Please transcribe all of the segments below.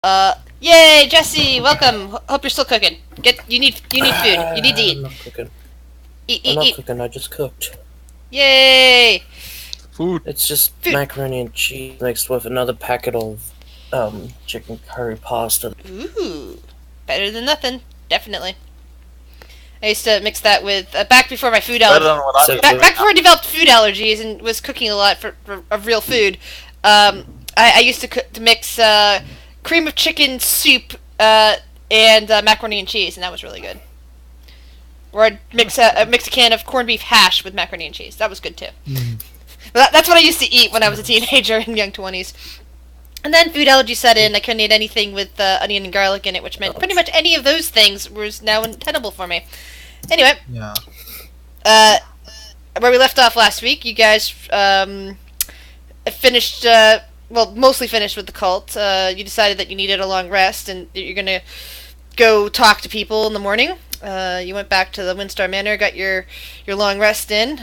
Yay, Jesse, welcome. Hope you're still cooking. You need food. You need to eat. I'm not cooking. Eat, I'm eat, not eat. cooking, I just cooked. Yay! Food. It's just Food. macaroni and cheese mixed with another packet of chicken curry pasta. Ooh, better than nothing. Definitely. I used to mix that with back before my food Better allergies. than what I'm So- eating. Back before I developed food allergies and was cooking a lot of real food. I used to mix cream of chicken soup and macaroni and cheese, and that was really good. Or I'd mix a can of corned beef hash with macaroni and cheese. That was good too. That's what I used to eat when I was a teenager in young 20s. And then food allergy set in. I couldn't eat anything with onion and garlic in it, which meant pretty much any of those things was now untenable for me. Anyway, Yeah. where we left off last week, you guys finished, mostly finished with the cult. You decided that you needed a long rest and that you're going to go talk to people in the morning. You went back to the Windstar Manor, got your long rest in,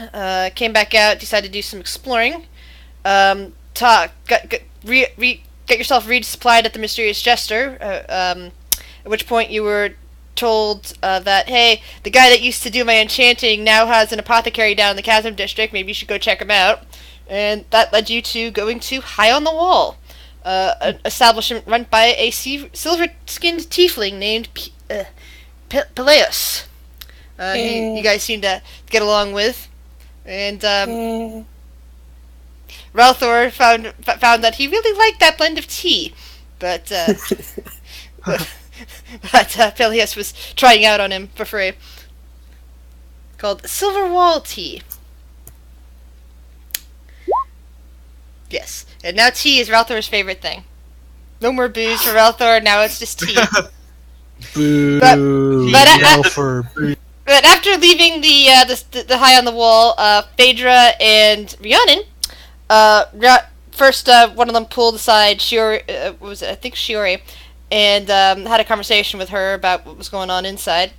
came back out, decided to do some exploring. Get yourself resupplied at the Mysterious Jester, at which point you were told that, hey, the guy that used to do my enchanting now has an apothecary down in the Chasm District, maybe you should go check him out. And that led you to going to High on the Wall, an establishment run by a silver-skinned tiefling named Peleus. You guys seem to get along with. And Ralthor found that he really liked that blend of tea, but Peleus was trying out on him for free. Called Silver Wall Tea. Yes, and now tea is Ralthor's favorite thing. No more booze for Ralthor. Now it's just tea. Boo. But after leaving the High on the Wall, Phaedra and Rhiannon, first one of them pulled aside Shiori, I think Shiori, and had a conversation with her about what was going on inside.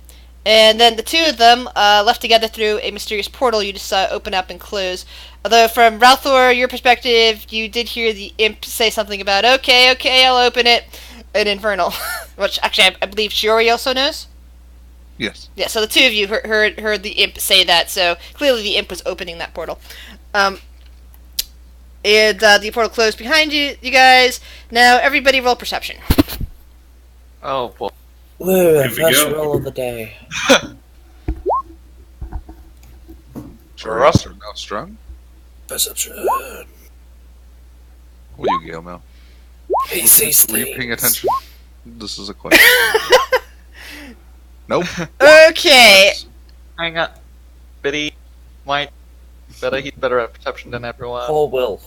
And then the two of them left together through a mysterious portal you just saw open up and close. Although from Ralthor, your perspective, you did hear the imp say something about, okay, I'll open it, an infernal. Which, actually, I believe Shiori also knows? Yes. Yeah, so the two of you heard the imp say that, so clearly the imp was opening that portal. And the portal closed behind you guys. Now, everybody roll perception. Oh, boy. Woo, Here we first go. roll of the day. For us are now strong. Perception. What are you, Gale Mel? He sees Were you things. paying attention? This is a question. Nope. Okay. Hang on. Biddy might he's better at perception than everyone. Poor Will.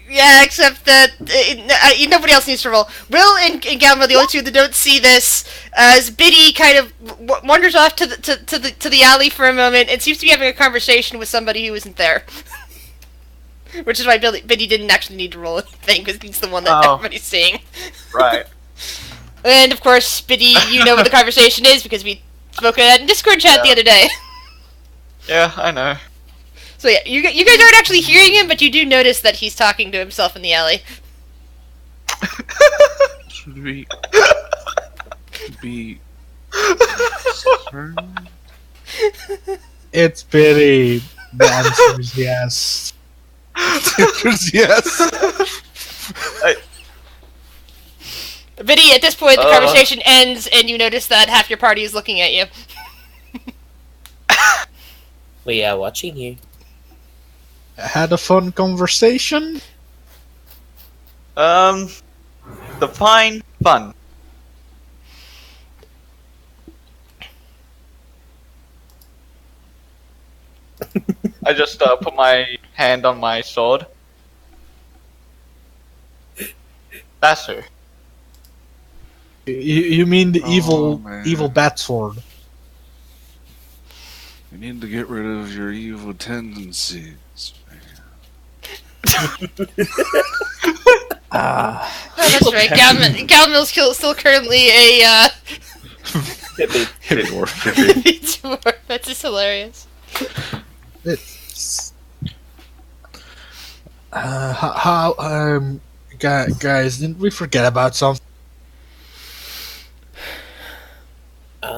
Yeah, except that nobody else needs to roll. Will and Galma are the only two that don't see this. As Biddy kind of wanders off to the alley for a moment and seems to be having a conversation with somebody who isn't there. Which is why Biddy didn't actually need to roll anything, because he's the one that Oh. everybody's seeing. Right. And of course, Biddy, you know what the conversation is because we spoke of that in Discord chat the other day. Yeah, I know. So yeah, you guys aren't actually hearing him, but you do notice that he's talking to himself in the alley. Should we be concerned? It's Biddy. The answer is yes. Yes. Biddy, at this point, the conversation ends, and you notice that half your party is looking at you. We are watching you. Had a fun conversation. Define fun. I just put my hand on my sword. That's her. You mean the man. evil bat sword? You need to get rid of your evil tendencies, man. Ah, Oh, that's right. Galmil's still currently a dwarf. That's just hilarious. it's guys, didn't we forget about something?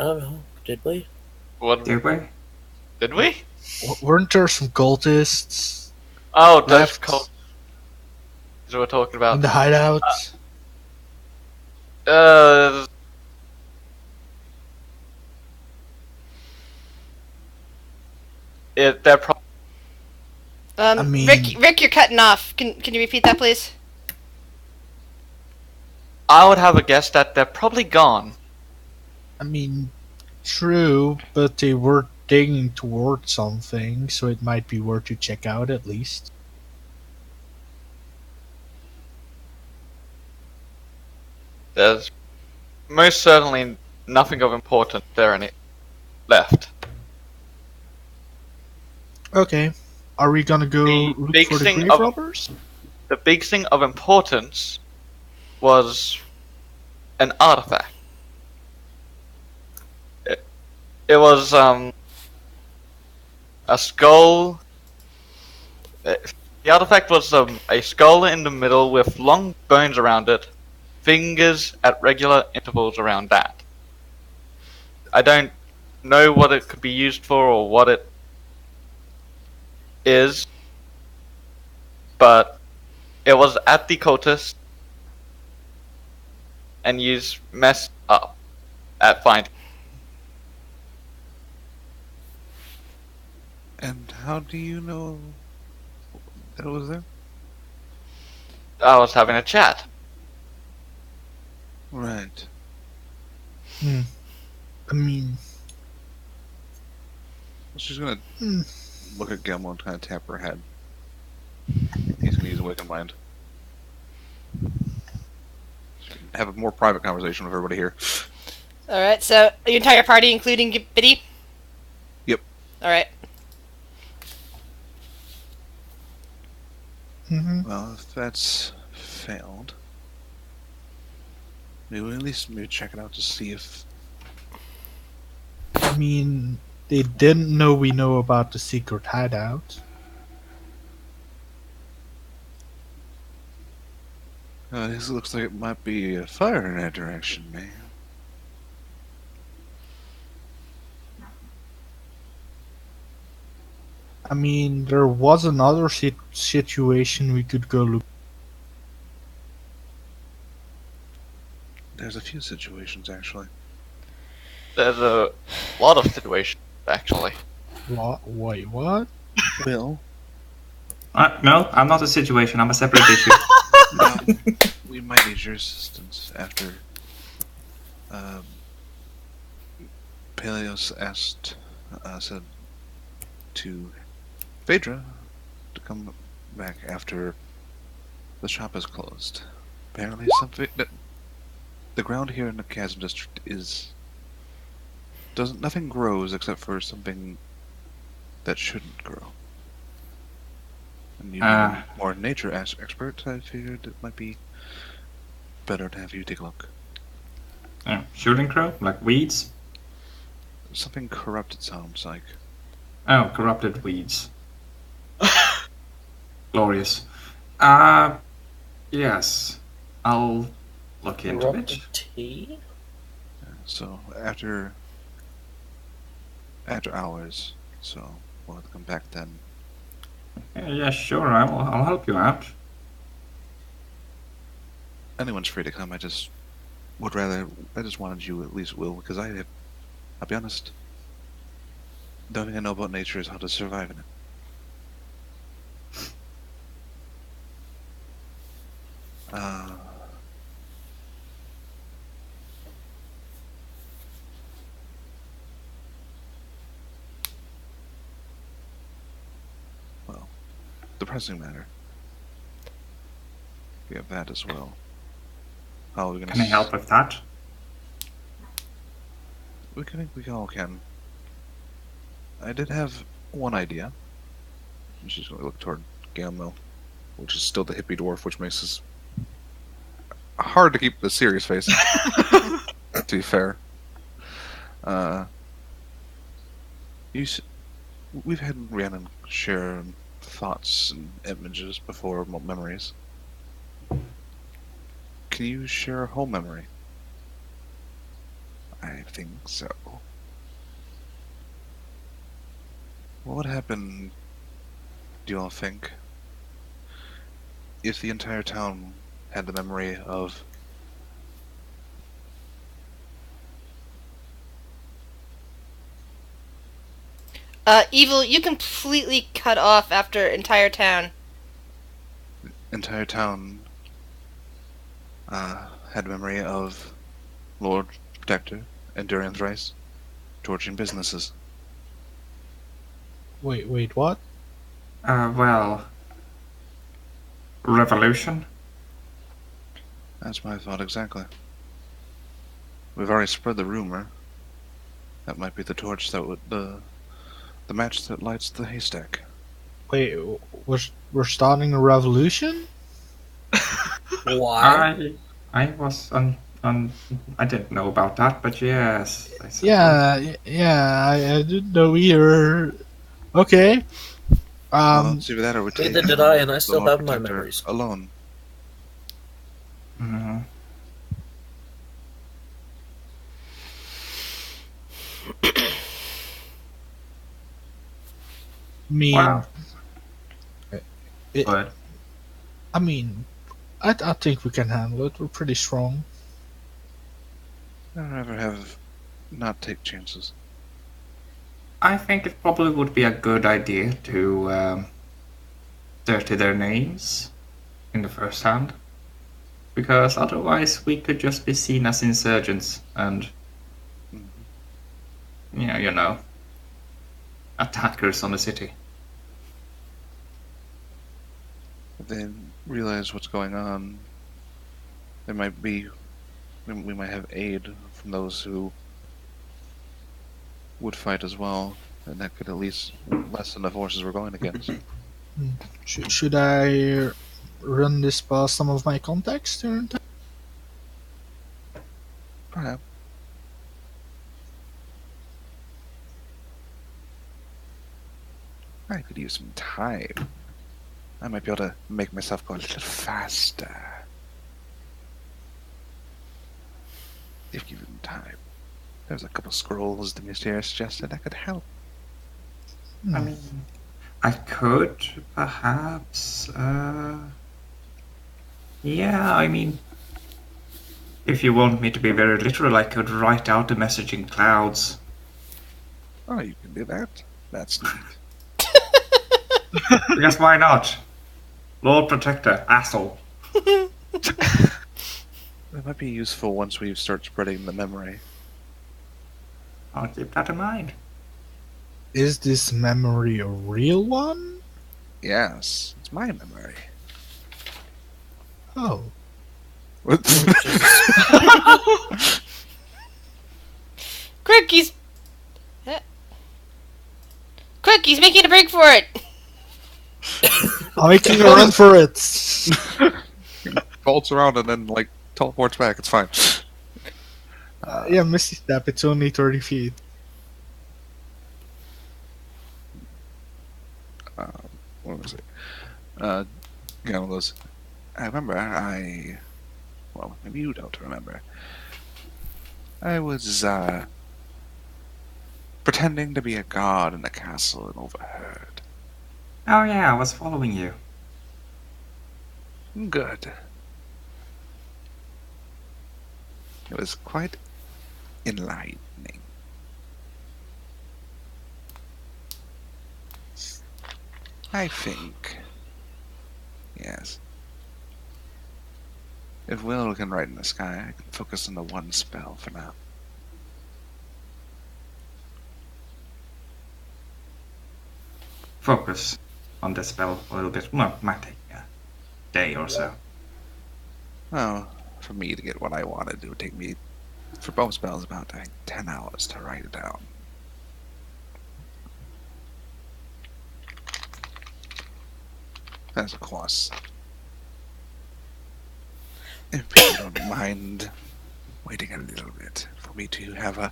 don't know. Did we? What Did we? did we? Weren't there some cultists Oh, those left cults we're talking in about. the hideout? Uh, they're probably. I mean- Rick, you're cutting off. Can you repeat that, please? I would have a guess that they're probably gone. I mean, true, but they were digging towards something, so it might be worth to check out at least. There's most certainly nothing of importance there any left. Okay. Are we gonna go The look big for the thing grave of- robbers? The big thing of importance was an artifact. It was a skull. The artifact was a skull in the middle with long bones around it, fingers at regular intervals around that. I don't know what it could be used for or what it is, but it was at the cultist, and you messed up at finding. And how do you know that it was there? I was having a chat. Right. I mean, She's gonna Hmm. look at Gilmo and kind of tap her head. He's gonna use awakened mind. Have a more private conversation with everybody here. All right. So the entire party, including Biddy. Yep. All right. Well, if that's failed, maybe we'll at least maybe check it out to see if. I mean, they didn't know we know about the secret hideout. This looks like it might be a fire in that direction, man. I mean, there was another situation we could go look. There's a few situations actually. There's a lot of situations, actually. What? Wait, what? Will, No, I'm not a situation. I'm a separate issue. we might need your assistance after Peleos said to Phaedra to come back after the shop is closed. Apparently something that the ground here in the Chasm District nothing grows except for something that shouldn't grow. And you being a more nature expert, I figured it might be better to have you take a look. Shooting crow? Like weeds? Something corrupt, it sounds like. Oh, corrupted weeds. Glorious. Yes. I'll look into Corrupted it. tea? So after hours, so we'll have to come back then. Yeah, sure. I'll help you out. Anyone's free to come. I just wanted you at least, Will, because I'll be honest, the only thing I know about nature is how to survive in it. Well, the pressing matter. We have that as well. How are we gonna Can I help with that? We all can. I did have one idea. And she's going to look toward Gammo, which is still the hippie dwarf, which makes us hard to keep the serious face. To be fair, we've had Rhiannon share thoughts and images before, memories. Can you share a whole memory? I think so. What would happen, do you all think, if the entire town had the memory of Evil, you completely cut off after entire town. entire town had memory of Lord Protector and Durian Thrice torching businesses? Wait, what? Well, revolution? That's my thought exactly. We've already spread the rumor. That might be the torch that would the match that lights the haystack. Wait, we're starting a revolution? Why? I was I didn't know about that, but yes. I suppose. Yeah, I didn't know either. Okay. Well, it's either that or we take Neither did I, and I the still Lord have my Protector memories. alone. Mhm. I mean, Wow. it- But I mean, I think we can handle it. We're pretty strong. I'd rather have not take chances. I think it probably would be a good idea to dirty their names in the first hand, because otherwise we could just be seen as insurgents and, yeah, you know, attackers on the city. If they realize what's going on, there might be we might have aid from those who would fight as well, and that could at least lessen the forces we're going against. Should I run this past some of my contacts here in town? Perhaps. I could use some time. I might be able to make myself go a little faster. If given time. There's a couple scrolls the Mysterious suggested that could help. Hmm. I mean, I could perhaps. Yeah, I mean, if you want me to be very literal, I could write out the message in clouds. Oh, you can do that? That's neat. Because why not? Lord Protector, asshole. That might be useful once we start spreading the memory. I'll keep that in mind. Is this memory a real one? Yes, it's my memory. Oh. Quick, he's making a break for it. I'm making a run for it. Bolts around and then, like, teleports back. It's fine. Yeah, Misty Step, it's only 30 feet. What was it? Galen goes, I remember well, maybe you don't remember. I was, pretending to be a guard in the castle and overheard. Oh yeah, I was following you. Good. It was quite enlightening. I think. Yes. If Will can write in the sky, I can focus on the one spell for now. Focus on the spell a little bit. Well, might take a day or so. Well, for me to get what I wanted, it would take me, for both spells, about 10 hours to write it down. That's a cost. If you don't mind waiting a little bit for me to have a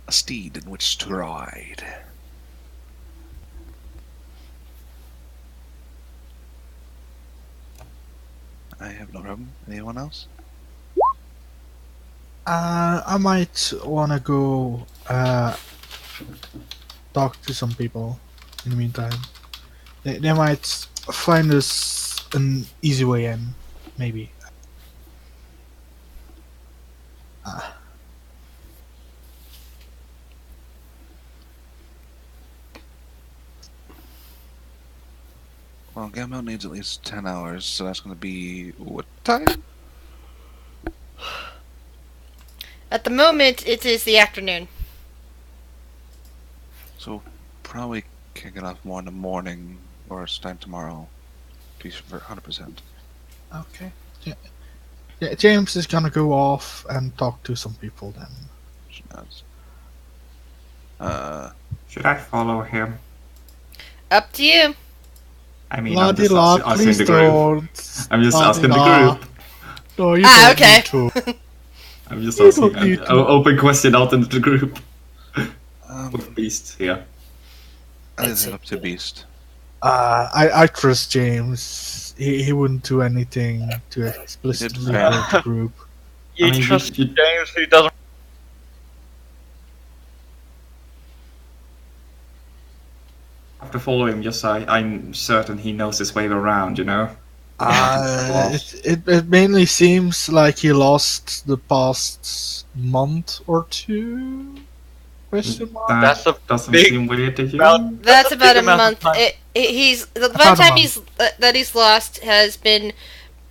steed in which to ride. I have no problem. Anyone else? I might wanna go talk to some people in the meantime. They might find us an easy way in, maybe. Well, Gamma needs at least 10 hours, so that's going to be what time? At the moment, it is the afternoon. So probably kick it off more in the morning or sometime tomorrow. Be for 100%. Okay. Yeah, James is gonna go off and talk to some people then. Should I follow him? Up to you. I mean, La I'm di just la, asking please the group. don't. I'm just La asking di the la. group. No, you Ah, don't okay. need to. I'm just You asking don't an need to. open question out into the group. With Um, beasts here. I It's leave it up to Beast. I trust James. He wouldn't do anything to explicitly fail. hurt the group. You I mean, trust you- James, who doesn't. have to follow him just so I'm certain he knows his way around, you know? It mainly seems like he lost the past month or two. Question mark. That That's a doesn't big- seem weird to you? Well, That's a about big a amount of month. time. He's the amount About of a time month. that he's lost has been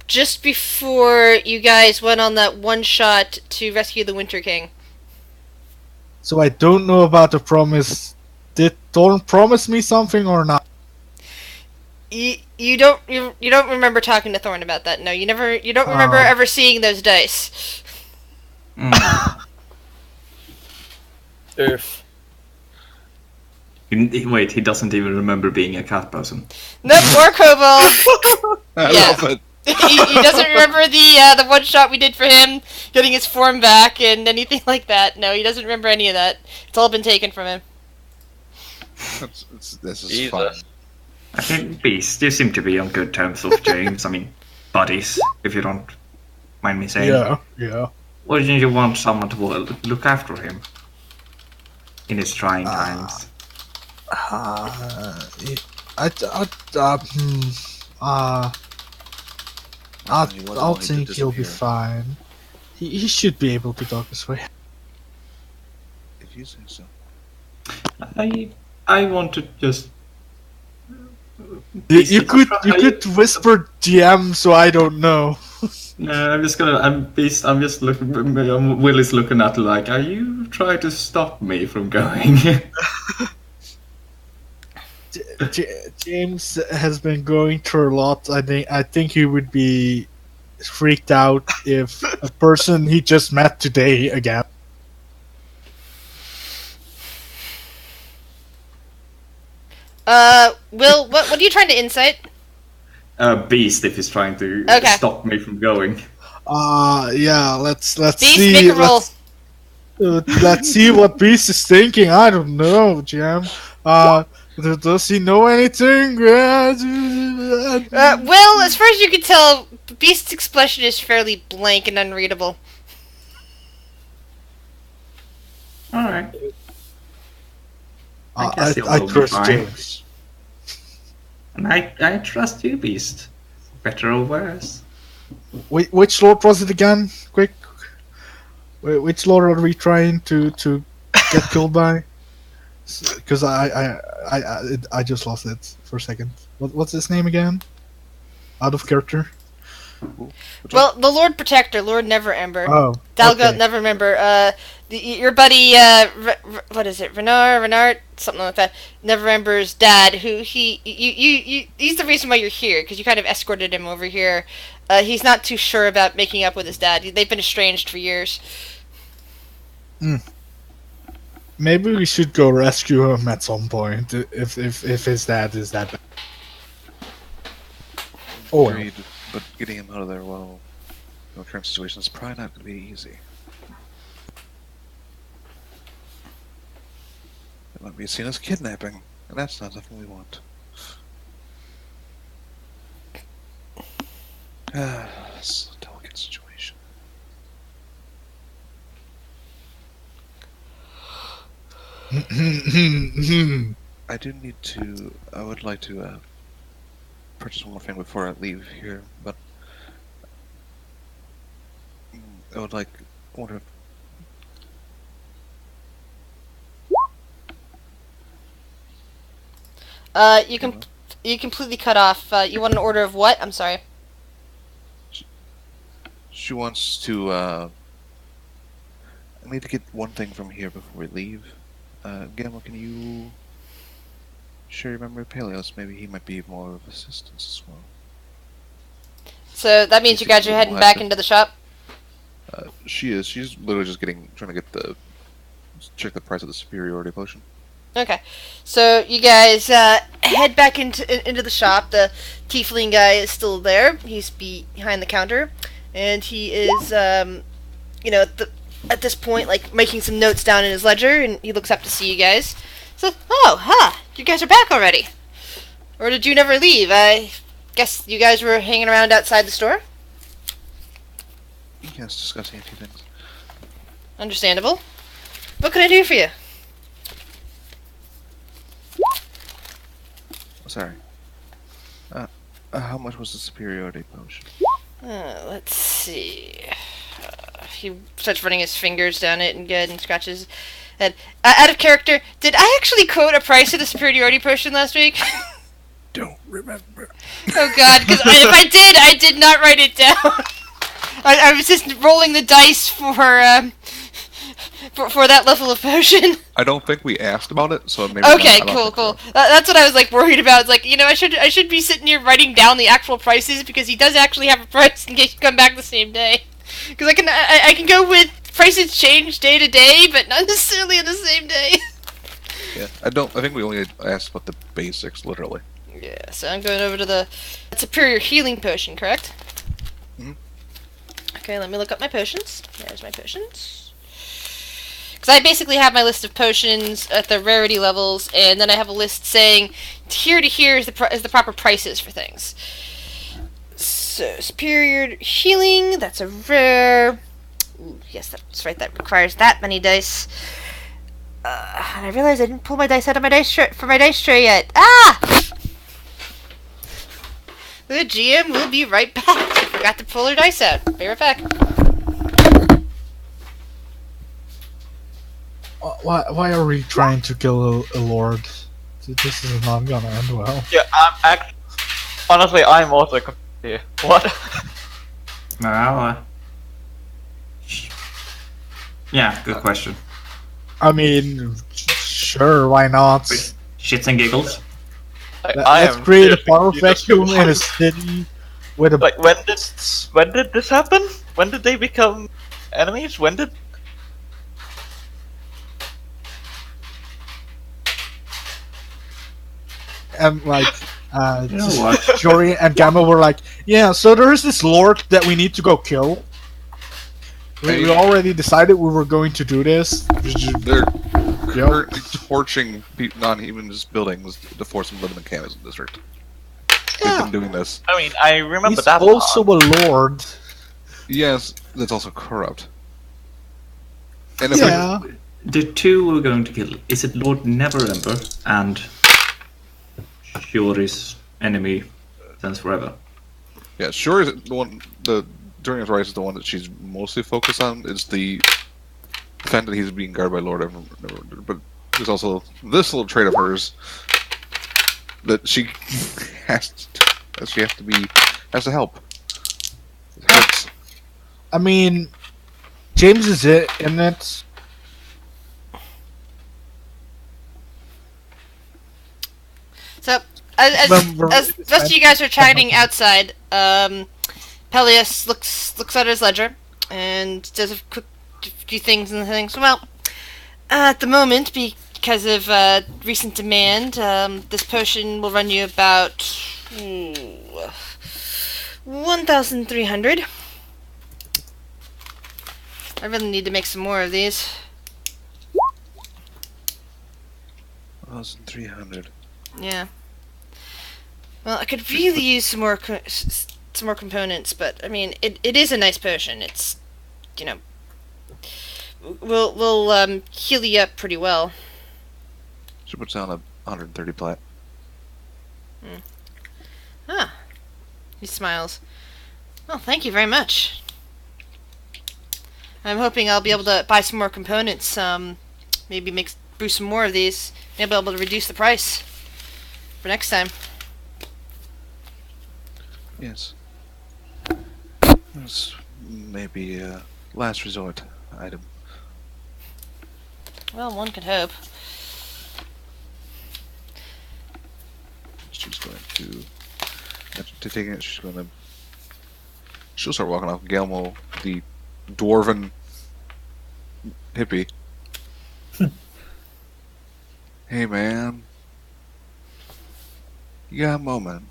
just before you guys went on that one shot to rescue the Winter King. So I don't know about the promise. Did Thorn promise me something or not? You don't remember talking to Thorn about that. No, you don't remember Oh. ever seeing those dice. Mm. Oof. Wait, he doesn't even remember being a cat person. Nope, more kobold. I Yeah. love it. He doesn't remember the one shot we did for him, getting his form back and anything like that. No, he doesn't remember any of that. It's all been taken from him. This is Jesus. fun. I think Beast, you seem to be on good terms with James. I mean, buddies, if you don't mind me saying. Yeah. Wouldn't you want someone to look after him in his trying times? I'll think he'll be fine. He should be able to talk his way. If you say so. I want to just. You could whisper GM, so I don't know. No, I'm just gonna. I'm just looking. Willie's looking at like, are you trying to stop me from going? James has been going through a lot. I think he would be freaked out if a person he just met today again. Will, what are you trying to insight? Beast, if he's trying to Okay. stop me from going. Yeah. Let's Beast, see. make a roll. Let's see what Beast is thinking. I don't know, Jam. Does he know anything? Will, as far as you can tell, Beast's expression is fairly blank and unreadable. All right. I I guess he will be trust fine. James. And I trust you, Beast. Better or worse. Wait, which lord was it again? Quick. Which lord are we trying to get killed by? Because I just lost it for a second. What's his name again? Out of character. Well, the Lord Protector, Lord Neverember. Oh, Dalgo okay. Neverember. Your buddy, what is it? Renard, something like that. Neverember's dad, who he's the reason why you're here, because you kind of escorted him over here. He's not too sure about making up with his dad. They've been estranged for years. Maybe we should go rescue him at some point if his dad is that bad. Oh, well. Agreed, but getting him out of there, well, in the current situation is probably not going to be easy. It might be seen as kidnapping, and that's not something we want. It's a delicate situation. I do need to. I would like to purchase one more thing before I leave here, but I would like order. You completely cut off. You want an order of what? I'm sorry. She wants to. I need to get one thing from here before we leave. Gamma, can you share your memory of Peleos? Maybe he might be more of assistance as well. So that means you guys are heading back into the shop? She is. She's literally just trying to get check the price of the superiority potion. Okay. So you guys head back into the shop. The tiefling guy is still there. He's behind the counter. And he is, at this point, like, making some notes down in his ledger, and he looks up to see you guys. So, you guys are back already. Or did you never leave? I guess you guys were hanging around outside the store? Yes, discussing a few things. Understandable. What can I do for you? Sorry. How much was the superiority potion? Let's see. He starts running his fingers down it and scratches his head. Out of character, did I actually quote a price of the superiority potion last week? Don't remember. Oh god, because if I did not write it down. I was just rolling the dice for that level of potion. I don't think we asked about it, so maybe. Okay, not. cool. That's what I was like worried about. It's like, I should be sitting here writing down the actual prices because he does actually have a price in case you come back the same day. Because I can go with prices change day to day, but not necessarily on the same day. Yeah, I think we only asked about the basics, literally. Yeah, so I'm going over to the superior healing potion, correct? Mm-hmm. Okay, let me look up my potions. There's my potions. Because I basically have my list of potions at the rarity levels, and then I have a list saying here to here is the proper prices for things. So, superior healing, that's a rare. Ooh, yes, that's right, that requires that many dice. And I realized I didn't pull my dice out of my dice tray yet. Ah! The GM will be right back. She forgot to pull her dice out. Be right back. Why are we trying to kill a lord? This is not gonna end well. Yeah, honestly, I'm also confused here. What? Well, yeah, good question. I mean, sure, why not? Shits and giggles. Let's create a power vacuum in a city with a. Like, when did this happen? When did they become enemies? When did? And like, You know what? Jory and Gamma were like, yeah, so there is this lord that we need to go kill. We already decided we were going to do this. They're currently torching non-human buildings to force them to live in the cannabis district. They've been doing this. I mean, I remember He's that. also a lord. Yes, that's also corrupt. And if Yeah. The two we're going to kill, is it Lord Neverember and Shiori's enemy since forever? yeah, sure is the one. The During His Rise is the one that she's mostly focused on. Is the fact that he's being guarded by Lord Neverember, but there's also this little trait of hers that she has to help. It hurts. I mean, James is in it. So, as most of you guys are chatting outside, Peleus looks at his ledger and does a quick few things and things. Well, at the moment, because of recent demand, this potion will run you about 1,300. I really need to make some more of these. 1,300. Yeah. Well, I could really use some more components, but I mean, it is a nice potion. It's, will heal you up pretty well. She puts down a 130 plat. Ah. He smiles. Well, thank you very much. I'm hoping I'll be able to buy some more components. Maybe brew some more of these. Maybe I'll be able to reduce the price for next time. Yes. This may be a last resort item. Well, one could hope. She's going to, after taking it, she'll start walking off. Gelmo, the dwarven hippie. Hey man, you got a moment?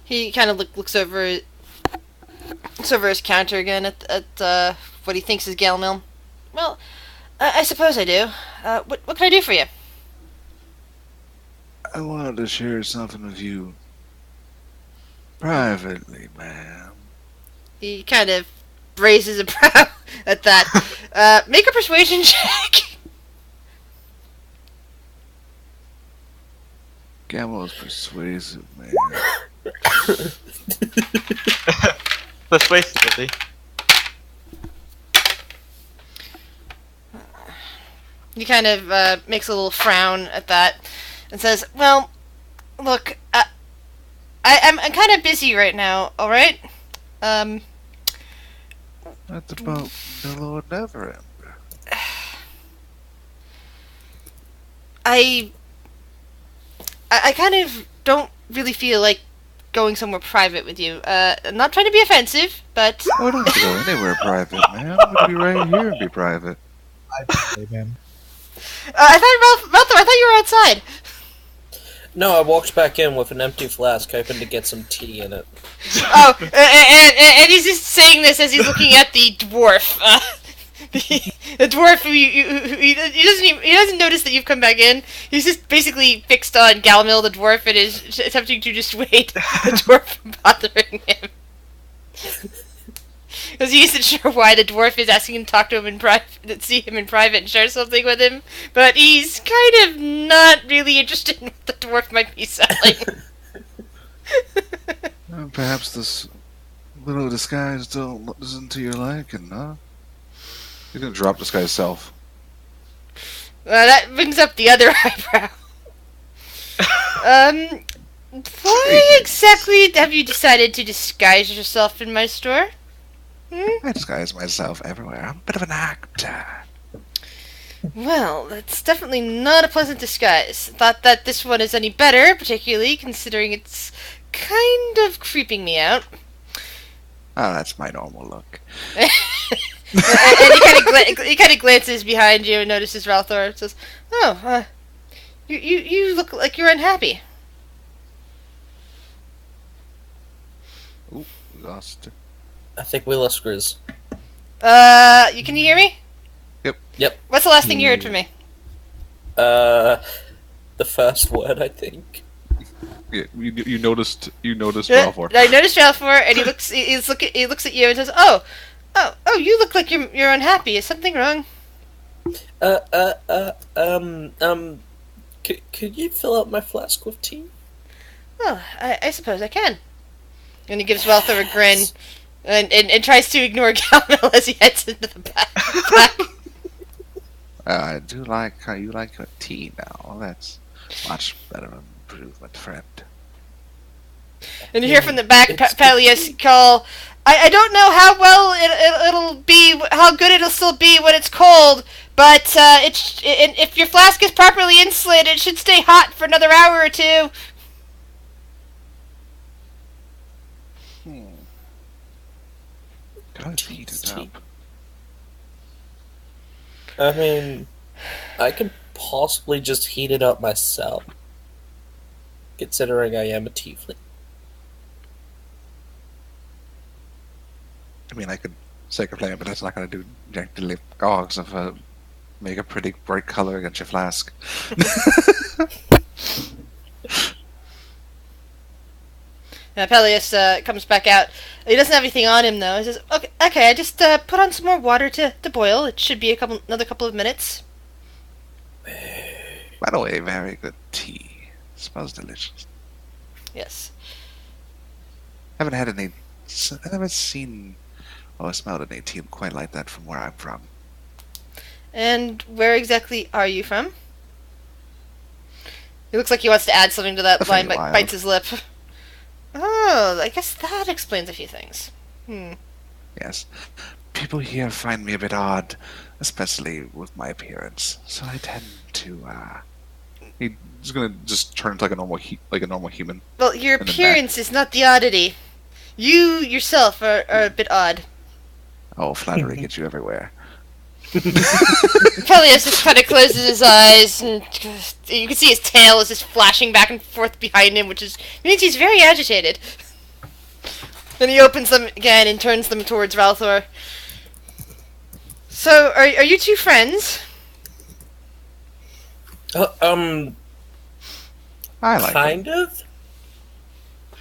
He kind of looks over his counter again at what he thinks is Gale Mill. Well, I suppose I do. What can I do for you? I wanted to share something with you privately, ma'am. He kind of raises a brow at that. Make a persuasion check. Gamo's persuasive, man. Persuasive, is he? He kind of makes a little frown at that and says, "Well, look, I'm kind of busy right now. All right. That's about the Lord Neverend. I kind of don't really feel like going somewhere private with you. I'm not trying to be offensive, but Oh, don't have to go anywhere private, man. We can be right here and be private. Hey, man. I thought Ralph, I thought you were outside. No, I walked back in with an empty flask, hoping to get some tea in it. Oh, and he's just saying this as he's looking at the dwarf. The dwarf who he doesn't notice that you've come back in. He's just basically fixed on Galmil the dwarf and is attempting to dissuade the dwarf from bothering him. Because he isn't sure why the dwarf is asking him to talk to him in private, see him in private and share something with him. But he's kind of not really interested in what the dwarf might be selling. Perhaps this little disguise isn't to your liking, huh? He's gonna drop this guy's self. That brings up the other eyebrow. Why exactly have you decided to disguise yourself in my store? I disguise myself everywhere. I'm a bit of an actor. Well, that's definitely not a pleasant disguise. Thought that this one is any better, particularly considering it's kind of creeping me out. Oh, that's my normal look. And he kind of glances behind you and notices Ralthor and says, "Oh, you look like you're unhappy." Ooh, lost it. I think we lost Grizz. Can you hear me? Yep. What's the last thing you heard from me? The first word, I think. Yeah, you noticed Balfour. I noticed Ralthor, and he looks at you and says, "Oh, you look like you're unhappy. Is something wrong?" Could you fill up my flask with tea? Well, I suppose I can. And he gives Ralthor a grin, and tries to ignore Galmil as he heads into the back. I do like how you like your tea now. That's much better improvement, friend. And you hear from the back, Peleus call, I don't know how well it'll be, how good it'll still be when it's cold, but if your flask is properly insulated, it should stay hot for another hour or two. Gotta heat it up. I mean, I could possibly just heat it up myself, considering I am a tiefling. I mean, I could sacred flame, but that's not gonna do jack diddly gogs if make a pretty bright color against your flask. Peleus comes back out. He doesn't have anything on him, though. He says, okay, I just put on some more water to boil. It should be another couple of minutes. By the way, very good tea. Smells delicious. Yes. Haven't had any. I haven't seen. Oh, I smelled any tea quite like that from where I'm from. And where exactly are you from? He looks like he wants to add something to that The line, but Feywild. bites his lip. Oh, I guess that explains a few things. Yes. People here find me a bit odd, especially with my appearance. So I tend to. He's gonna just turn into like a normal human. Well, your In the back. appearance is not the oddity. You yourself are a bit odd. Oh, flattery gets you everywhere. Peleus just kind of closes his eyes, and you can see his tail is just flashing back and forth behind him, which means he's very agitated. Then he opens them again and turns them towards Valthor. So, are you two friends? Um, I like him. kind of.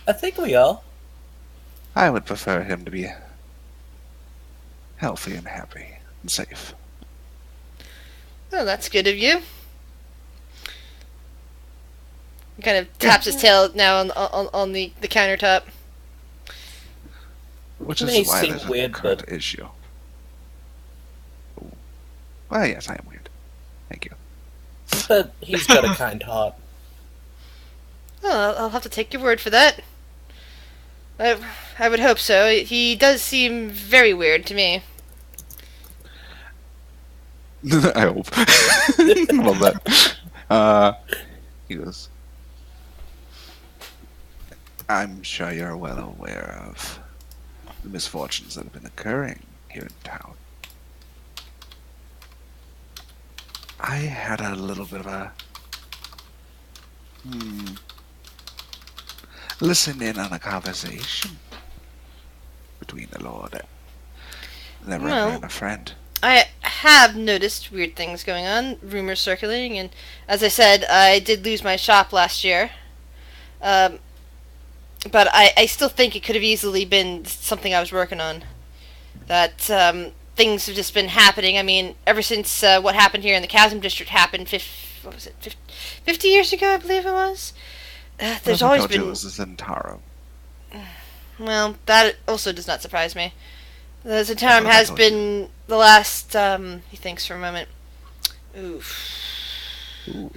I think we are. I would prefer him to be healthy and happy and safe. Oh, that's good of you. He kind of taps his tail now on the countertop. Which May is why seem there's a weird, current but- issue. Ooh. Well, yes, I am weird. Thank you. But he's got a kind heart. Oh, I'll have to take your word for that. I would hope so. He does seem very weird to me. I hope. Love that. He goes, I'm sure you're well aware of the misfortunes that have been occurring here in town. I had a little bit of a listen in on a conversation between the Lord and the Reverend and a friend. I have noticed weird things going on, rumors circulating, and as I said, I did lose my shop last year. But I still think it could have easily been something I was working on. That things have just been happening. I mean, ever since what happened here in the Chasm District happened, 50 years ago, I believe it was? There's always been... It was the Zentaro. Well, that also does not surprise me. The Zentarum That's what I has told been the last, he thinks for a moment. Oof. Ooh.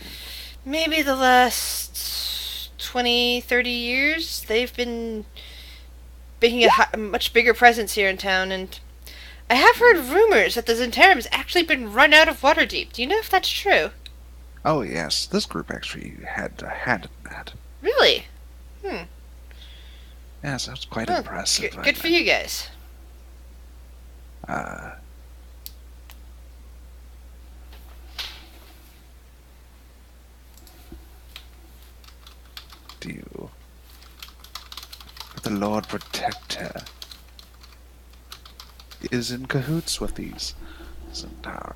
Maybe the last 20, 30 years, they've been making a much bigger presence here in town, and I have heard rumors that the Zentarum has actually been run out of Waterdeep. Do you know if that's true? Oh yes, this group actually had a hand in that. Really? Yes, that's quite Oh, impressive. good for you guys. Do you? The Lord Protector is in cahoots with these Zentaro.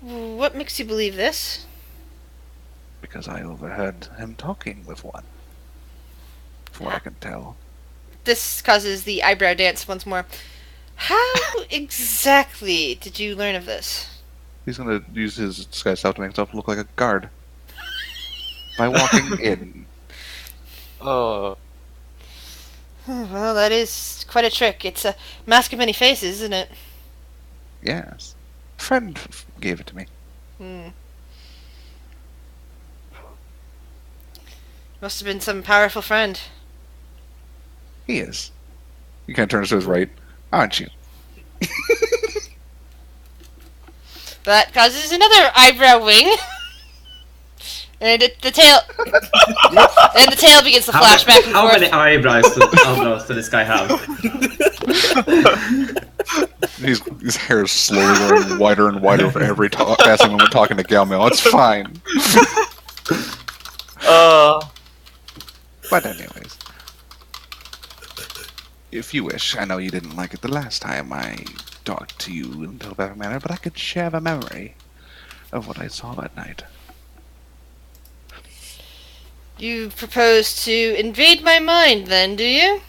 What makes you believe this? Because I overheard him talking with one. From what I can tell. This causes the eyebrow dance once more. How exactly did you learn of this? He's gonna use his disguise self to make himself look like a guard. By walking in. Oh, Well, that is quite a trick. It's a mask of many faces, isn't it? Yes. A friend gave it to me. Must have been some powerful friend. He is. He kind of turns to his right. Aren't you? That causes another eyebrow wing. And the tail, and the tail begins to flash back and How forth. many eyebrows does this guy have? His hair is slowly growing wider and wider for every passing moment talking to Galmel. It's fine. But anyways. If you wish, I know you didn't like it the last time I talked to you in a telepath manner, but I could share the memory of what I saw that night. You propose to invade my mind, then, do you?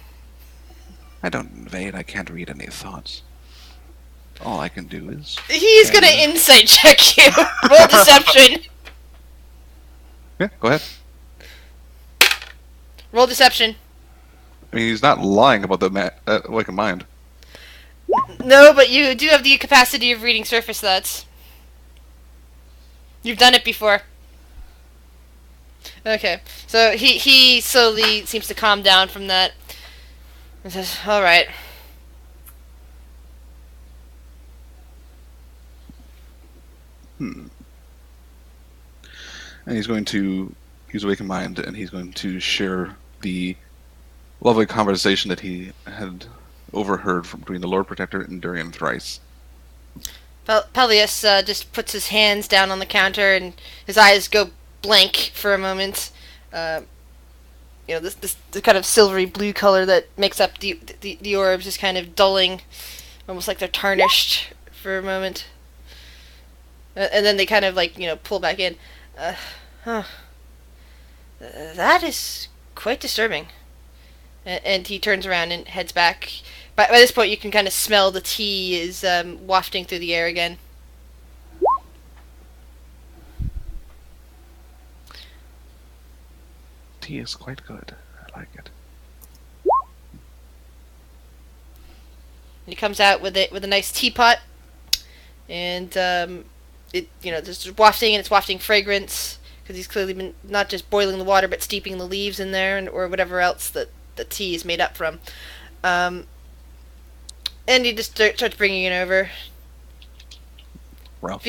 I don't invade, I can't read any thoughts. all I can do is. He's gonna insight check you. Roll deception. Yeah, go ahead. Roll deception. I mean, he's not lying about the awakened mind. No, but you do have the capacity of reading surface thoughts. You've done it before. Okay, so he slowly seems to calm down from that. And says, "All right." And he's going to use awakened mind, and he's going to share the lovely conversation that he had overheard from between the Lord Protector and Durian Thrice. Peleus just puts his hands down on the counter, and his eyes go blank for a moment. This the kind of silvery blue color that makes up the orbs is kind of dulling, almost like they're tarnished for a moment. And then they kind of pull back in. That is quite disturbing. And he turns around and heads back. By this point, you can kind of smell the tea is wafting through the air again. Tea is quite good. I like it. He comes out with a nice teapot, and there's wafting, and it's wafting fragrance because he's clearly been not just boiling the water but steeping the leaves in there or whatever else that the tea is made up from. And he just starts bringing it over. Ralph, If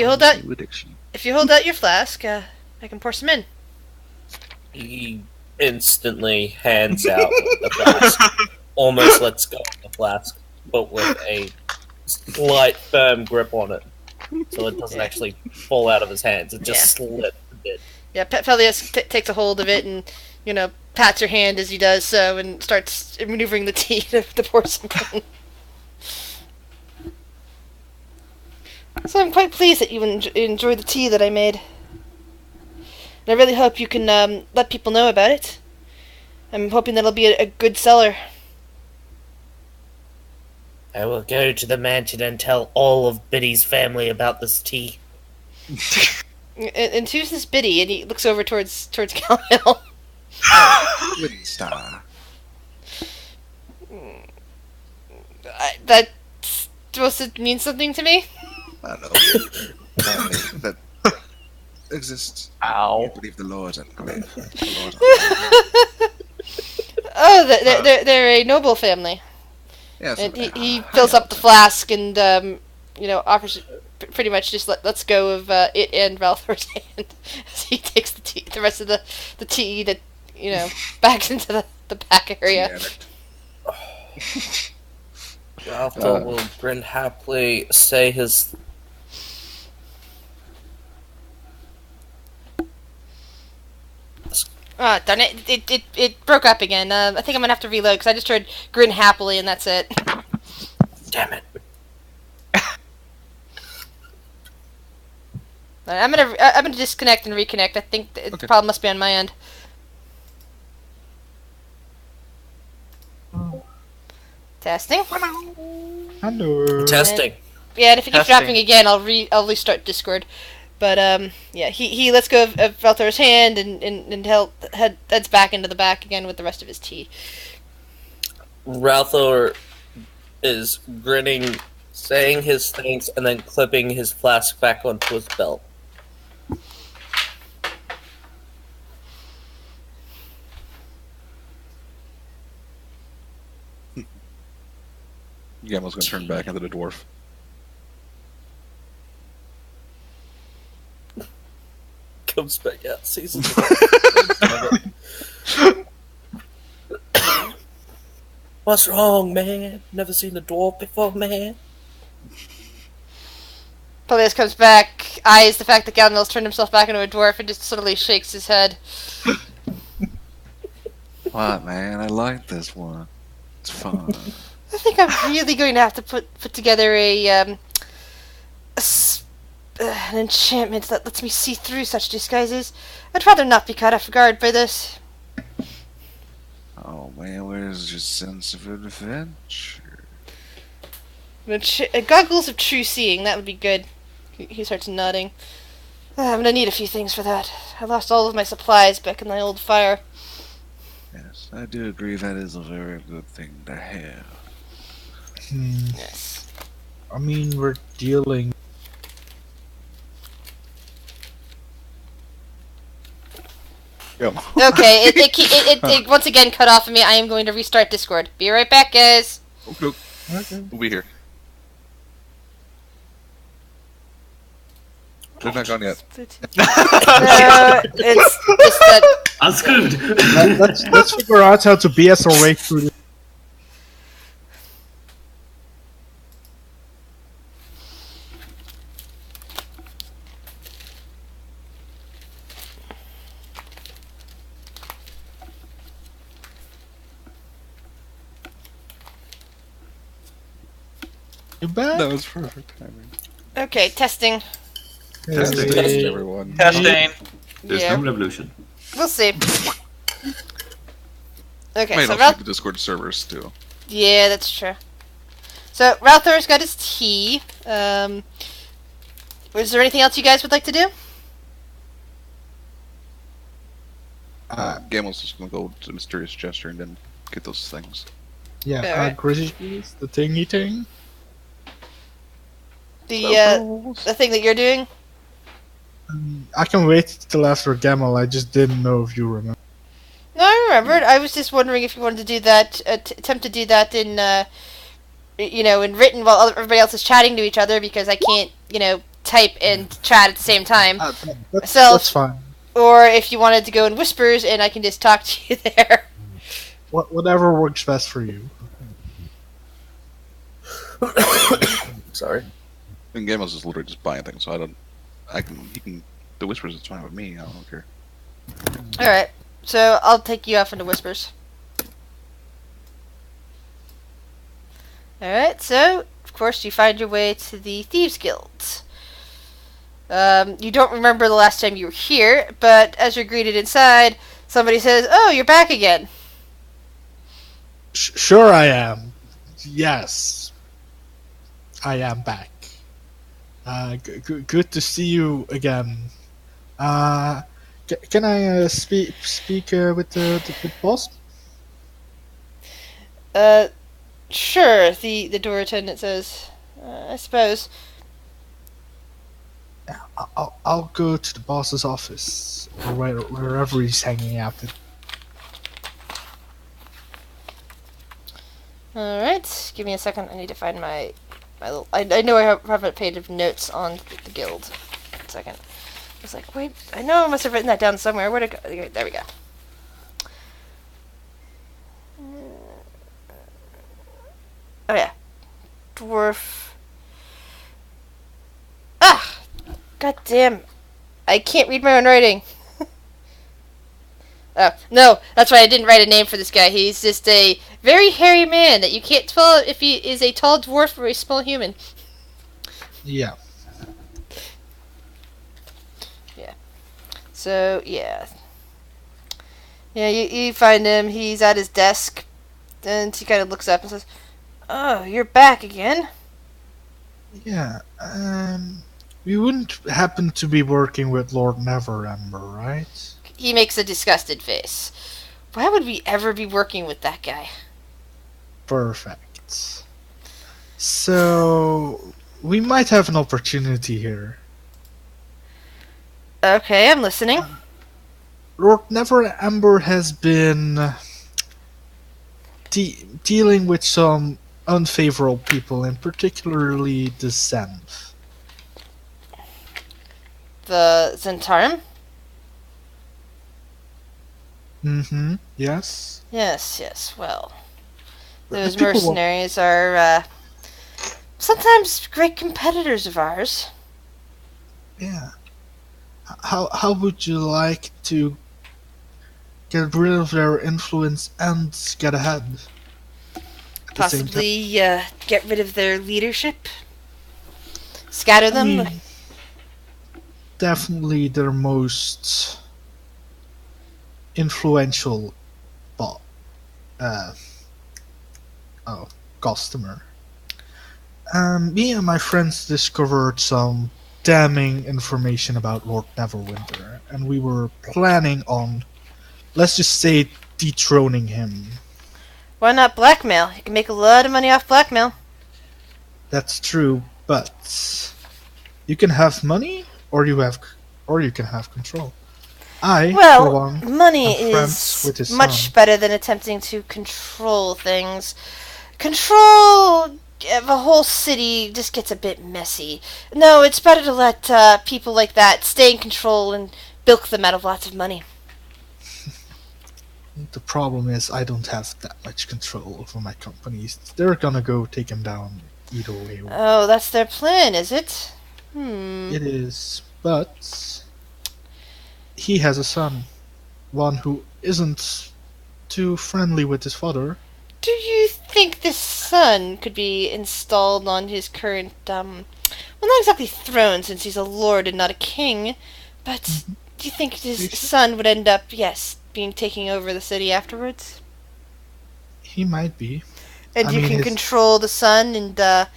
you hold out your flask, I can pour some in. He instantly hands out the flask. Almost lets go of the flask, but with a slight firm grip on it. So it doesn't actually fall out of his hands. It just slips a bit. Yeah, Peleus takes a hold of it and, pats your hand as he does so and starts maneuvering the tea to pour some in. So I'm quite pleased that you enjoy the tea that I made. And I really hope you can let people know about it. I'm hoping that'll be a good seller. I will go to the mansion and tell all of Biddy's family about this tea. And who's this Biddy? And he looks over towards Calville. Good star. That's supposed to mean something to me? I don't know. Family that exists. Ow. You believe the Lord and grave. Oh, they're a noble family. Yes. And he fills up the flask and, offers pretty much just let's go of it and Valthor's hand as he takes the rest of the tea to, back into the back area. Valthor will grin happily, say his... Ah, darn it. It broke up again. I think I'm gonna have to reload because I just heard grin happily and that's it. Damn it. I'm gonna disconnect and reconnect. I think the problem must be on my end. Testing. Hello. Testing. Yeah, and if it keeps Testing. dropping again, I'll restart Discord. But he lets go of Valthor's hand and heads back into the back again with the rest of his tea. Valthor is grinning, saying his thanks, and then clipping his flask back onto his belt. Gamel's going to turn back into the dwarf. Comes back out, sees him. What's wrong, man? Never seen a dwarf before, man. Peleus comes back, eyes the fact that Galnil's turned himself back into a dwarf, and just subtly shakes his head. What, man? I like this one. It's fun. I think I'm really going to have to put together an enchantment that lets me see through such disguises. I'd rather not be caught off guard by this. Oh, man, where's your sense of adventure? Goggles of true seeing, that would be good. He starts nodding. I'm gonna need a few things for that. I lost all of my supplies back in the old fire. Yes, I do agree that is a very good thing to have. Yes. I mean, we're dealing. Yeah. Okay, it once again cut off of me. I am going to restart Discord. Be right back, guys. Okay. We'll be here. They're not gone yet. No, it's just that. That's good. Let's figure out how to BS our way through this. You back? That was perfect timing. Okay, testing. Testing, Hey. everyone. Testing. There's Yeah. no revolution. We'll see. Okay, Might so also Ralph. the Discord servers too. Yeah, that's true. So Ralthor's got his tea. Was there anything else you guys would like to do? Gamel's just gonna go to Mysterious Gesture and then get those things. Yeah, Alright. Grizzlies, the thingy thing. The thing that you're doing? I can wait till after Gamel. I just didn't know if you remember. No, I remembered. I was just wondering if you wanted to do that, attempt to do that in, in written while everybody else is chatting to each other, because I can't, type and chat at the same time. That's fine. Or if you wanted to go in whispers and I can just talk to you there. Whatever works best for you. Sorry. And Gamel's is literally just buying things, so the whispers is fine with me, I don't care. Alright, so I'll take you off into whispers. Alright, so, of course, you find your way to the Thieves Guild. You don't remember the last time you were here, but as you're greeted inside, somebody says, "Oh, you're back again." Sure I am. Yes. I am back. Good to see you again. Can I speak with the boss? Sure, the door attendant says. I suppose. I'll go to the boss's office or wherever he's hanging out. Alright, give me a second. I need to find my little... I know I have a page of notes on the guild. 1 second. I was like, wait, I know I must have written that down somewhere. Where'd it go? Okay, there we go. Oh yeah. Dwarf... Ah! God damn. I can't read my own writing. Oh, no, that's why I didn't write a name for this guy. He's just a very hairy man that you can't tell if he is a tall dwarf or a small human. Yeah. Yeah. So, yeah. Yeah, you find him. He's at his desk. And he kind of looks up and says, "Oh, you're back again?" Yeah. We wouldn't happen to be working with Lord Neverember, right? He makes a disgusted face. Why would we ever be working with that guy? Perfect. So, we might have an opportunity here. Okay, I'm listening. Lord Neverember has been dealing with some unfavorable people, and particularly the Zenth. The Zentarum? Mm-hmm. Yes. Yes, well. The Those people mercenaries are, sometimes great competitors of ours. Yeah. How would you like to get rid of their influence and get ahead? At the same time? Possibly, get rid of their leadership? Scatter them? I mean, definitely their most influential customer. Me and my friends discovered some damning information about Lord Neverwinter, and we were planning on, let's just say, dethroning him. Why not blackmail? You can make a lot of money off blackmail. That's true, but you can have money, or you can have control. I, for Well, one, money am friends with is his much son. better than attempting to control things. Control of a whole city just gets a bit messy. No, it's better to let people like that stay in control and bilk them out of lots of money. The problem is I don't have that much control over my companies. They're gonna go take him down either way. Oh, that's their plan, is it? It is, but he has a son, one who isn't too friendly with his father. Do you think this son could be installed on his current, well, not exactly throne since he's a lord and not a king, but do you think his son would end up, yes, taking over the city afterwards? He might be. And I you mean, can his- control the son and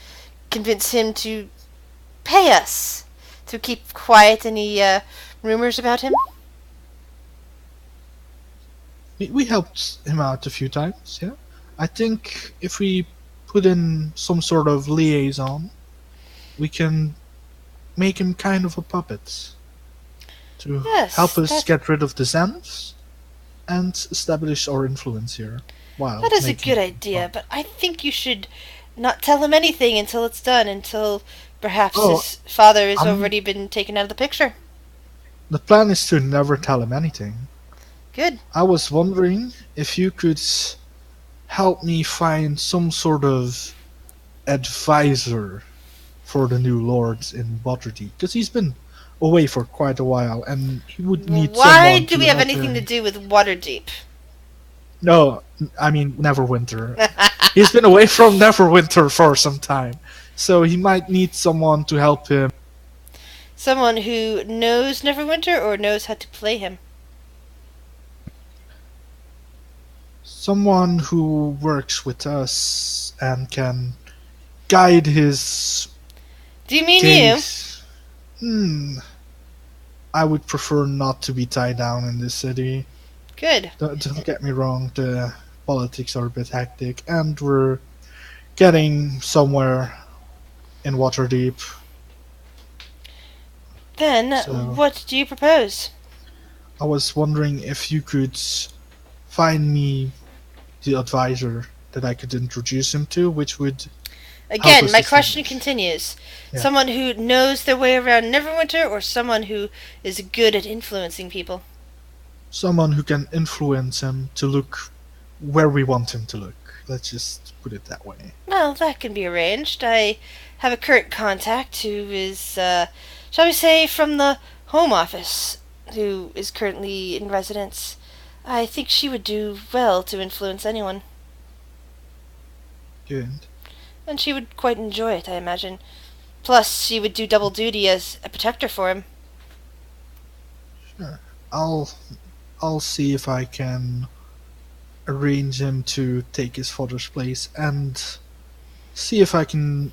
convince him to pay us to keep quiet any rumors about him? We helped him out a few times, yeah. I think if we put in some sort of liaison, we can make him kind of a puppet to Yes, help us that- get rid of the Xanths and establish our influence here. Wow, That is a good idea, but I think you should not tell him anything until it's done, until perhaps Oh, his father has I'm- already been taken out of the picture. The plan is to never tell him anything. Good. I was wondering if you could help me find some sort of advisor for the new lords in Waterdeep, because he's been away for quite a while, and he would need Why someone do to we have help anything him. to do with Waterdeep? No, I mean Neverwinter. He's been away from Neverwinter for some time, so he might need someone to help him. Someone who knows Neverwinter or knows how to play him? Someone who works with us and can guide his Do you mean case. I would prefer not to be tied down in this city. you? Good. Don't get me wrong, the politics are a bit hectic, and we're getting somewhere in Waterdeep. Then, So- what do you propose? I was wondering if you could find me the advisor that I could introduce him to, which would Again, us my establish. question continues. Yeah. Someone who knows their way around Neverwinter or someone who is good at influencing people? someone who can influence him to look where we want him to look. Let's just put it that way. Well, that can be arranged. I have a current contact who is, shall we say, from the Home Office, who is currently in residence. I think she would do well to influence anyone, Good. and she would quite enjoy it, I imagine. Plus, she would do double duty as a protector for him. I'll see if I can arrange him to take his father's place and see if I can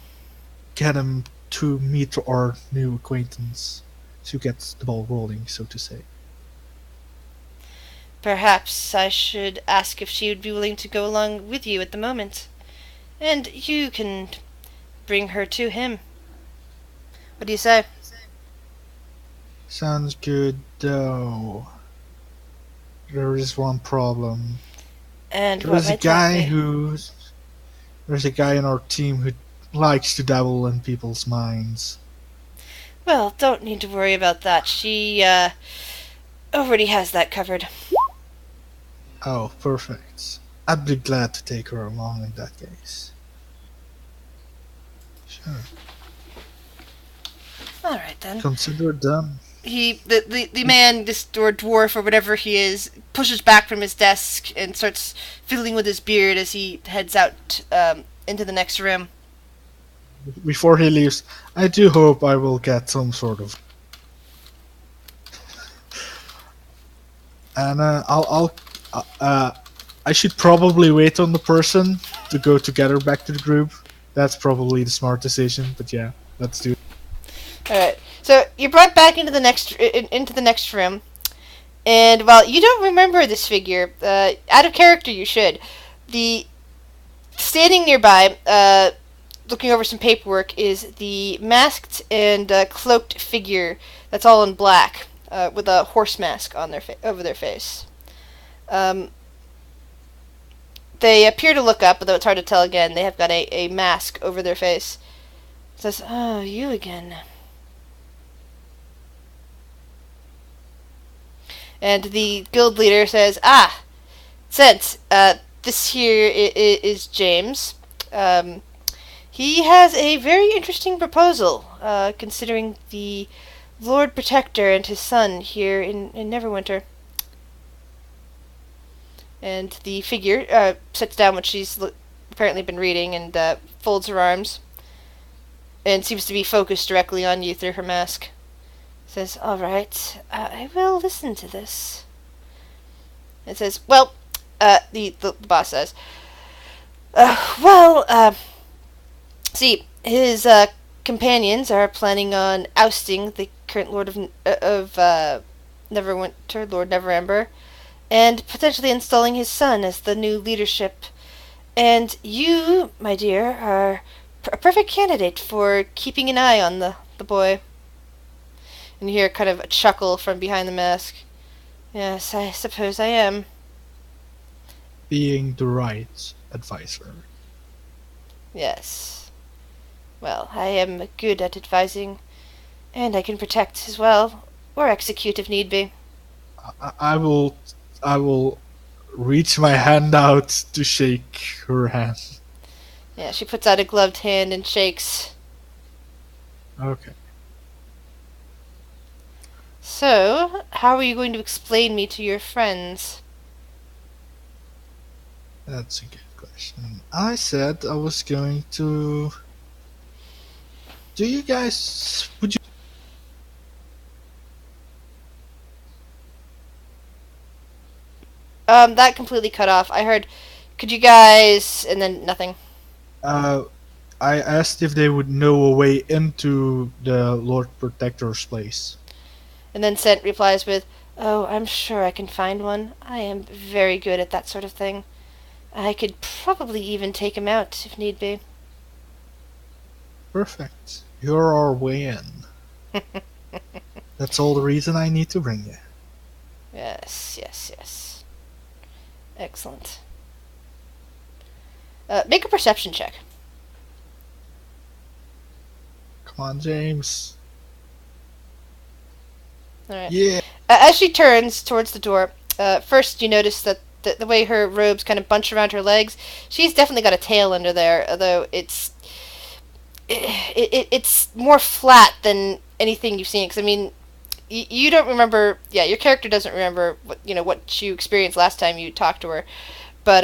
get him to meet our new acquaintance to get the ball rolling, so to say. Perhaps I should ask if she would be willing to go along with you at the moment. And you can bring her to him. What do you say? Sounds good, though. There is one problem. And what There's a might that guy be? there's a guy in our team who likes to dabble in people's minds. Well, don't need to worry about that. She, already has that covered. Oh, perfect. I'd be glad to take her along in that case. Sure. Alright then. Consider it done. The man, this or dwarf or whatever he is, pushes back from his desk and starts fiddling with his beard as he heads out into the next room. Before he leaves, I do hope I will get some sort of. And I should probably wait on the person to go together back to the group. That's probably the smart decision. But yeah, let's do it. All right. So you're brought back into the next room, and while you don't remember this figure, out of character you should. The standing nearby, looking over some paperwork, is the masked and cloaked figure that's all in black, with a horse mask on over their face. They appear to look up, although it's hard to tell again. They have got a mask over their face. It says, "Oh, you again." And the guild leader says, "Ah, since this here is James. He has a very interesting proposal, considering the Lord Protector and his son here in Neverwinter." And the figure sits down what she's apparently been reading and folds her arms and seems to be focused directly on you through her mask. Says, "All right, I will listen to this." It says, "Well," the boss says, see, his companions are planning on ousting the current Lord of Neverwinter, Lord Neverember, and potentially installing his son as the new leadership. And you, my dear, are a perfect candidate for keeping an eye on the boy." And you hear kind of a chuckle from behind the mask. "Yes, I suppose I am." Being the right advisor. "Yes. Well, I am good at advising, and I can protect as well, or execute if need be." I will reach my hand out to shake her hand. Yeah, she puts out a gloved hand and shakes. Okay. "So, how are you going to explain me to your friends?" That's a good question. I said I was going to. Do you guys. Would you. That completely cut off. I heard, "Could you guys," and then nothing. I asked if they would know a way into the Lord Protector's place. And then Sent replies with, "Oh, I'm sure I can find one. I am very good at that sort of thing. I could probably even take him out if need be." Perfect. You're our way in. That's all the reason I need to bring you. Yes, yes, yes. Excellent. Make a perception check. Come on, James. Alright. Yeah. As she turns towards the door, first you notice that the way her robes kind of bunch around her legs, she's definitely got a tail under there, although it's more flat than anything you've seen. Because I mean, you don't remember. Yeah, your character doesn't remember what you experienced last time you talked to her, but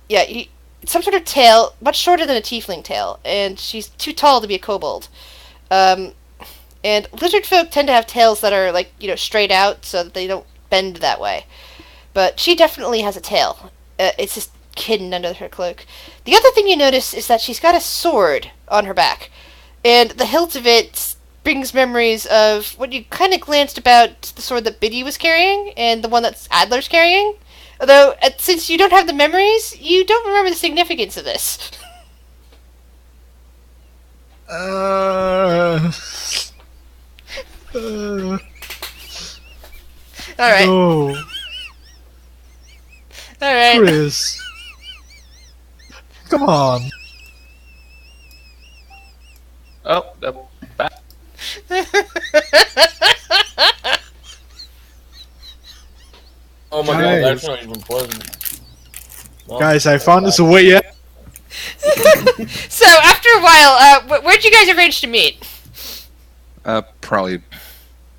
yeah, some sort of tail, much shorter than a tiefling tail, and she's too tall to be a kobold. And lizard folk tend to have tails that are straight out, so that they don't bend that way. But she definitely has a tail. It's just hidden under her cloak. The other thing you notice is that she's got a sword on her back, and the hilt of it brings memories of what you kind of glanced about the sword that Biddy was carrying and the one that Adler's carrying. Although, since you don't have the memories, you don't remember the significance of this. Alright. No. Alright. Chris. Come on. Oh, back. Oh my god, that's not even pleasant. Well, Guys, I found us a way out. So, after a while, where'd you guys arrange to meet? Probably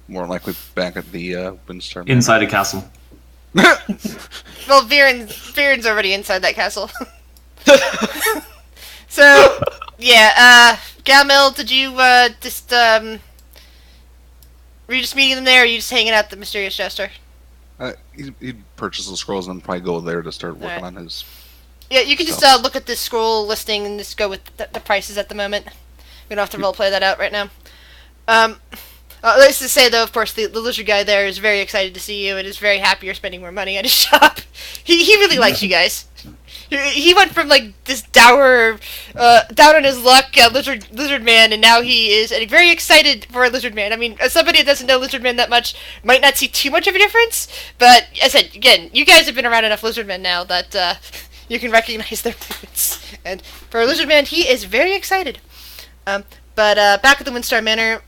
more likely back at the Windstar. Inside a castle. Well, Viren's already inside that castle. So, yeah, Galmil, did you, were you just meeting them there, or are you just hanging out at the Mysterious Jester? He'd purchase the scrolls and then probably go there to start working Alright. on his Yeah, you can just So- look at this scroll listing and just go with the prices at the moment. We don't have to roleplay that out right now. Let's just say, though, of course, the lizard guy there is very excited to see you and is very happy you're spending more money at his shop. He really likes you guys. He went from, like, this dour, down on his luck lizard man, and now he is very excited for a lizard man. I mean, as somebody that doesn't know lizard men that much might not see too much of a difference, but, as I said, again, you guys have been around enough lizard men now that, you can recognize their movements. And for a lizard man, he is very excited. But back at the Windstar Manor,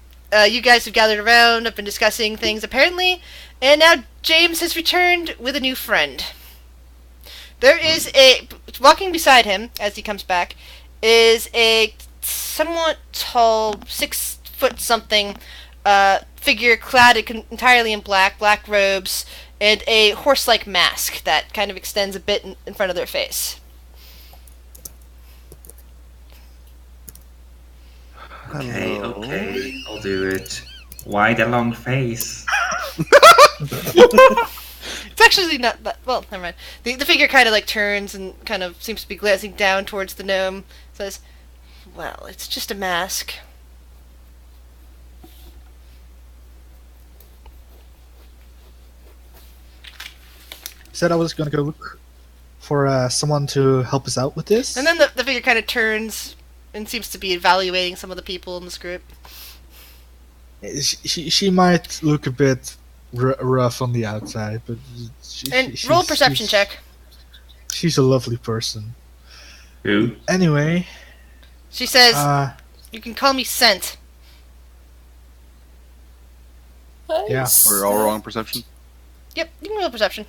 you guys have gathered around, have been discussing things apparently, and now James has returned with a new friend. There is walking beside him as he comes back is a somewhat tall, 6 foot something figure clad entirely in black robes, and a horse-like mask that kind of extends a bit in front of their face. Okay, I'll do it. Why the long face? It's actually not that... Well, never mind. The figure kind of, like, turns and kind of seems to be glancing down towards the gnome. Says, well, it's just a mask. Said I was gonna go look for someone to help us out with this. And then the figure kind of turns and seems to be evaluating some of the people in this group. She might look a bit rough on the outside, but Roll a perception check. She's a lovely person. Who? Anyway, She says, you can call me Scent. yeah. We're all wrong perception. Yep, you can roll a perception.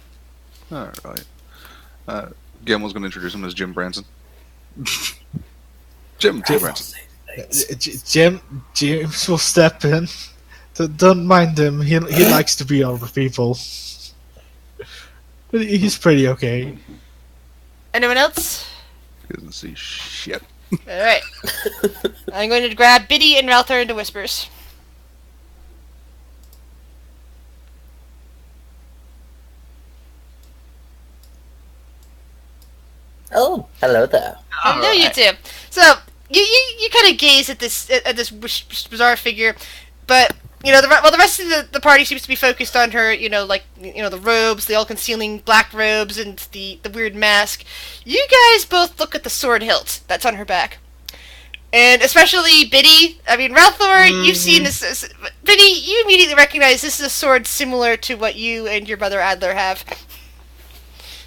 Alright. Gamel's going to introduce him as Jim Branson. Jim Branson. James will step in. Don't mind him. He likes to be over people. But he's pretty okay. Anyone else? He doesn't see shit. Alright. I'm going to grab Biddy and Ralthor into whispers. Oh, hello there. Hello, you two. So you kind of gaze at this bizarre figure, but the rest of the party seems to be focused on her. The robes, the all-concealing black robes, and the weird mask. You guys both look at the sword hilt that's on her back, and especially Biddy. I mean, Ralthor, you've seen this. Biddy, you immediately recognize this is a sword similar to what you and your brother Adler have.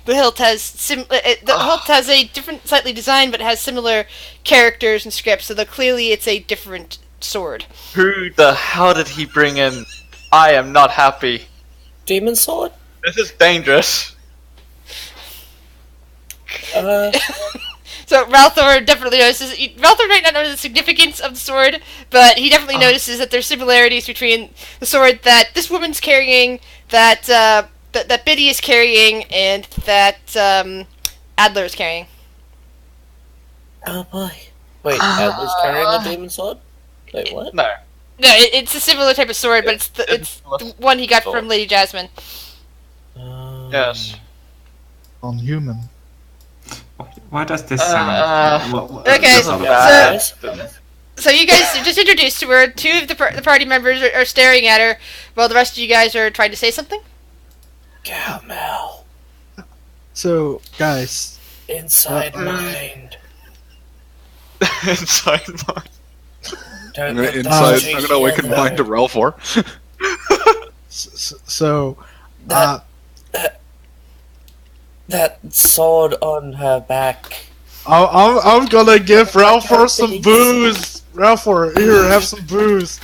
The hilt has hilt has a different, slightly design, but has similar characters and scripts. So clearly, it's a different sword. Who the hell did he bring in? I am not happy. Demon sword? This is dangerous. Uh, So Ralthor definitely notices. Ralthor might not know the significance of the sword, but he definitely notices that there's similarities between the sword that this woman's carrying, that Biddy is carrying, and that Adler is carrying. oh boy. Wait, Adler's carrying a demon sword? Wait, what? No. No, it's a similar type of sword, but it's the one he got from Lady Jasmine. Yes. On human. Why does this sound? Okay, this all about? So you guys are just introduced to her. Two of the party members are staring at her, while the rest of you guys are trying to say something. Camel. So, guys, Inside mind. Inside mine. Don't I'm let gonna that I'm gonna awaken yellow. mind to Relfor. so, That sword on her back. I'm gonna give Ralphor some booze. Ralphor, here, have some booze.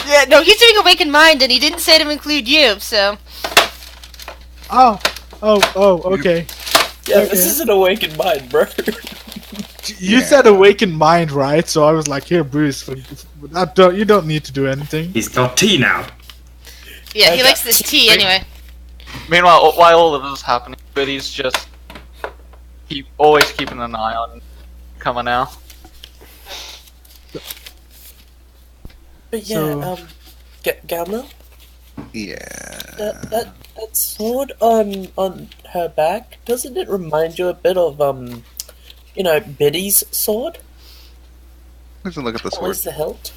Yeah, no, he's doing Awakened Mind, and he didn't say to include you, so... Oh, okay. Yeah, Okay. this is an awakened mind, bro. You said awakened mind, right? So I was like, here, booze. You don't need to do anything. He's got tea now. Yeah, he Okay. likes this tea anyway. Meanwhile, while all of this is happening, Biddy's just always keeping an eye on coming out. But yeah, So- Gamma, Yeah. that sword on her back, doesn't it remind you a bit of, Biddy's sword? Let's look at the sword. Where's the hilt?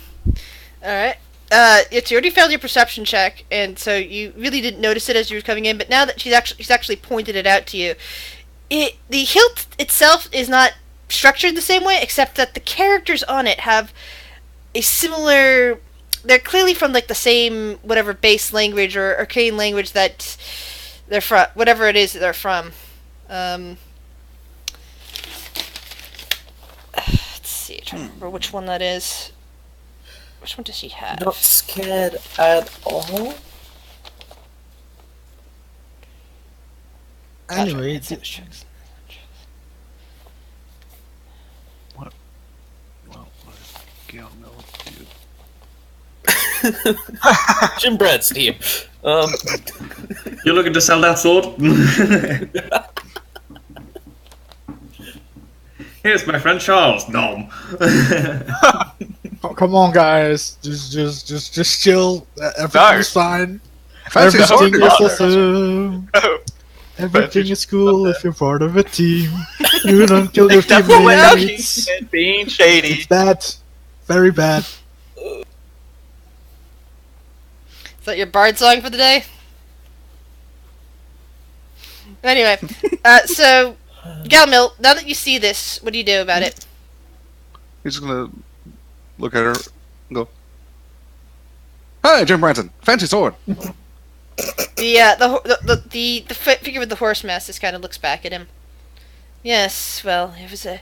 Alright. It's you already failed your perception check, and so you really didn't notice it as you were coming in, but now that she's actually pointed it out to you, the hilt itself is not structured the same way, except that the characters on it have a similar... They're clearly from, like, the same, whatever, base language or arcane language that they're from, whatever it is that they're from. Let's see, I'm trying to remember which one that is. Which one does she have? Not scared at all? Anyway, Well, what Gale knows you. Jim Brad's team. You're looking to sell that sword? Here's my friend Charles. Nom. oh, come on, guys, just chill. Everything's fine. Fancy sword, Everything is brother. awesome. Oh, Everything is cool if you're part of a team. You don't kill your Devil without teammates. and being shady. It's bad, very bad. Is that your bard song for the day? Anyway, so, Galmil, now that you see this, what do you do about it? He's gonna look at her and go, "Hi, Jim Branson. Fancy sword." The figure with the horse mask just kind of looks back at him. Yes, well, it was a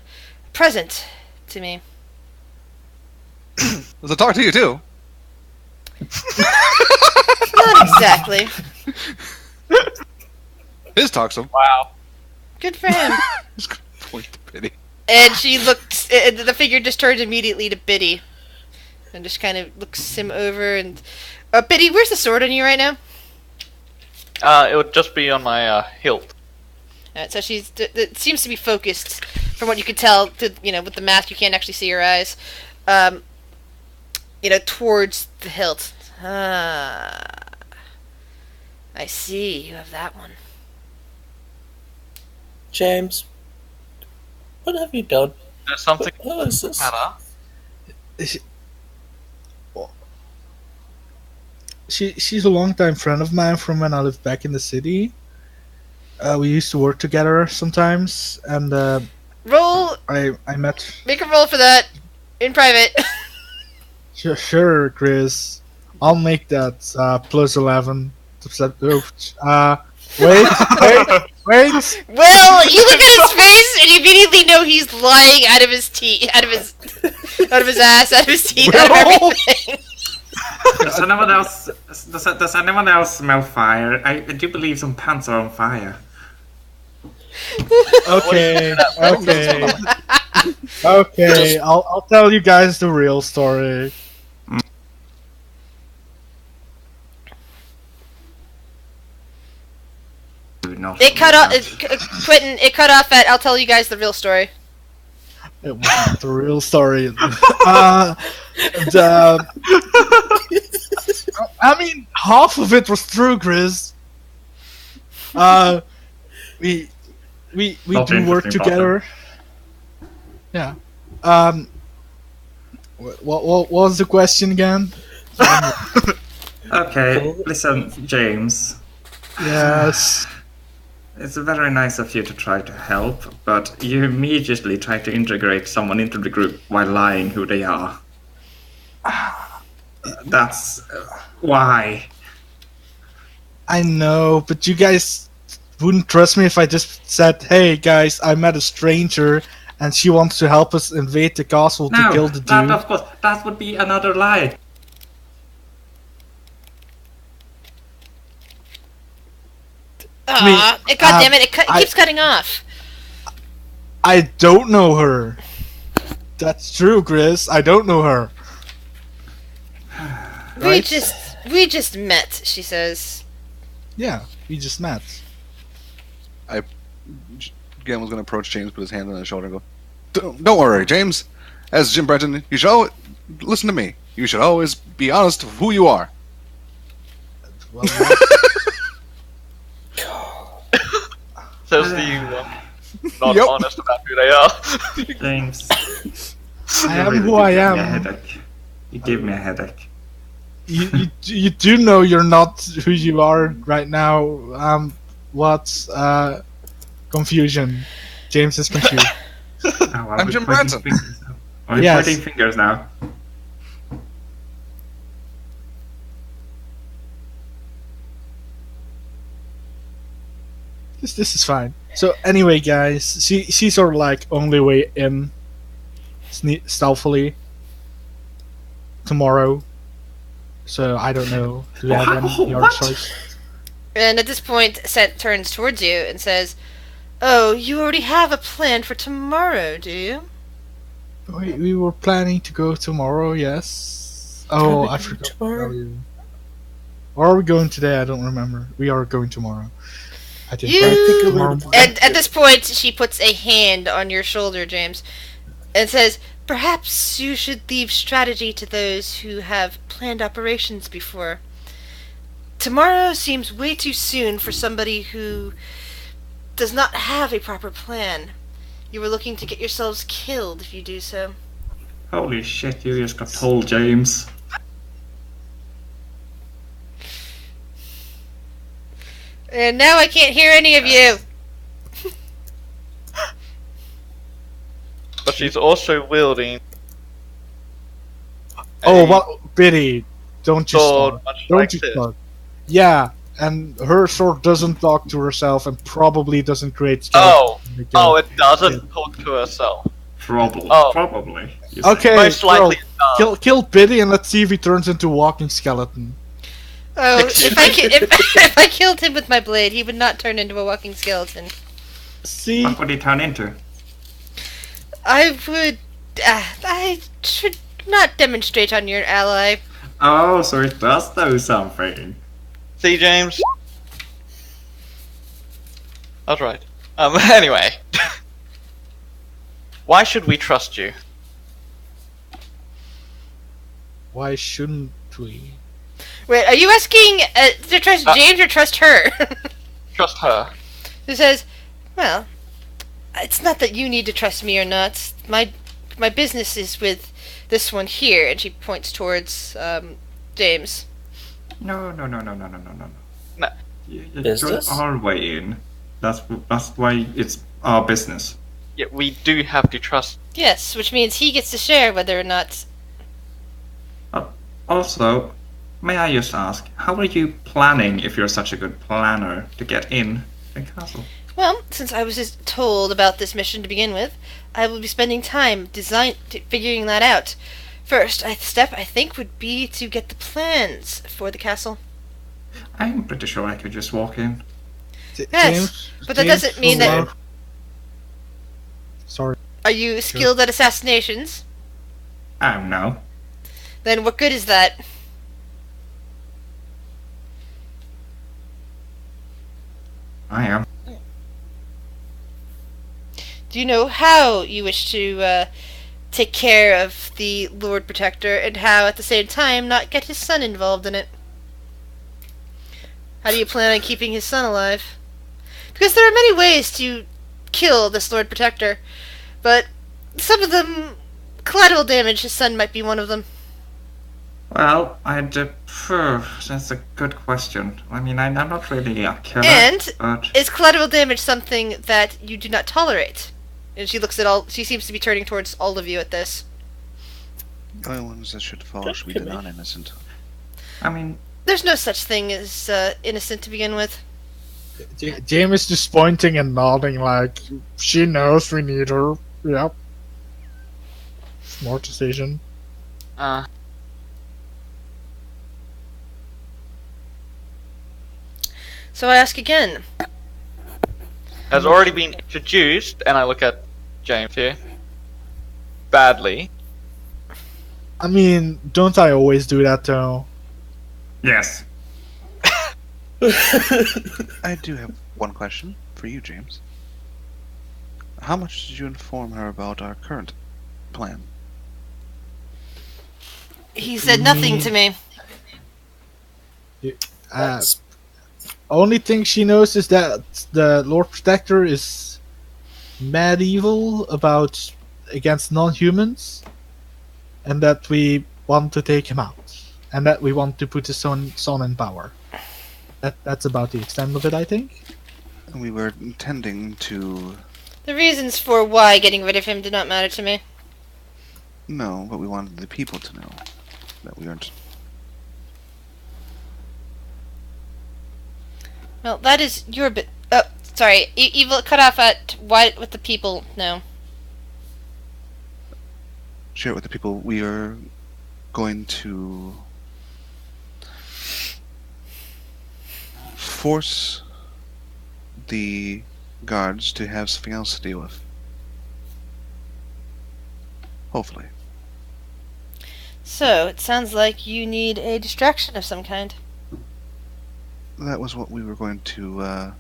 present to me. Does it talk to you too? Not exactly. His talks him. Wow. Good for him. He's gonna point to Biddy. And she looked. The figure just turns immediately to Biddy, and just kind of looks him over. And Biddy, where's the sword on you right now? It would just be on my hilt. So it seems to be focused, from what you can tell. With the mask, you can't actually see her eyes. Towards the hilt. Ah, I see. You have that one. James, what have you done? There's something What is this? matter. She's a longtime friend of mine from when I lived back in the city. We used to work together sometimes, and Roll. I met. Make a roll for that in private. Sure, Chris. I'll make that plus 11. Wait. Well, you look at his face and you immediately know he's lying out of his teeth, out of his ass, out of his teeth, out of everything. Does anyone else smell fire? I do believe some pants are on fire. Okay. I'll tell you guys the real story. It cut off, Quentin. It cut off at. I'll tell you guys the real story. It wasn't the real story. I mean, half of it was true, Chris. We Not do work interesting, together. Yeah. What was the question again? Okay, listen, James. Yes. It's very nice of you to try to help, but you immediately try to integrate someone into the group while lying who they are. That's why. I know, but you guys wouldn't trust me if I just said, "Hey guys, I met a stranger and she wants to help us invade the castle to kill the that dude." of course, that would be another lie. Aw, God damn it! It keeps cutting off. I don't know her. That's true, Chris. I don't know her. Right? We just met. She says. Yeah, we just met. Gale was gonna approach James, put his hand on his shoulder, and go, "Don't worry, James. As Jim Brenton, you should listen to me. You should always be honest of who you are." Well, Says the not Yep. honest about who they are. James. I you am really who I give me a am. headache. You give me a headache. You do know you're not who you are right now. What's confusion? James is confused. Oh, I'm we're Jim pointing Branson. fingers now. Are we Yes. pointing fingers now? This is fine. So anyway, guys, she's sort of like only way in, stealthily. Tomorrow. So I don't know. Do you have any other What? choice? And at this point, Set turns towards you and says, "Oh, you already have a plan for tomorrow, do you?" We were planning to go tomorrow. Yes. Oh, I forgot. to tell you. Or are we going today? I don't remember. We are going tomorrow. I think. You- Tomorrow. And at this point, she puts a hand on your shoulder, James, and says, "Perhaps you should leave strategy to those who have planned operations before. Tomorrow seems way too soon for somebody who does not have a proper plan. You were looking to get yourselves killed if you do so." Holy shit, you just got told, James. And now I can't hear any of you. But she's also wielding Oh, a what pity! Don't you sword, start. much Don't like you this. start. Yeah, and her sword doesn't talk to herself and probably doesn't create Oh, skeleton. oh, it doesn't talk to herself. Probably. Oh. Probably. you say. Okay, Most likely girl, it does. kill Pity and let's see if he turns into a walking skeleton. Oh, if I killed him with my blade, he would not turn into a walking skeleton. See, What would he turn into? I would. I should not demonstrate on your ally. Oh, so it does do something. See, James? I was right. Anyway. Why should we trust you? why shouldn't we? Wait, are you asking to trust James or trust her? Trust her. Who says, "Well, it's not that you need to trust me or not. My business is with this one here," and she points towards James. No. No. You Business? join our way in. That's why it's our business. Yeah, we do have to trust. Yes, which means he gets to share whether or not. Also, may I just ask, how are you planning, if you're such a good planner, to get in the castle? Well, since I was just told about this mission to begin with, I will be spending time figuring that out. First step, I think, would be to get the plans for the castle. I'm pretty sure I could just walk in. Yes, but that doesn't mean that- Sorry. Are you skilled at assassinations? No. Then what good is that? I am. Do you know how you wish to take care of the Lord Protector, and how at the same time not get his son involved in it? How do you plan on keeping his son alive? Because there are many ways to kill this Lord Protector, but some of them, collateral damage his son might be one of them. Well, that's a good question. I mean, I'm not really a killer, And but is collateral damage something that you do not tolerate? And she looks at she seems to be turning towards all of you at this. The only ones that should fall should be the non-innocent. I mean, There's no such thing as innocent to begin with. James is just pointing and nodding like she knows we need her. Yep. Smart decision. So I ask again. Has already been introduced, and I look at James here. Badly. I mean, don't I always do that though? yes. I do have one question for you, James. How much did you inform her about our current plan? He said nothing to me. Uh, Only thing she knows is that the Lord Protector is mad evil against non-humans, and that we want to take him out, and that we want to put his son in power. That's about the extent of it, I think. We were intending to... The reasons for why getting rid of him did not matter to me. No, but we wanted the people to know that we aren't... Well, that is your bit. Oh, sorry. Evil cut off at why with the people. No. Share it with the people. We are going to force the guards to have something else to deal with. Hopefully. So it sounds like you need a distraction of some kind. That was what we were going to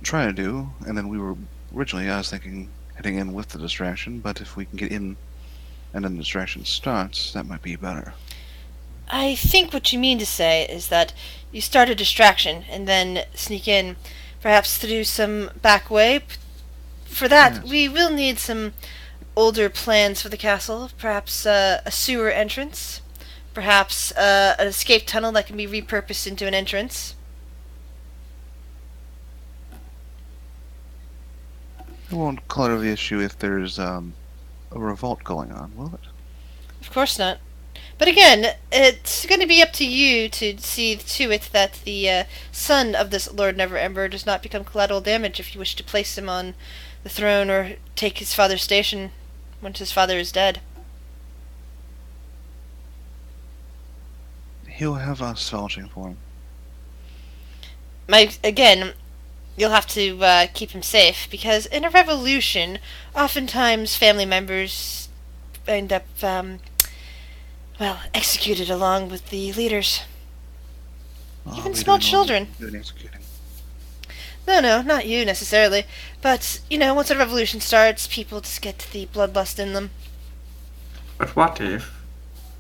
try to do, and then we were originally, I was thinking, heading in with the distraction, but if we can get in and then the distraction starts, that might be better. I think what you mean to say is that you start a distraction and then sneak in, perhaps through some back way. For that, Yes. we will need some older plans for the castle, perhaps a sewer entrance, perhaps an escape tunnel that can be repurposed into an entrance. It won't color the issue if there's a revolt going on, will it? Of course not. But again, it's going to be up to you to see to it that the son of this Lord Neverember does not become collateral damage if you wish to place him on the throne or take his father's station once his father is dead. He'll have us vouching for him. Again, you'll have to keep him safe, because in a revolution, oftentimes family members end up, executed along with the leaders. Even We small don't know children. doing executing. No, not you necessarily, but, once a revolution starts, people just get the bloodlust in them. But what if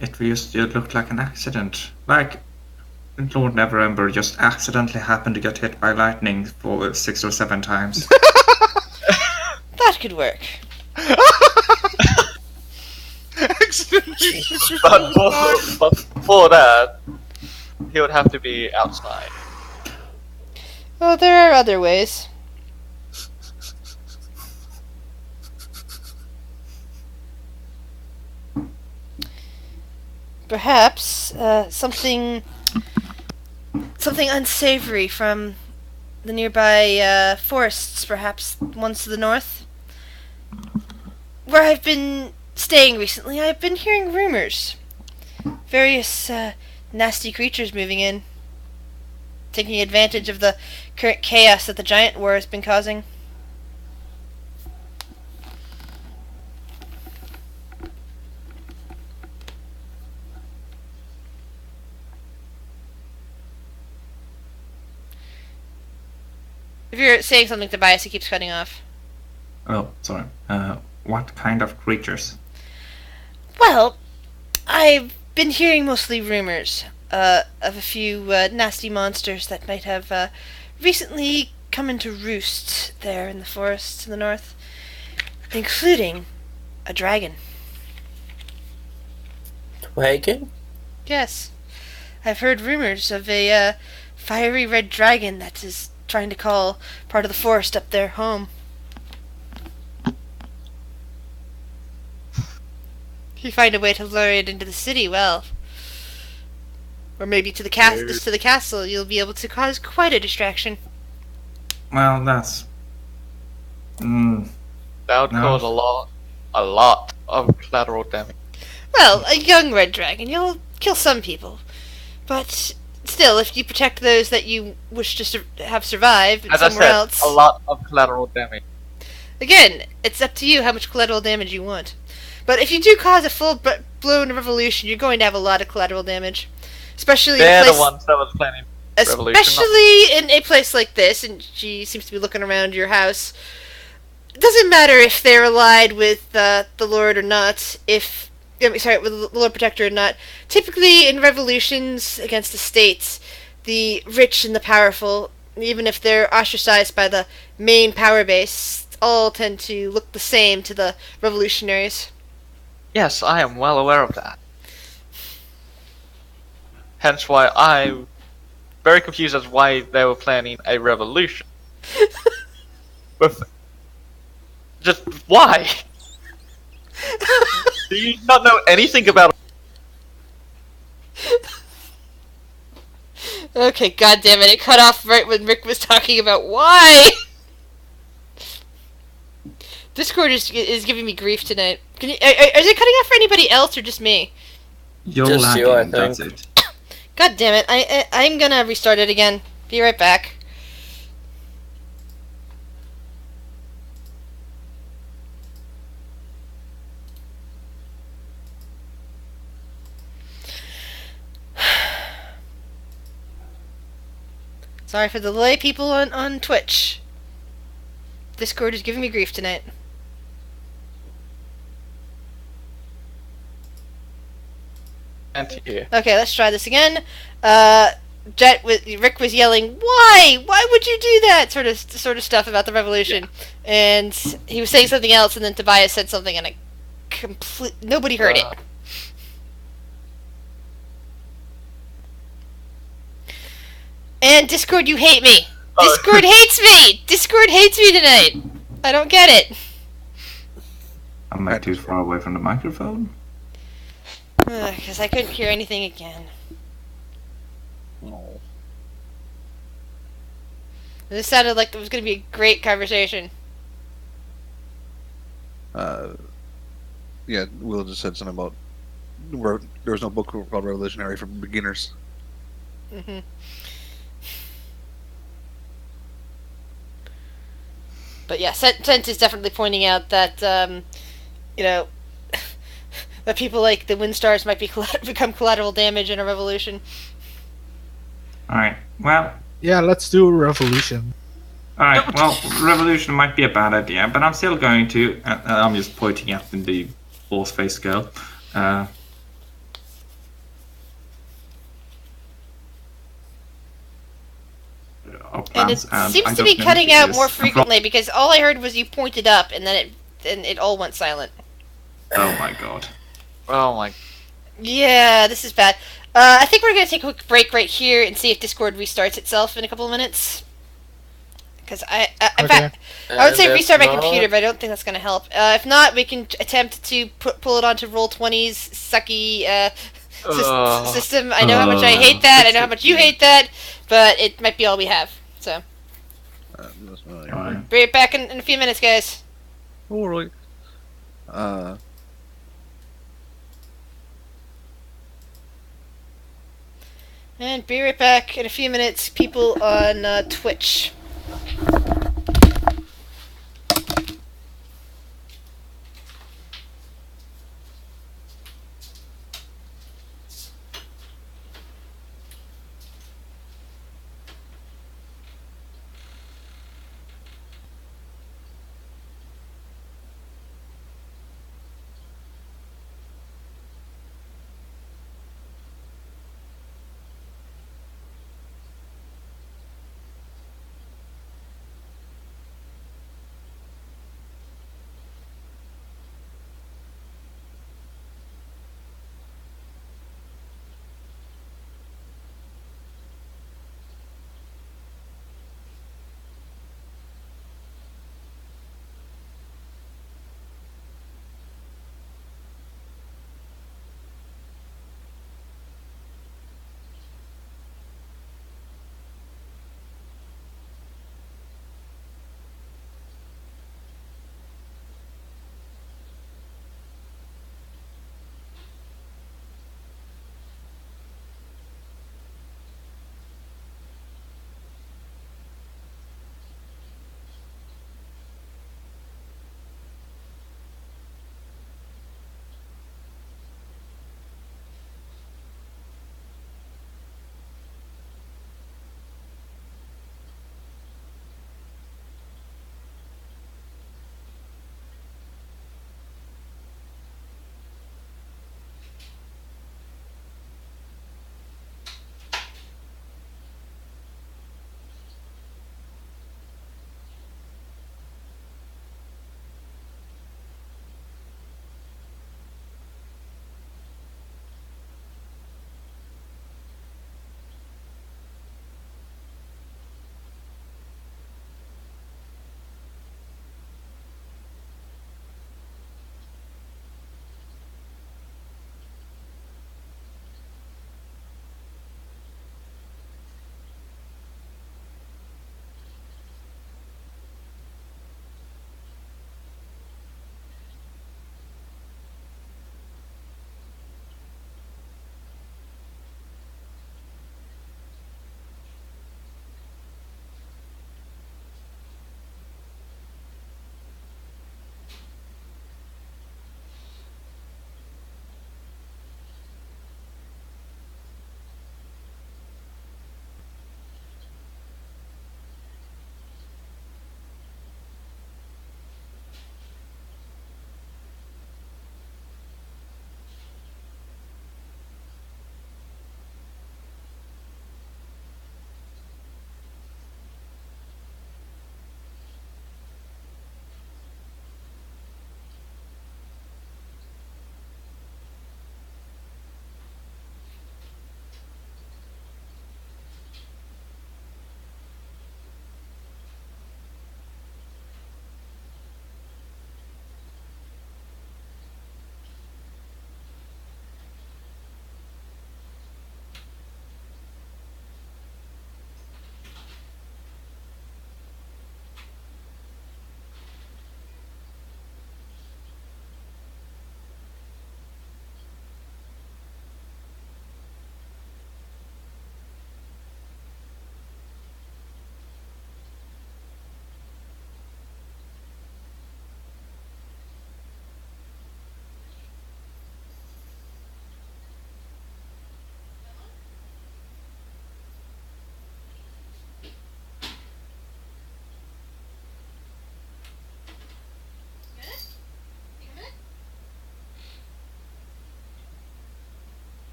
it just looked like an accident? Like Lord Neverember just accidentally happened to get hit by lightning for 6 or 7 times. That could work. But before that, he would have to be outside. Well, there are other ways. Perhaps something unsavory from the nearby forests, perhaps ones to the north. Where I've been staying recently, I've been hearing rumors. Various nasty creatures moving in, taking advantage of the current chaos that the giant war has been causing. If you're saying something, Tobias, he keeps cutting off. Oh, sorry. What kind of creatures? Well, I've been hearing mostly rumors of a few nasty monsters that might have recently come into roost there in the forest to the north, including a dragon. Dragon? Yes, I've heard rumors of a fiery red dragon that is trying to call part of the forest up there home. If you find a way to lure it into the city, well, or maybe to the castle, you'll be able to cause quite a distraction. Well, that's... That would No. cause a lot of collateral damage. Well, a young red dragon, you'll kill some people, but still, if you protect those that you wish to have survive As I somewhere said, else, a lot of collateral damage. again, it's up to you how much collateral damage you want. But if you do cause a full-blown revolution, you're going to have a lot of collateral damage, especially They're in a the place, ones that was planning revolution. especially in a place like this. And she seems to be looking around your house. It doesn't matter if they're allied with the Lord or not. If sorry, with the Lord Protector or not. Typically, in revolutions against the states, the rich and the powerful, even if they're ostracized by the main power base, all tend to look the same to the revolutionaries. Yes, I am well aware of that. Hence why I'm very confused as why they were planning a revolution. With just why? Do you not know anything about? Okay, god damn it, it cut off right when Rick was talking about why! Discord is giving me grief tonight. Is it cutting off for anybody else or just me? You're Just lagging, you, I that's think. it. God damn it, I'm gonna restart it again. Be right back. Sorry for the delay, people on Twitch. Discord is giving me grief tonight. Here. Okay, let's try this again. Rick was yelling, "Why? Why would you do that?" Sort of stuff about the revolution, and he was saying something else, and then Tobias said something, and nobody heard it. And Discord, you hate me. Discord hates me. Discord hates me tonight. I don't get it. Am I too far away from the microphone? Because I couldn't hear anything again. Oh. This sounded like it was going to be a great conversation. Yeah, Will just said something about there was no book called Revolutionary for beginners. Mm-hmm. But yeah, Sent is definitely pointing out that, you know, that people like the Windstars might become collateral damage in a revolution. Alright, well, Yeah, let's do a revolution. alright, well, revolution might be a bad idea, but I'm still going to, I'm just pointing at the horse-faced girl. Our And it plans, and seems I to be don't know cutting if it out is- more frequently because all I heard was you pointed up and then it all went silent. Oh my god. Oh my. Yeah, this is bad. I think we're going to take a quick break right here and see if Discord restarts itself in a couple of minutes. Because in fact, I would say restart my computer, but I don't think that's going to help. If not, we can attempt to pull it onto Roll20's sucky system. I know how much I hate that. I know how much you hate that, but it might be all we have. So, Alright. be right back in a few minutes, guys. Oh, really? And be right back in a few minutes, people on Twitch.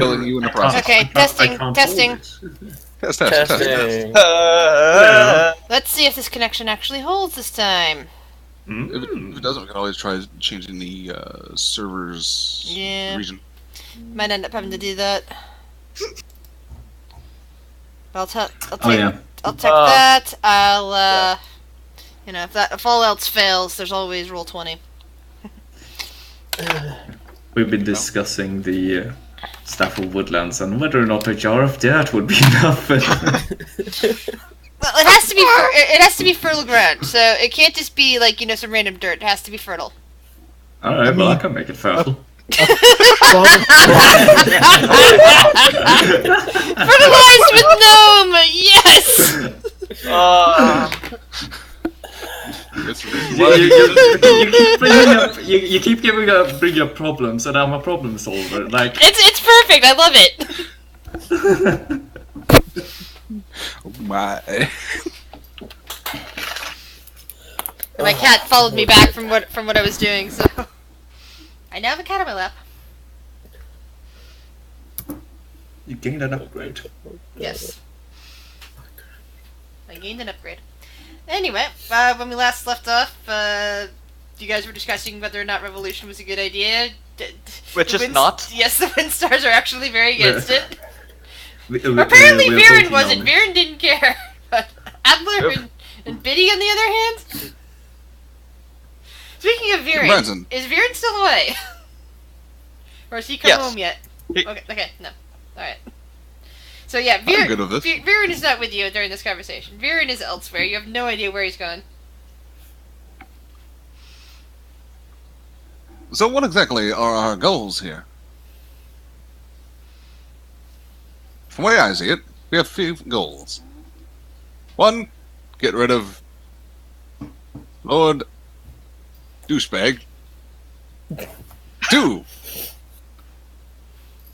killing you in the process. Okay, testing. Testing. Let's see if this connection actually holds this time. If it doesn't, we can always try changing the server's Yeah. region. Might end up having to do that. I'll take that. I'll if all else fails, there's always roll 20. We've been discussing the Staff of Woodlands and whether or not a jar of dirt would be enough. Well, it has to be. It has to be fertile ground, so it can't just be like some random dirt. It has to be fertile. All right, well I can make it fertile. Fertilized with gnome. Yes. You keep bringing up problems, and I'm a problem solver. Like it's perfect. I love it. Oh my! My cat followed me back from what I was doing, so I now have a cat on my lap. you gained an upgrade. Yes, I gained an upgrade. Anyway, when we last left off, you guys were discussing whether or not revolution was a good idea. Which is not. Yes, the Windstars are actually very against it. Apparently, Viren wasn't. Viren didn't care. But Adler and Biddy, on the other hand. Speaking of Viren, is Viren still away? Or has he come home yet? Okay, no. Alright. So yeah, Viren is not with you during this conversation. Viren is elsewhere. You have no idea where he's gone. So what exactly are our goals here? From the way I see it, we have 3 goals. 1, get rid of Lord Douchebag. 2,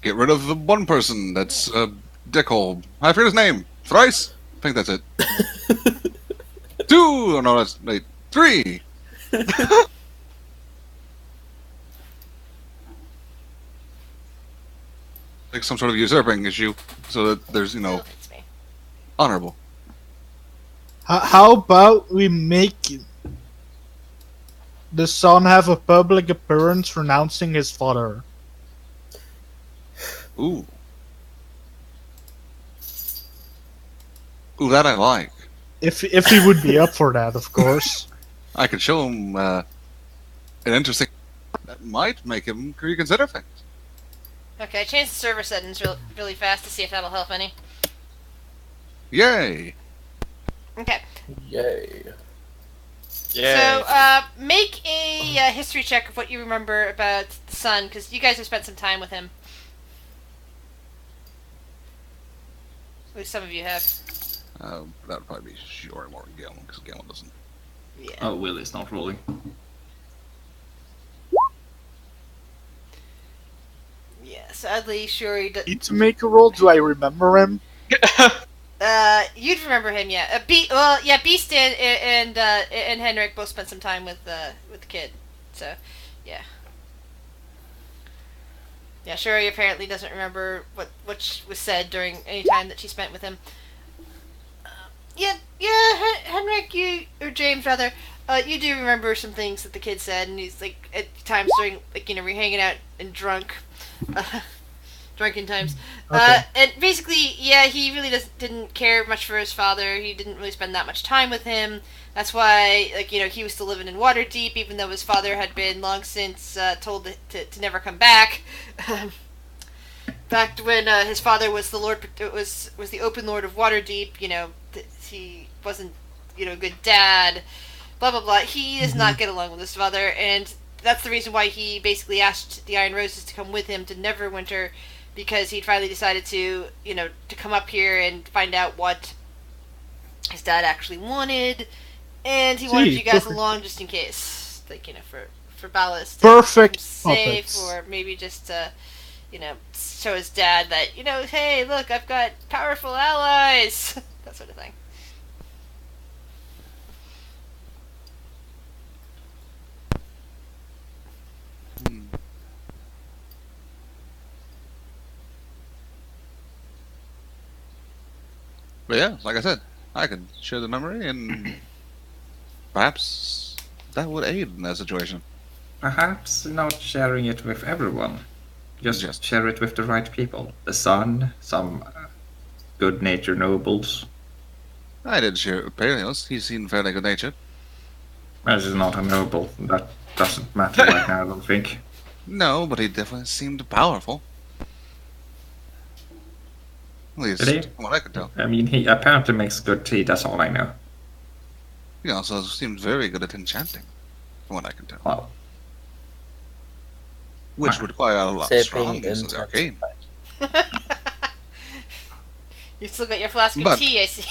get rid of the one person that's a dickhole. I forget his name. Thrice? I think that's it. 2! Oh no, that's... wait. 3! Like some sort of usurping issue, so that there's, honorable. How about we make the son have a public appearance renouncing his father? Ooh. Ooh, that I like. If he would be up for that, of course. I could show him an interesting... that might make him reconsider things. Okay, I changed the server settings really fast to see if that'll help any. Yay! Okay. Yay. So, make a history check of what you remember about the son, because you guys have spent some time with him. At least some of you have. That would probably be Shiori more than Galen, because Galen doesn't. Yeah. Oh, Willie's not rolling. Yeah, sadly, Shuri... Need to make a roll? Do I remember him? You'd remember him, yeah. Beast and Henrik both spent some time with the kid, so yeah. Yeah, Shuri apparently doesn't remember what was said during any time that she spent with him. Henrik, or James rather, you do remember some things that the kid said, and he's like at times during we're hanging out and drunken times. Okay. And basically, yeah, he really didn't care much for his father. He didn't really spend that much time with him. That's why, he was still living in Waterdeep, even though his father had been long since told to never come back. Back when his father was the open lord of Waterdeep, he wasn't, a good dad. Blah blah blah. He does not get along with his father, and that's the reason why he basically asked the Iron Roses to come with him to Neverwinter, because he'd finally decided to come up here and find out what his dad actually wanted, and he wanted you guys along just in case, for ballast, Perfect. safe, Puppets. or maybe just to, show his dad that hey, look, I've got powerful allies, that sort of thing. But yeah, like I said, I could share the memory, and perhaps that would aid in that situation. Perhaps not sharing it with everyone. Just Just- share it with the right people. The son, some good-natured nobles. I did share it with Peleos. He seemed fairly good natured. As is not a noble. That doesn't matter right now, I don't think. No, but he definitely seemed powerful. At least, Did he? from what I could tell. I mean, he apparently makes good tea, that's all I know. He also seemed very good at enchanting, from what I can tell. Well, Which Wow. would require a lot Sipping strong use of the arcane. You still got your flask of But- tea, I see.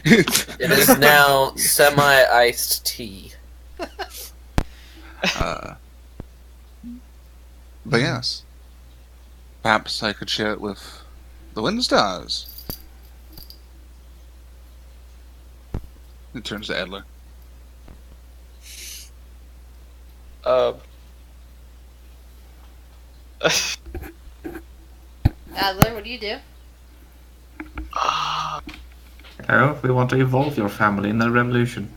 It is now semi-iced tea. But yes. Perhaps I could share it with the Windstars. It turns to Adler. Adler, what do you do? oh, we want to evolve your family in the revolution.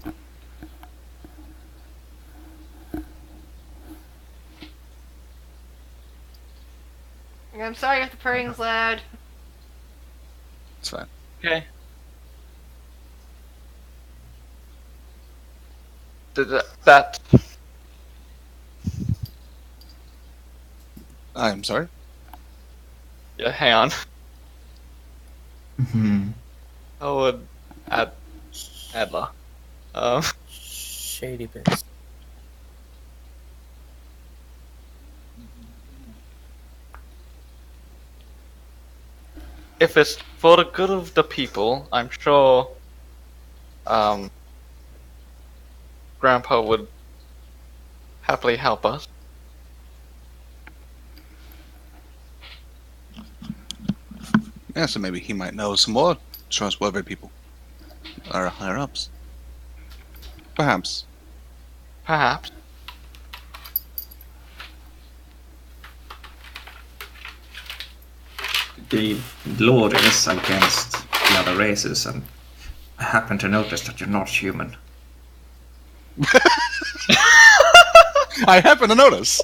I'm sorry if the purring's loud. It's fine. Okay. That I'm sorry. yeah, hang on. Hmm. I would add Adler. Shady bits. If it's for the good of the people, I'm sure Grandpa would happily help us. Yeah, so maybe he might know some more trustworthy people. Or higher ups. Perhaps. Perhaps. The Lord is against the other races, and I happen to notice that you're not human. I happen to notice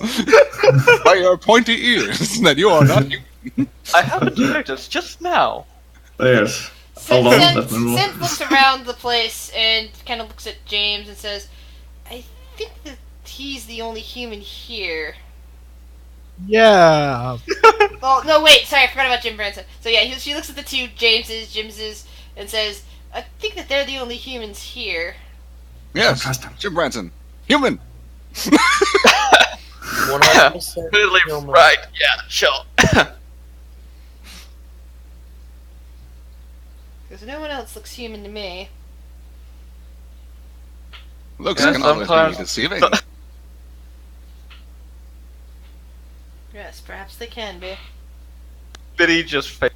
by your pointy ears that you are not human. I happened to notice just now. Yes. Hold on, let me roll. Synth looks around the place and kind of looks at James and says, I think that he's the only human here. Yeah. Oh, no, wait, sorry, I forgot about Jim Branson. So yeah, she looks at the two Jimses, and says, I think that they're the only humans here. Yes, Trust him. Jim Branson. Human! 100% Clearly human. right. Yeah, sure. Because no one else looks human to me. Looks Yeah, like an honestly sometimes- deceiving. Yes, perhaps they can be. Biddy just faked.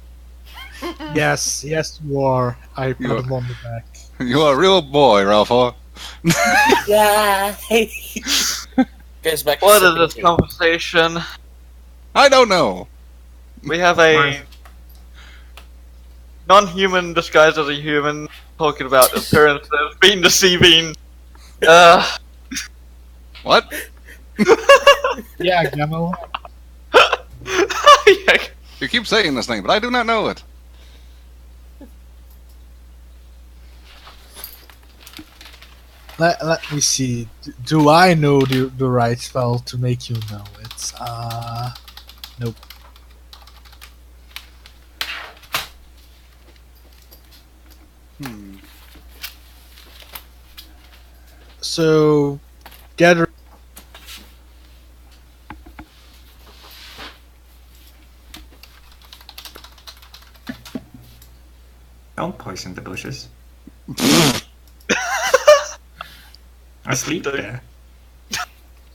Yes, yes, you are. I pat You are. him on the back. You're a real boy, Ralph. Yeah. Goes back to What is sipping this tea. conversation? I don't know. We have a non-human disguised as a human talking about appearances being deceiving. What? Yeah, Gamel. Yeah. You keep saying this thing, but I do not know it. Let me see. Do I know the right spell to make you know it? Nope. So, gather. Don't poison the bushes. I sleep there.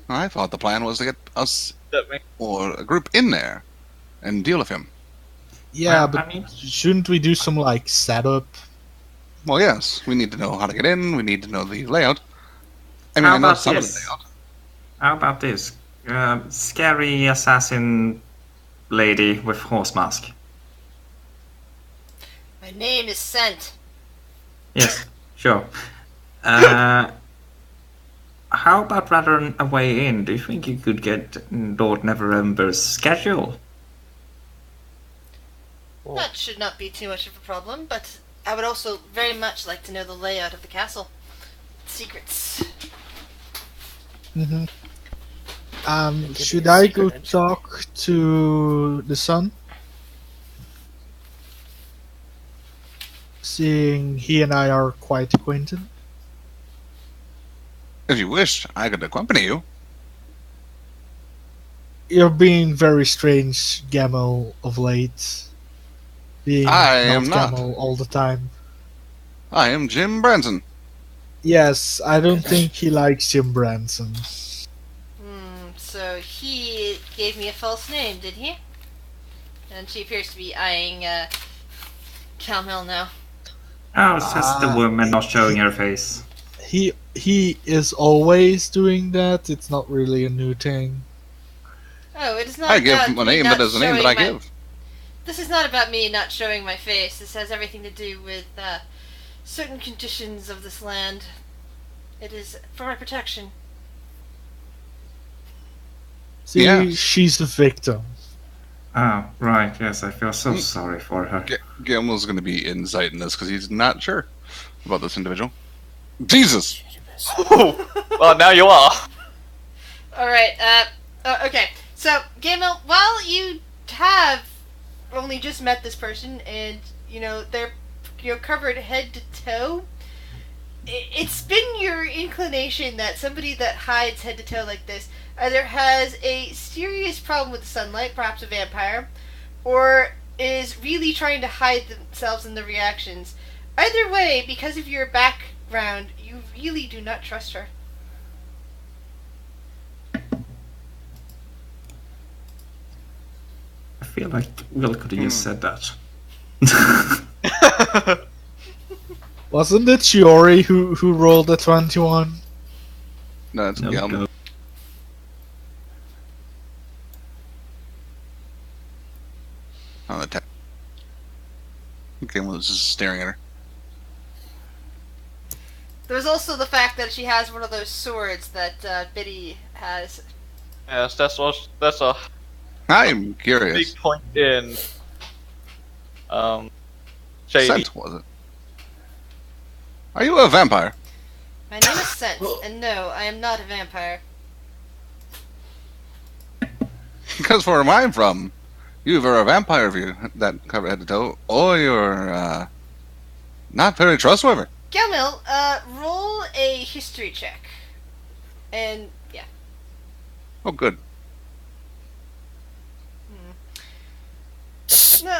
I thought the plan was to get us That makes- or a group in there and deal with him. Yeah, Well, but I mean- shouldn't we do some like setup? Well, yes, we need to know how to get in. We need to know the layout. I mean, How I know about some of this? the layout. How about this? Scary assassin lady with horse mask. My My name is Scent. Yes, sure. How about rather than a way in? Do you think you could get Lord Neverember's schedule? Well, That should not be too much of a problem, but I would also very much like to know the layout of the castle. Secrets. Mm-hmm. Give Should me a I go secret. talk to the son? Seeing he and I are quite acquainted. If you wish, I could accompany you. You're being very strange, Gamel, of late. Being I am not. Gamel all the time. I am Jim Branson. Yes, I don't think he likes Jim Branson. So he gave me a false name, did he? And she appears to be eyeing Calmel now. Oh, it's just the woman not showing her face. He is always doing that. It's not really a new thing. Oh, it is not I give about him a me name not that is the name that I showing my- give. This is not about me not showing my face. This has everything to do with certain conditions of this land. It is for my protection. See, Yes. she's a victim. Oh, right, yes, I feel so sorry for her. Gamel's going to be insight in this because he's not sure about this individual. Jesus! Well, now you are. Alright, okay. So, Gamel, while you have only just met this person and, they're, covered head to toe, it's been your inclination that somebody that hides head to toe like this either has a serious problem with the sunlight, perhaps a vampire, or is really trying to hide themselves in the reactions. Either way, because of your background, you really do not trust her. I feel like Will could have just said that. Wasn't it Shiori who rolled a 21? No, it's No, Gamel. no. On the tap. Gamel was just staring at her. There's also the fact that she has one of those swords that Biddy has. Yes, that's a I'm curious. big point in Shady. Scent, was it? Are you a vampire? My name is Scent, and no, I am not a vampire. Because where I'm from, you either a vampire if you that cover head to toe, or you're not very trustworthy. Gamil, roll a history check. And, yeah. Oh, good. No,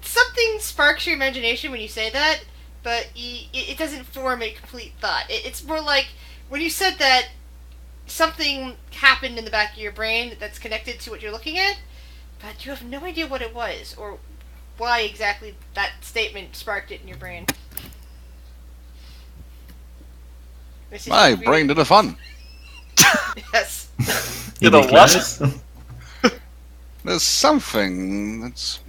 something sparks your imagination when you say that, but it doesn't form a complete thought. It's more like, when you said that, something happened in the back of your brain that's connected to what you're looking at, but you have no idea what it was, or why exactly that statement sparked it in your brain. This is My weird. brain did a fun. Yes. You know what? Nicholas? There's something that's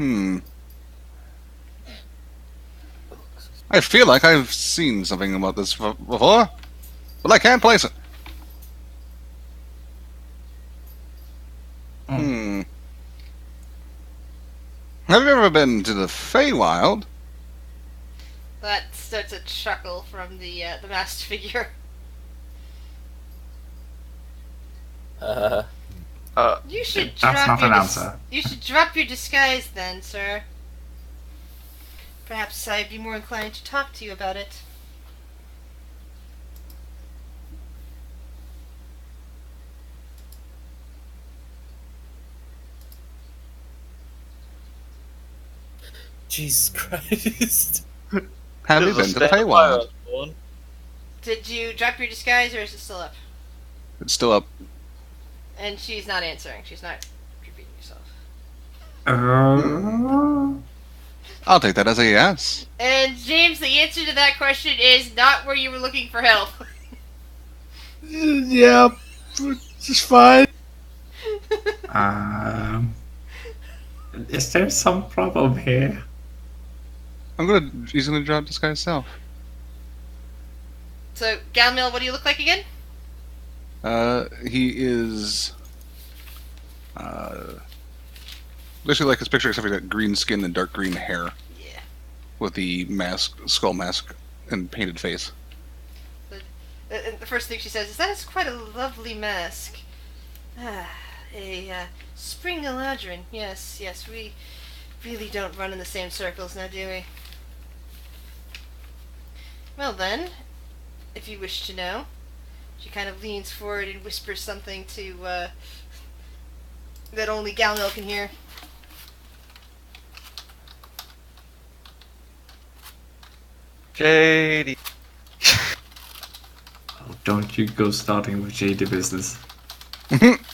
I feel like I've seen something about this before, but I can't place it. Have you ever been to the Feywild? That starts a chuckle from the masked figure. You should That's drop not your an answer. You should drop your disguise then, sir. Perhaps I'd be more inclined to talk to you about it. Jesus Christ. Have you been to the Feywild? Did you drop your disguise, or is it still up? It's still up. And she's not answering. She's not repeating herself. I'll take that as a yes. And James, the answer to that question is not where you were looking for help. Yeah, it's fine. Is there some problem here? He's gonna drop disguise self. So, Galmil, what do you look like again? He is. Basically like his picture, except he's got green skin and dark green hair. Yeah. With the skull mask, and painted face. And the first thing she says is, "That is quite a lovely mask." Spring Eladrin. Yes, we really don't run in the same circles now, do we? Well then, if you wish to know. She kind of leans forward and whispers something to, that only Galmil can hear. JD. Oh, don't you go starting with shady business.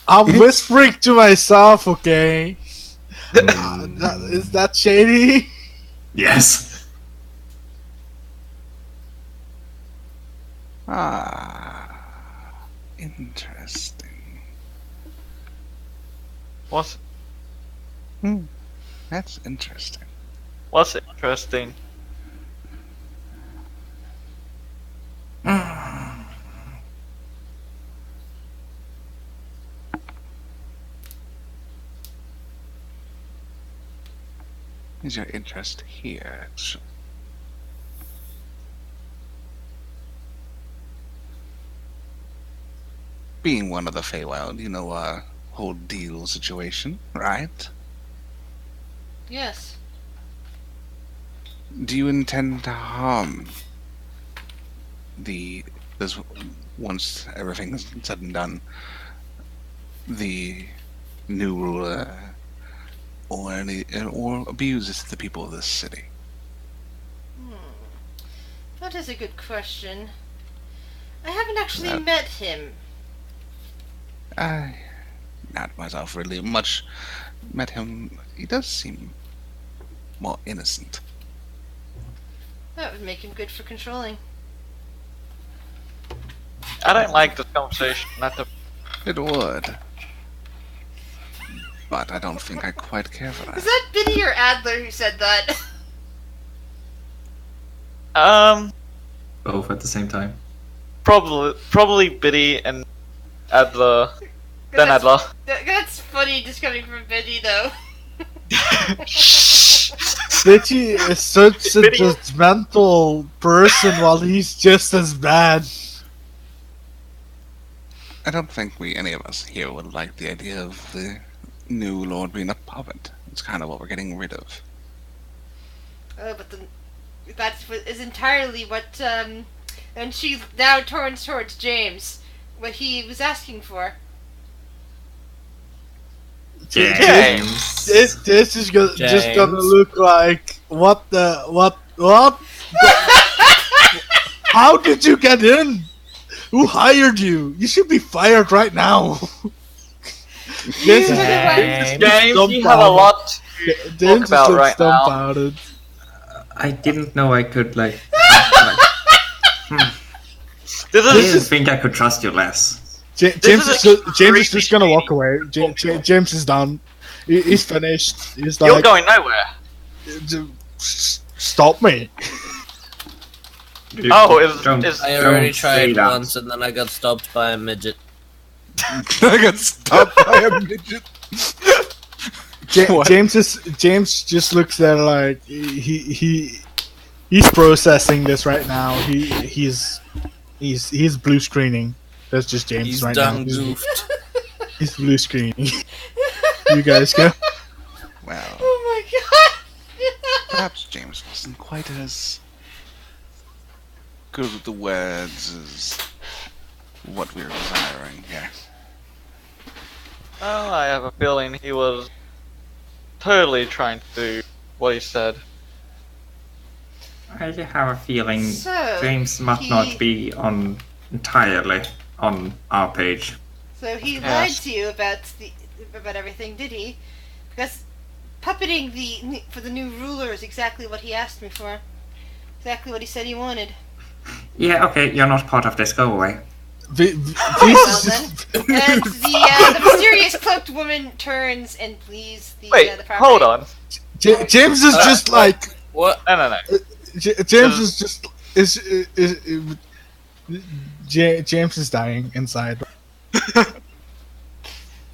I'm whispering to myself, okay? Is that shady? Yes. Interesting. What's That's interesting. interesting? Is your interest here? Being one of the Feywild, you know our whole deal situation, right? Yes. Do you intend to harm once everything is said and done, the new ruler, or abuse the people of this city? That is a good question. I haven't actually met him. I, not myself really much, met him. He does seem more innocent. That would make him good for controlling. I don't like this conversation. It would. But I don't think I quite care for Is that. that Biddy or Adler who said that? Both at the same time. Probably Biddy and Adler. Then That's- Adler. That's funny just coming from Biddy, though. Bitchy is such a Biddy- judgmental person while he's just as bad. I don't think any of us here would like the idea of the new lord being a puppet. It's kind of what we're getting rid of. Oh, but that is entirely what, and she now turns towards James, what he was asking for. James. This is just gonna James. look like what? How did you get in? Who hired you? You should be fired right now. James, James. James, you have a lot. James about just right now. dumbfounded. I didn't know I could This I didn't is think I could trust you less. James is is just gonna crazy walk away. James is done. He's finished. He's you're like, going nowhere. stop me. Oh, Don't- is I already Don't say tried that. once and then I got stopped by a midget. I got stopped by a midget. What? James just looks there like he's processing this right now. He's blue screening. That's just James He's right done now. goofed. He's blue screening. You guys go. Well, Oh my god! perhaps James wasn't quite as good with the words as what we were desiring here. Oh, I have a feeling he was totally trying to do what he said. I have a feeling So, James must not be entirely on our page. So he Yes. lied to you about everything, did he? Because puppeting for the new ruler is exactly what he asked me for. Exactly what he said he wanted. Yeah, okay, you're not part of this. Go away. Well then, and the mysterious cloaked woman turns and leaves the Wait, the property. hold on. James is just like What? No. James is just James is dying inside.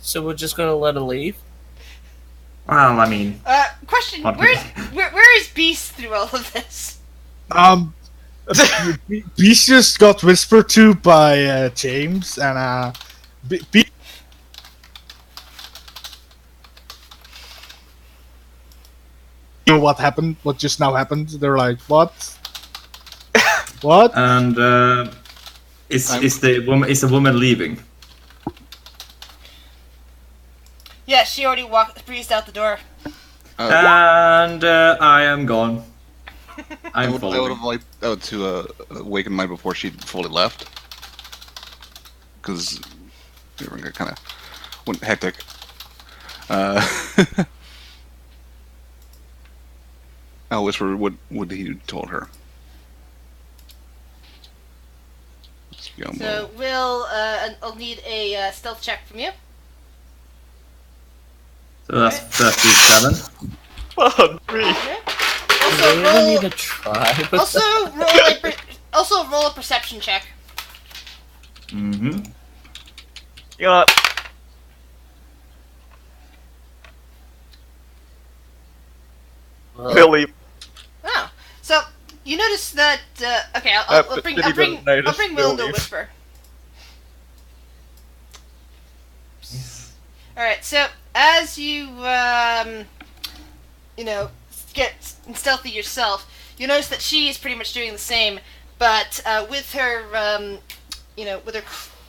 So we're just gonna let her leave? Well, I mean, Question: What? where is Beast through all of this? Beast just got whispered to by James, and Beast. You know what happened? What just now happened? They're like, what? What? and is the woman leaving? Yeah, she already breezed out the door. And I am gone. I I'm would following. have liked to awaken mine before she fully left. Because everyone kind of went hectic. I'll whisper what he told her. So, I'll need a stealth check from you. So that's 37. Oh, three. Okay. Do Also we even roll. need to try? Also roll a perception check. Mm-hmm. You got Billy. Oh, so you notice that? Okay, I'll but bring did he notice Will into a Billy? whisper. All right, so as you get stealthy yourself, you notice that she is pretty much doing the same, but with her with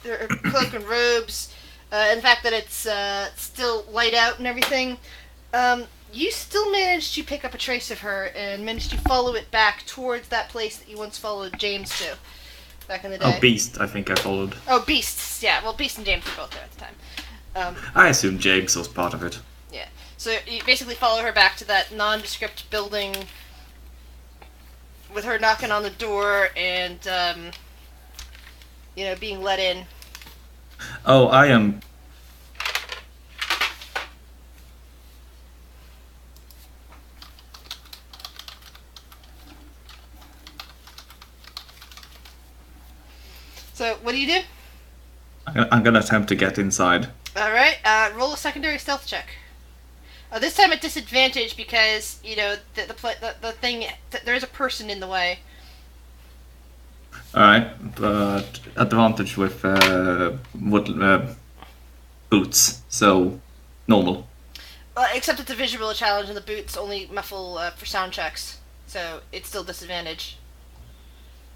her cloak and robes, and the fact that it's still light out and everything, you still managed to pick up a trace of her and managed to follow it back towards that place that you once followed James to back in the day. Oh, Beast, I think I followed. Oh, Beasts, yeah. Well, Beast and James were both there at the time. I assume James was part of it. Yeah. So you basically follow her back to that nondescript building with her knocking on the door and, being let in. Oh, I am. So, what do you do? I'm gonna attempt to get inside. Alright, roll a secondary stealth check. This time at disadvantage because, the thing, there is a person in the way. Alright, but advantage with boots, so normal. Except it's a visual challenge and the boots only muffle for sound checks. So, it's still disadvantage.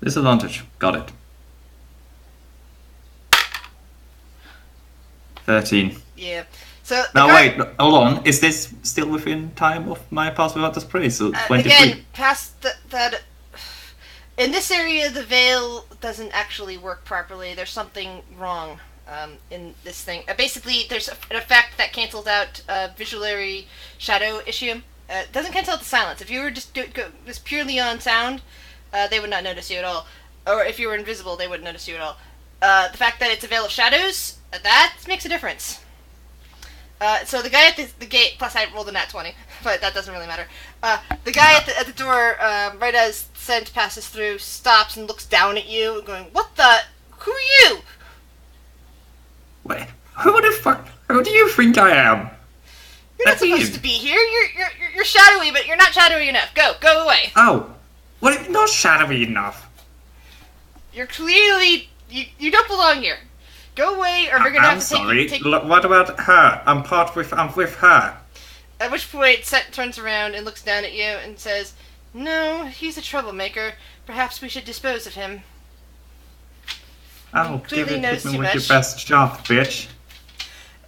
Disadvantage, got it. 13. Yeah. So, Now wait, hold on. Is this still within time of my pass without the spray? So 23. Again, past that. In this area, the veil doesn't actually work properly. There's something wrong in this thing. Basically, there's an effect that cancels out visualary shadow issue. It doesn't cancel out the silence. If you were just was purely on sound, they would not notice you at all. Or if you were invisible, they wouldn't notice you at all. The fact that it's a veil of shadows, that makes a difference. So the guy at the gate, plus I rolled a nat 20, but that doesn't really matter. The guy at the door, right as scent passes through, stops and looks down at you, going, "What the? Who are you?" Wait, who the fuck? Who do you think I am? You're not supposed to be here. You're shadowy, but you're not shadowy enough. Go away. Oh, what? Not shadowy enough. You're clearly you don't belong here. Go away, or we're gonna I'm have to sorry. take. Look, what about her? I'm with her. At which point, Set turns around and looks down at you and says, "No, he's a troublemaker. Perhaps we should dispose of him." Oh, Clearly hit knows me too with your much. best shot, bitch.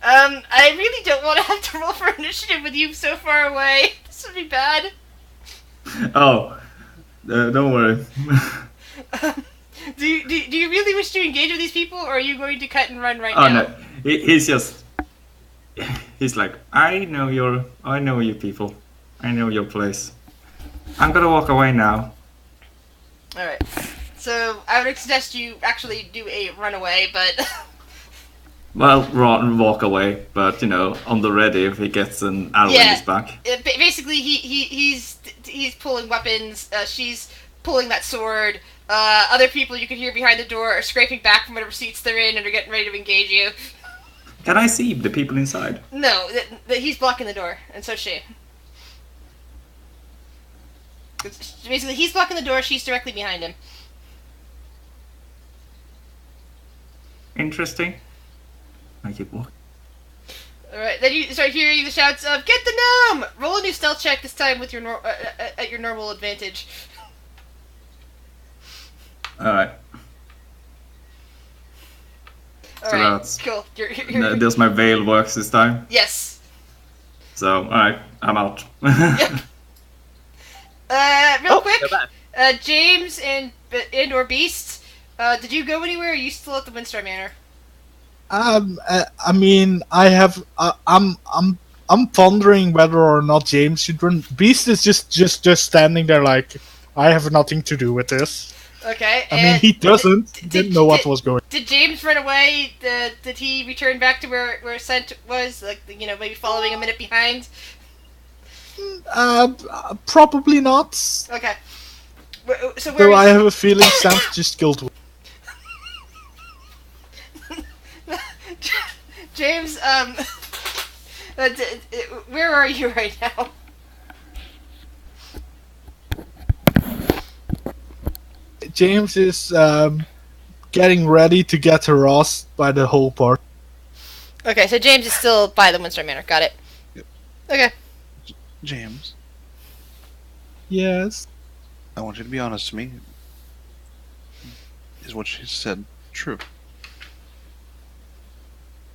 I really don't want to have to roll for initiative with you so far away. This would be bad. Oh, don't worry. Do you really wish to engage with these people, or are you going to cut and run right Oh now? no, he's like, I know you people. I know your place. I'm gonna walk away now. Alright. So, I would suggest you actually do a runaway, but... Well, walk away, but on the ready if he gets an arrow in his back. Basically, he's he's pulling weapons. She's pulling that sword. Other people you can hear behind the door are scraping back from whatever seats they're in and are getting ready to engage you. Can I see the people inside? No, he's blocking the door, and so she. Basically, he's blocking the door. She's directly behind him. Interesting. I keep walking. Alright, then you start hearing the shouts of "Get the gnome!" Roll a new stealth check this time with your at your normal advantage. Alright. Alright, that's- cool. You're Does my veil works this time? yes. So, alright, I'm out. Real quick, Go back. James and or Beast, did you go anywhere? Or are you still at the Windstar Manor? I mean, I'm pondering whether or not James should run. Beast is just standing there like, I have nothing to do with this. Okay. I mean, he didn't know what was going. Did James run away? Did he return back to where Scent was? Like, maybe following a minute behind? Probably not. Okay. So where Though is... I have a feeling Sam's just killed. James, where are you right now? James is getting ready to get harassed by the whole party. Okay, so James is still by the Windsor Manor. Got it. Yep. Okay. James, Yes. I want you to be honest to me. Is what she said true?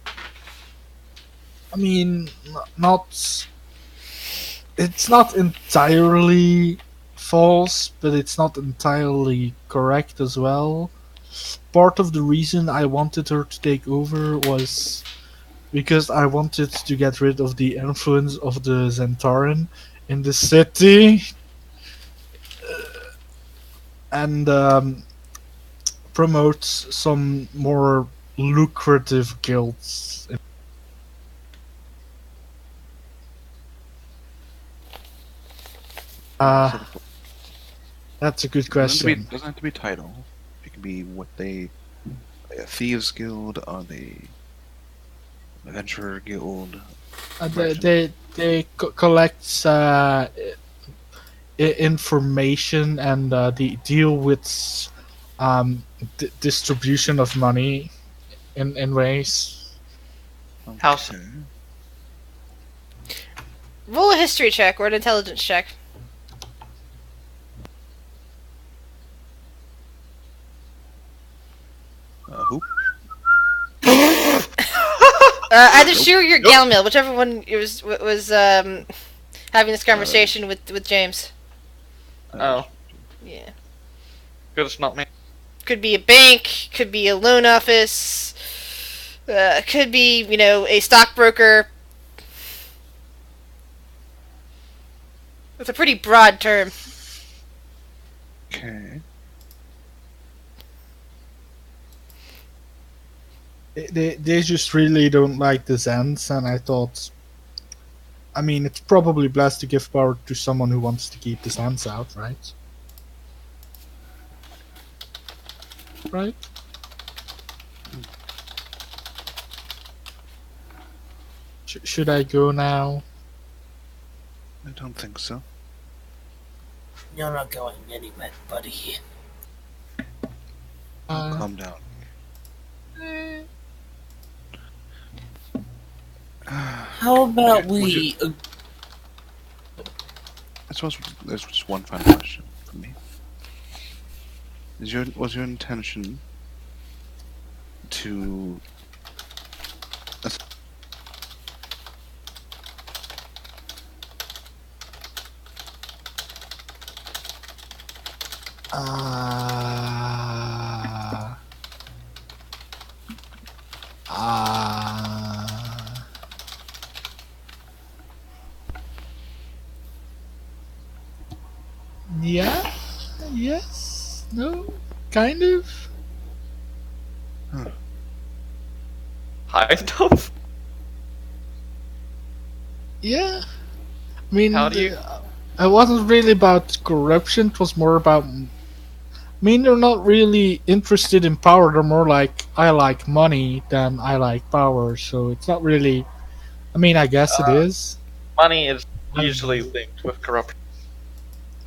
I mean, not. It's not entirely false, but it's not entirely correct as well. Part of the reason I wanted her to take over was because I wanted to get rid of the influence of the Zentaran in the city and promote some more lucrative guilds. That's a good question. Doesn't have to be title. It can be what they. A thieves guild, or the adventurer guild. They collect information and they deal with distribution of money in ways. How Okay. Roll a history check or an intelligence check. Who? Either Shu or your Galmill, whichever one was having this conversation with James. Oh, Yeah. good, it's not me. Could be a bank, could be a loan office, could be, a stockbroker. It's a pretty broad term. Okay. They just really don't like the Zens, and I thought, I mean, it's probably best to give power to someone who wants to keep the Zens out, right? Right? Should I go now? I don't think so. You're not going anywhere, buddy. Calm down. How about we... I suppose there's just one final question for me. Was your intention to Yeah? Yes? No? Kind of? Kind of? Yeah. I mean, How do you- It wasn't really about corruption. It was more about. I mean, they're not really interested in power. They're more like I like money than I like power. So it's not really. I mean, I guess it is. Money is I don't usually know. linked with corruption.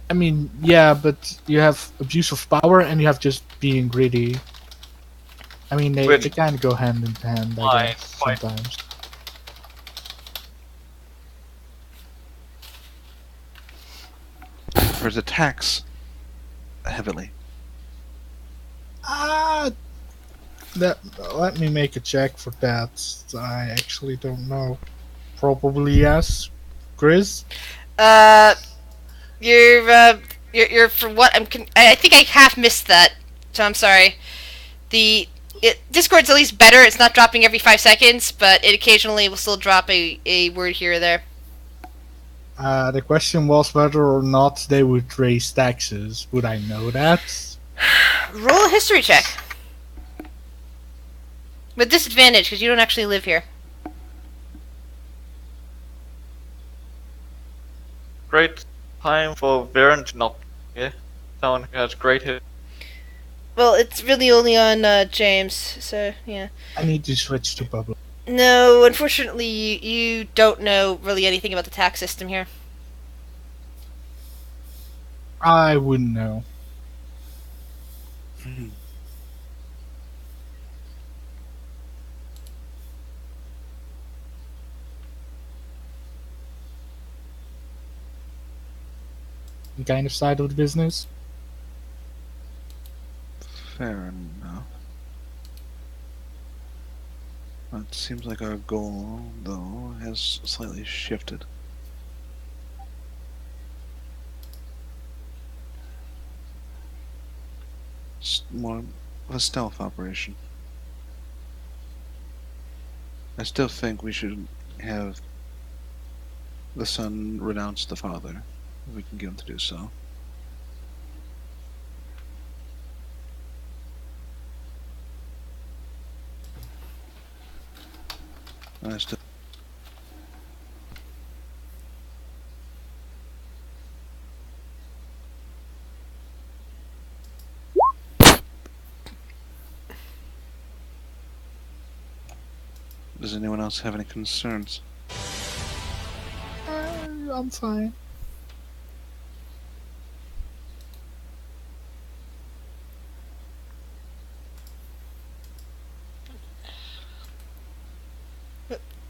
I mean, yeah, but you have abuse of power and you have just being greedy. I mean, they Which- kind of go hand in hand, I Fine, guess, fine. sometimes. Or is it tax heavily? Ah, that. Let me make a check for that. I actually don't know. Probably yes. Chris? You're for what? I think I half missed that, so I'm sorry. Discord's at least better. It's not dropping every 5 seconds, but it occasionally will still drop a word here or there. The question was whether or not they would raise taxes. Would I know that? Roll a history check. With disadvantage, because you don't actually live here. Great time for Viren to not be here. Someone who has great hit. Well, it's really only on James, so yeah. I need to switch to public. No, unfortunately, you don't know really anything about the tax system here. I wouldn't know. Kind of side of the business. Fair enough. It seems like our goal, though, has slightly shifted. It's more of a stealth operation. I still think we should have the son renounce the father, if we can get him to do so. I still Does anyone else have any concerns? I'm fine.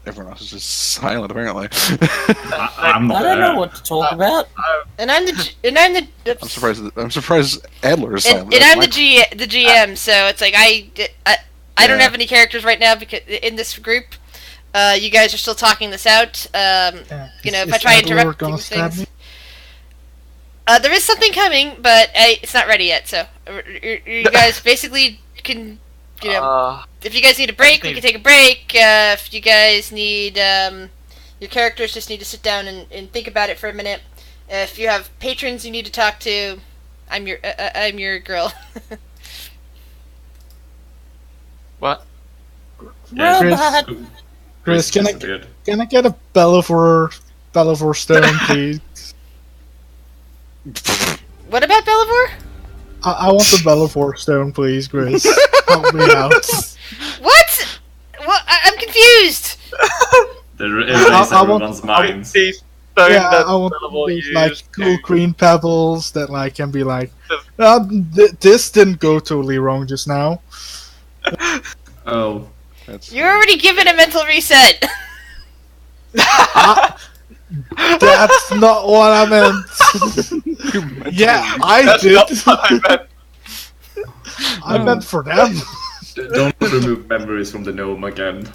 Everyone else is just silent, apparently. I'm not I don't know there. what to talk about. And I'm the I'm surprised. I'm surprised Adler is silent. and I'm That's the GM, so it's like I don't Yeah. have any characters right now because in this group, you guys are still talking this out. Yeah. You know, if Is I try Adler interrupting gonna stab things, me? there is something coming, but it's not ready yet. So you guys basically can, you know, if you guys need a break, we can take a break. If you guys need, your characters just need to sit down and think about it for a minute. If you have patrons you need to talk to, I'm your girl. What? Yeah, Robot. Chris, can I disappeared. can I get a Bellifor stone, please? What about Bellavor? I want the Bellifor stone, please, Chris. Help me out. What? What? I'm confused. There I is want- everyone's minds. These stone Yeah, that I want Bellamore those, used like cool to- green pebbles that like can be like, this didn't go totally wrong just now. Oh, That's You're already given a mental reset. That's not what I meant. Yeah, I That's did. not what I meant. I meant for them. don't remove memories from the gnome again.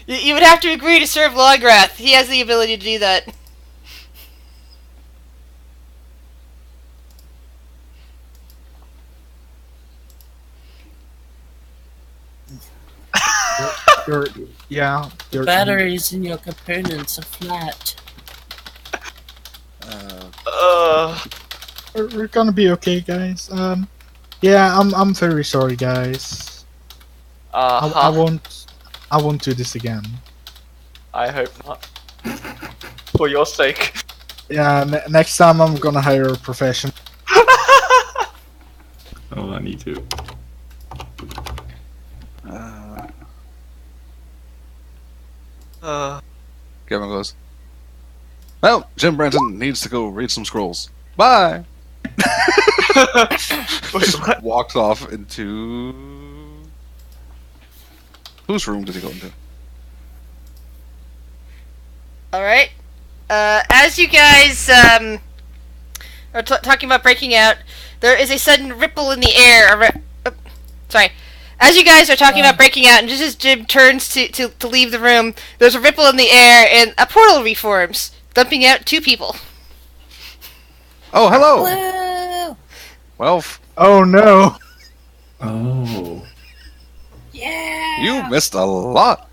You would have to agree to serve Lograth. He has the ability to do that. Your Batteries in your components are flat. We're gonna be okay, guys. Yeah, I'm very sorry, guys. I won't do this again. I hope not. For your sake. Yeah, next time I'm gonna hire a professional. Oh, I need to. Kevin goes, well, Jim Branson needs to go read some scrolls. Bye! Just walks off into... Whose room did he go into? Alright. As you guys are talking about breaking out, there is a sudden ripple in the air. Sorry. As you guys are talking about breaking out, and just as Jim turns to leave the room, there's a ripple in the air, and a portal reforms, dumping out 2 people. Oh, hello! Woo! Well, Oh no! Oh. Yeah! you missed a lot.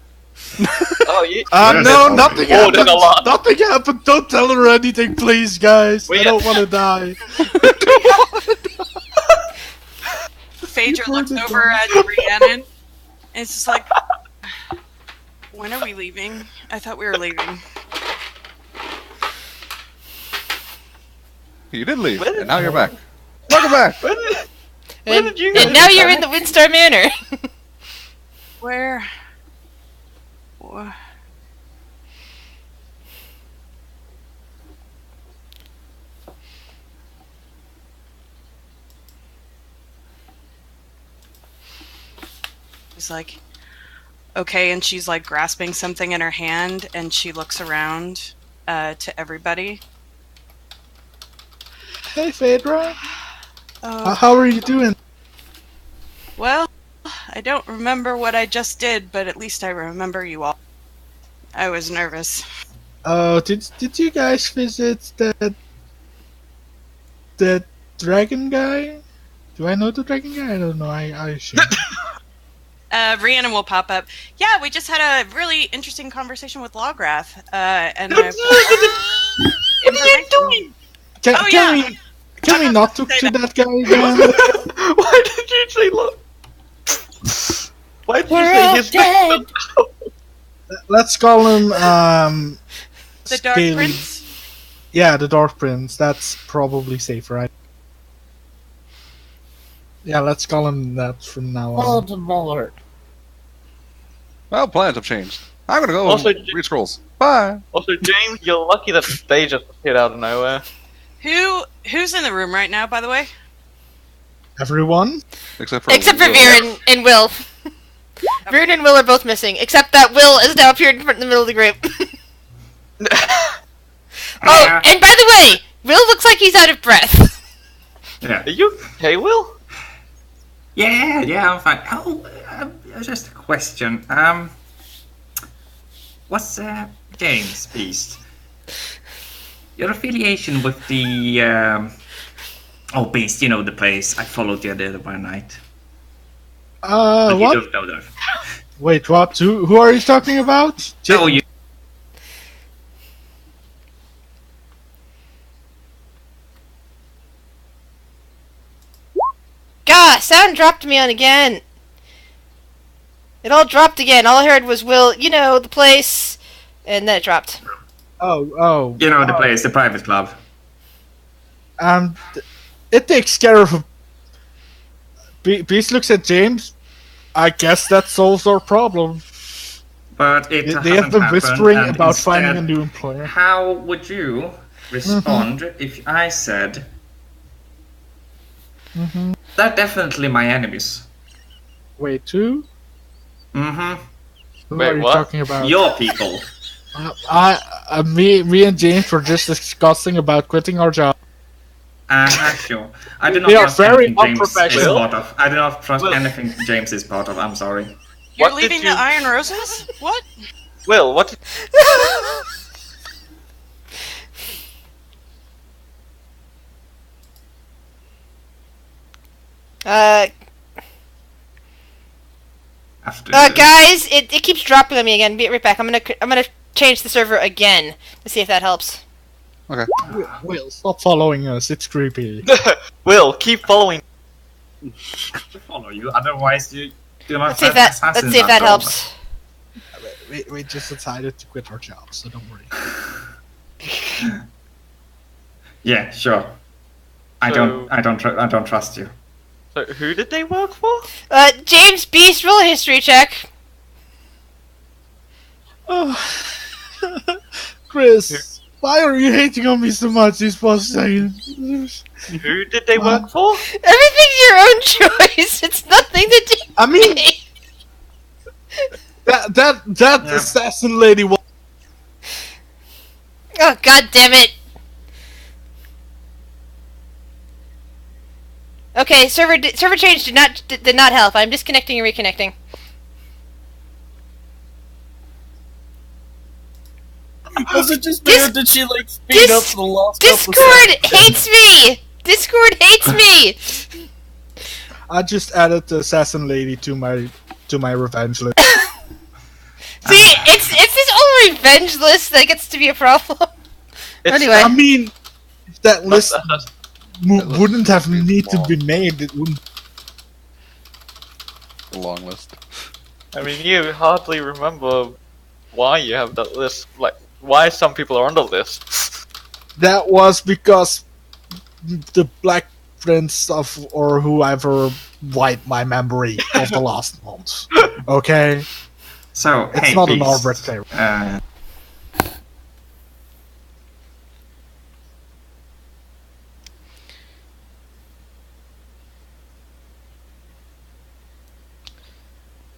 Oh, you. No, nothing More than happened! a lot. Nothing happened! Don't tell her anything, please, guys! We- I don't want to die. Phaedra looks over at Rhiannon, and it's just like, when are we leaving? I thought we were leaving. You did leave, Where did- and now you're back. Welcome back! Where did you And now you're in the Windstar Manor. Where? Wha- She's like, okay, and she's like grasping something in her hand, and she looks around to everybody. Hey, Phaedra. Oh, How are you doing? well, I don't remember what I just did, but at least I remember you all. I was nervous. Oh, did you guys visit that dragon guy? Do I know the dragon guy? I don't know. I assume. Rhiannon will pop up. Yeah, we just had a really interesting conversation with Lograth. And What are you doing? Oh, yeah. Can we not talk to that guy again? Why did you say look? Why did you We're say all his dead. Let's call him The Dark Scaly- Prince? Yeah, the Dark Prince. That's probably safe, right? Yeah, let's call him that from now on. Voldemort. Well, plans have changed. I'm gonna go Also, read scrolls. Bye! Also, James, you're lucky that they just appeared out of nowhere. Who's in the room right now, by the way? Everyone? Except for Except for Will. Viren and Will. Viren and Will are both missing, except that Will has now appeared in the middle of the group. Oh, and by the way, Will looks like he's out of breath. Yeah. Are you okay, Will? Yeah, I'm fine. Oh, just a question. What's James Beast? Your affiliation with the Beast, you know the place I followed you the other night. But you What? don't know that. Wait, what? Who are you talking about? Oh, you. Gah, sound dropped me on again. It all dropped again. All I heard was Will, you know, the place, and then it dropped. Oh. You know the place, the private club. It takes care of. Beast looks at James. I guess that solves our problem. But it They have hasn't been happened, whispering and about instead, finding a new employer. How would you respond if I said they're definitely my enemies? Wait, who? Mm-hmm. Who Wait, are you what? talking about? Your people. Me and James were just discussing about quitting our job. Sure. I do not They are trust very anything James is unprofessional. part of. I do not trust Will. anything James is part of. I'm sorry. You're What did leaving you- the Iron Roses? What? Will, what? After Guys, it keeps dropping on me again. Be right back. I'm gonna change the server again to see if that helps. Okay. Will, stop following us. It's creepy. Will, keep following. follow you, otherwise you do not. Let's see if that helps. We just decided to quit our jobs, so don't worry. Yeah, sure. I don't trust you. So who did they work for? James Beast, roll a history check. Chris, why are you hating on me so much these past seconds? Who did they work for? Everything's your own choice. It's nothing to do. I mean, with me. that Yeah. assassin lady was. Oh, god damn it. Okay, server change did not help. I'm disconnecting and reconnecting. Was it just me, or did she like speed up the last Discord hates me. Discord hates me. I just added the assassin lady to my revenge list. See, it's this whole revenge list that gets to be a problem. Anyway. I mean, if that list list wouldn't have would be need to long. be made, it wouldn't. A long list. I mean, you hardly remember why you have that list. Like, why some people are on the list. That was because the Black Prince of or whoever wiped my memory of the last month. Okay, So, it's hey, not an Beast, arbitrary.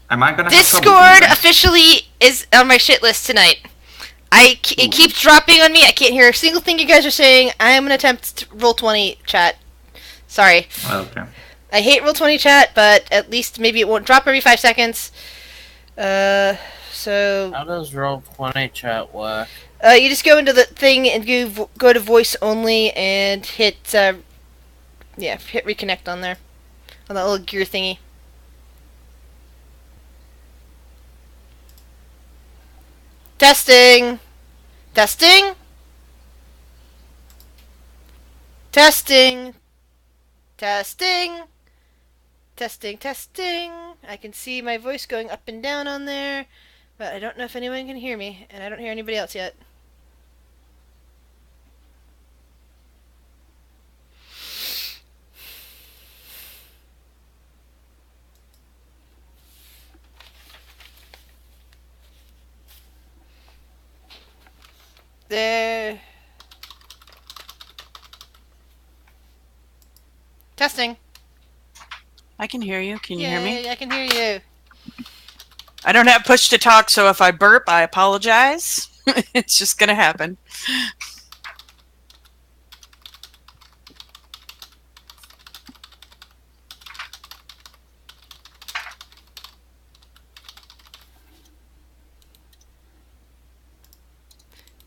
am I gonna have trouble Discord breathing? officially is on my shit list tonight. It keeps dropping on me. I can't hear a single thing you guys are saying. I am gonna attempt Roll20 chat. Sorry. Okay. I hate Roll20 chat, but at least maybe it won't drop every 5 seconds. So How does Roll20 chat work? you just go into the thing and go to voice only and hit hit reconnect on there, on that little gear thingy. Testing. Testing. Testing. Testing. Testing, testing. I can see my voice going up and down on there, but I don't know if anyone can hear me, and I don't hear anybody else yet. There. Testing. I can hear you. Can you hear me? Yay, I can hear you. I don't have push to talk, so if I burp, I apologize. It's just gonna happen.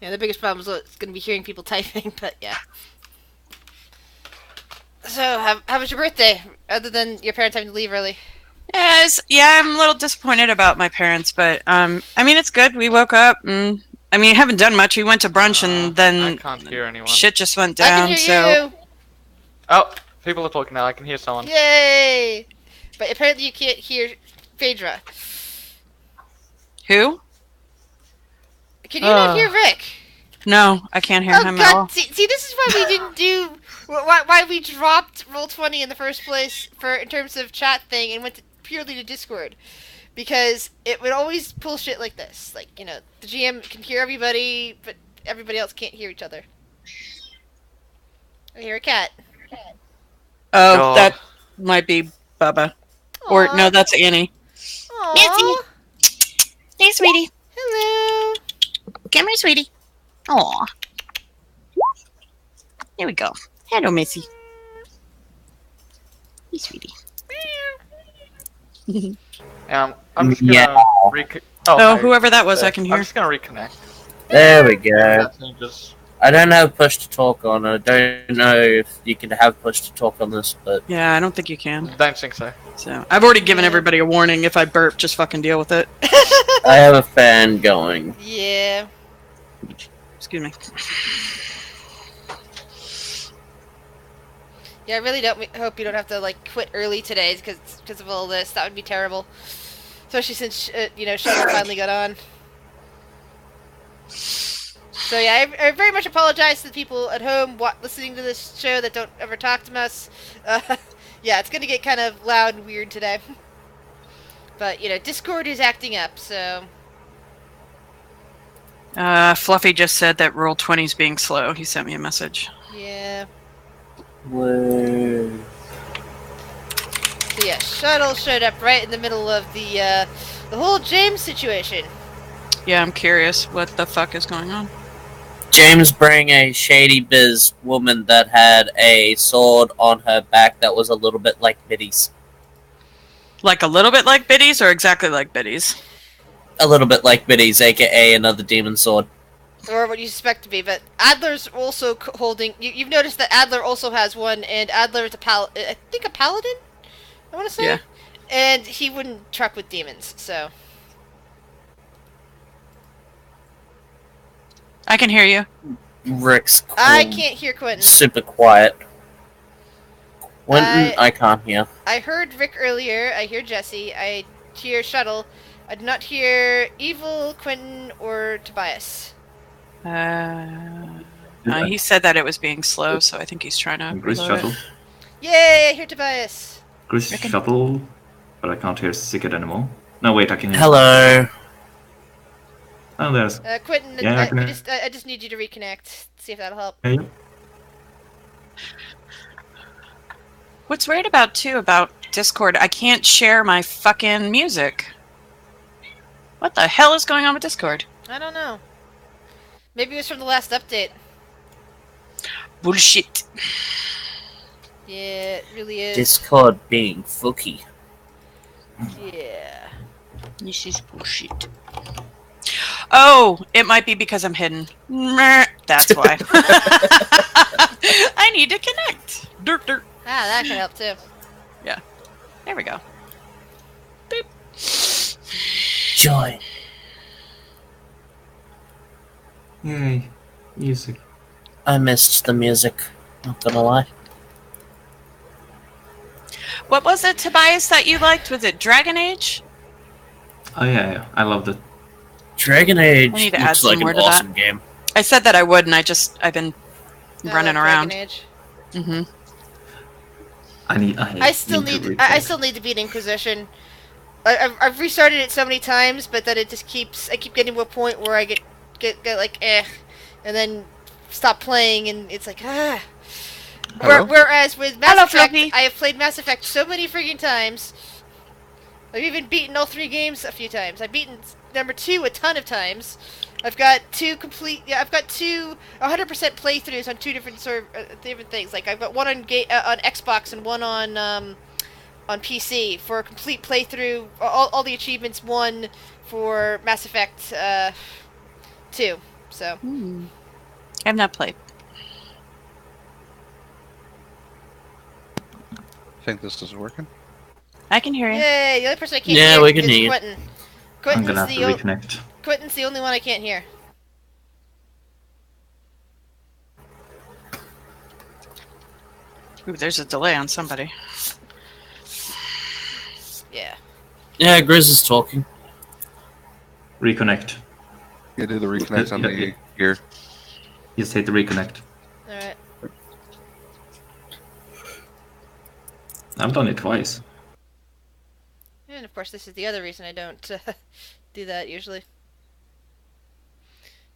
Yeah, the biggest problem is going to be hearing people typing, but yeah. So, how was your birthday, other than your parents having to leave early? Yes, yeah, I'm a little disappointed about my parents, but I mean, it's good. We woke up, and I mean, haven't done much. We went to brunch, and I then can't hear anyone. shit just went I down. can hear So you! Oh, people are talking now. I can hear someone. Yay! But apparently you can't hear Phaedra. who? Can you not hear Rick? No, I can't hear Oh him at all. god, see, this is why we didn't do... Why we dropped Roll20 in the first place in terms of chat thing and went purely to Discord. Because it would always pull shit like this. Like, you know, the GM can hear everybody, but everybody else can't hear each other. I hear a cat. Oh, God. that might be Bubba. Or Aw. no, that's Annie. Aw. Hey, sweetie. Hello. Come here, sweetie. Aw. There we go. Hello, Missy. Hey, sweetie. I'm just Yeah. gonna Oh, hey, whoever that was, I can I'm hear. just gonna reconnect. There we go. That's just I don't have push to talk on. I don't know if you can have push to talk on this, but Yeah, I don't think you can. don't think so. So I've already given Yeah. everybody a warning. If I burp, just fucking deal with it. I have a fan going. Yeah. Excuse me. Yeah, I really don't hope you don't have to like quit early today because of all this. That would be terrible, especially since you know Shadow finally got on. So yeah, I very much apologize to the people at home listening to this show that don't ever talk to us. Yeah, it's gonna get kind of loud and weird today. But Discord is acting up, so Fluffy just said that roll 20 is being slow. He sent me a message. yeah. Whoa. So yeah, Shuttle showed up right in the middle of the whole James situation. Yeah, I'm curious what the fuck is going on. James bring a shady biz woman that had a sword on her back that was a little bit like Biddy's. Like a little bit like Biddy's or exactly like Biddy's? A little bit like Biddy's, aka another demon sword. Or what you suspect to be, but Adler's also holding... You've noticed that Adler also has one, and Adler is I think a paladin? I want to say? Yeah. And he wouldn't truck with demons, so... I can hear you. Rick's cool, I can't hear Quentin. super quiet. Quentin, I can't hear. I heard Rick earlier, I hear Jesse, I hear Shuttle. I do not hear Evil, Quentin, or Tobias. He said that it was being slow, so I think he's trying to Gris reload Shuttle. it. Yay, I hear Tobias. Gris Shuttle. But I can't hear Sickert anymore. No, wait, I can hear. Hello. Oh, there's. Quentin, Yeah, I can hear. I just need you to reconnect. See if that'll help. Hey. What's weird about Discord, I can't share my fucking music. What the hell is going on with Discord? I don't know. Maybe it was from the last update. Bullshit. Yeah, it really is. Discord being fooky. Yeah. This is bullshit. Oh, it might be because I'm hidden. Meh, that's why. I need to connect. Dirt, dirt. Ah, that could help too. Yeah. There we go. Boop. Joy. Yay. Music. I missed the music, not gonna lie. What was it, Tobias, that you liked? Was it Dragon Age? Oh, yeah. I loved it. Dragon Age I need to add looks some like more an to that. awesome game. I said that I would, and I've been running Dragon around. Age. Mm-hmm. I still need to beat Inquisition. I've restarted it so many times, but then it just I keep getting to a point where I get like and then stop playing, and it's like Hello? Whereas with Mass Hello, Effect, Fluffy. I have played Mass Effect so many freaking times. I've even beaten all 3 games a few times. I've beaten number 2 a ton of times. I've got 2 100% playthroughs on 2 different different things. Like I've got one on Xbox and one on PC for a complete playthrough. All the achievements won for Mass Effect 2. So I have not played. I think this is working. I can hear you. yay! The only person I can't Yeah, hear we can is hear you. Quentin. I'm Quentin's gonna have to the reconnect. Quentin's the only one I can't hear. Ooh, there's a delay on somebody. Yeah. Yeah, Grizz is talking. Reconnect. You do the reconnect on Yeah, the yeah. gear. Just hit the reconnect. All right. I've done it twice. And of course, this is the other reason I don't do that usually.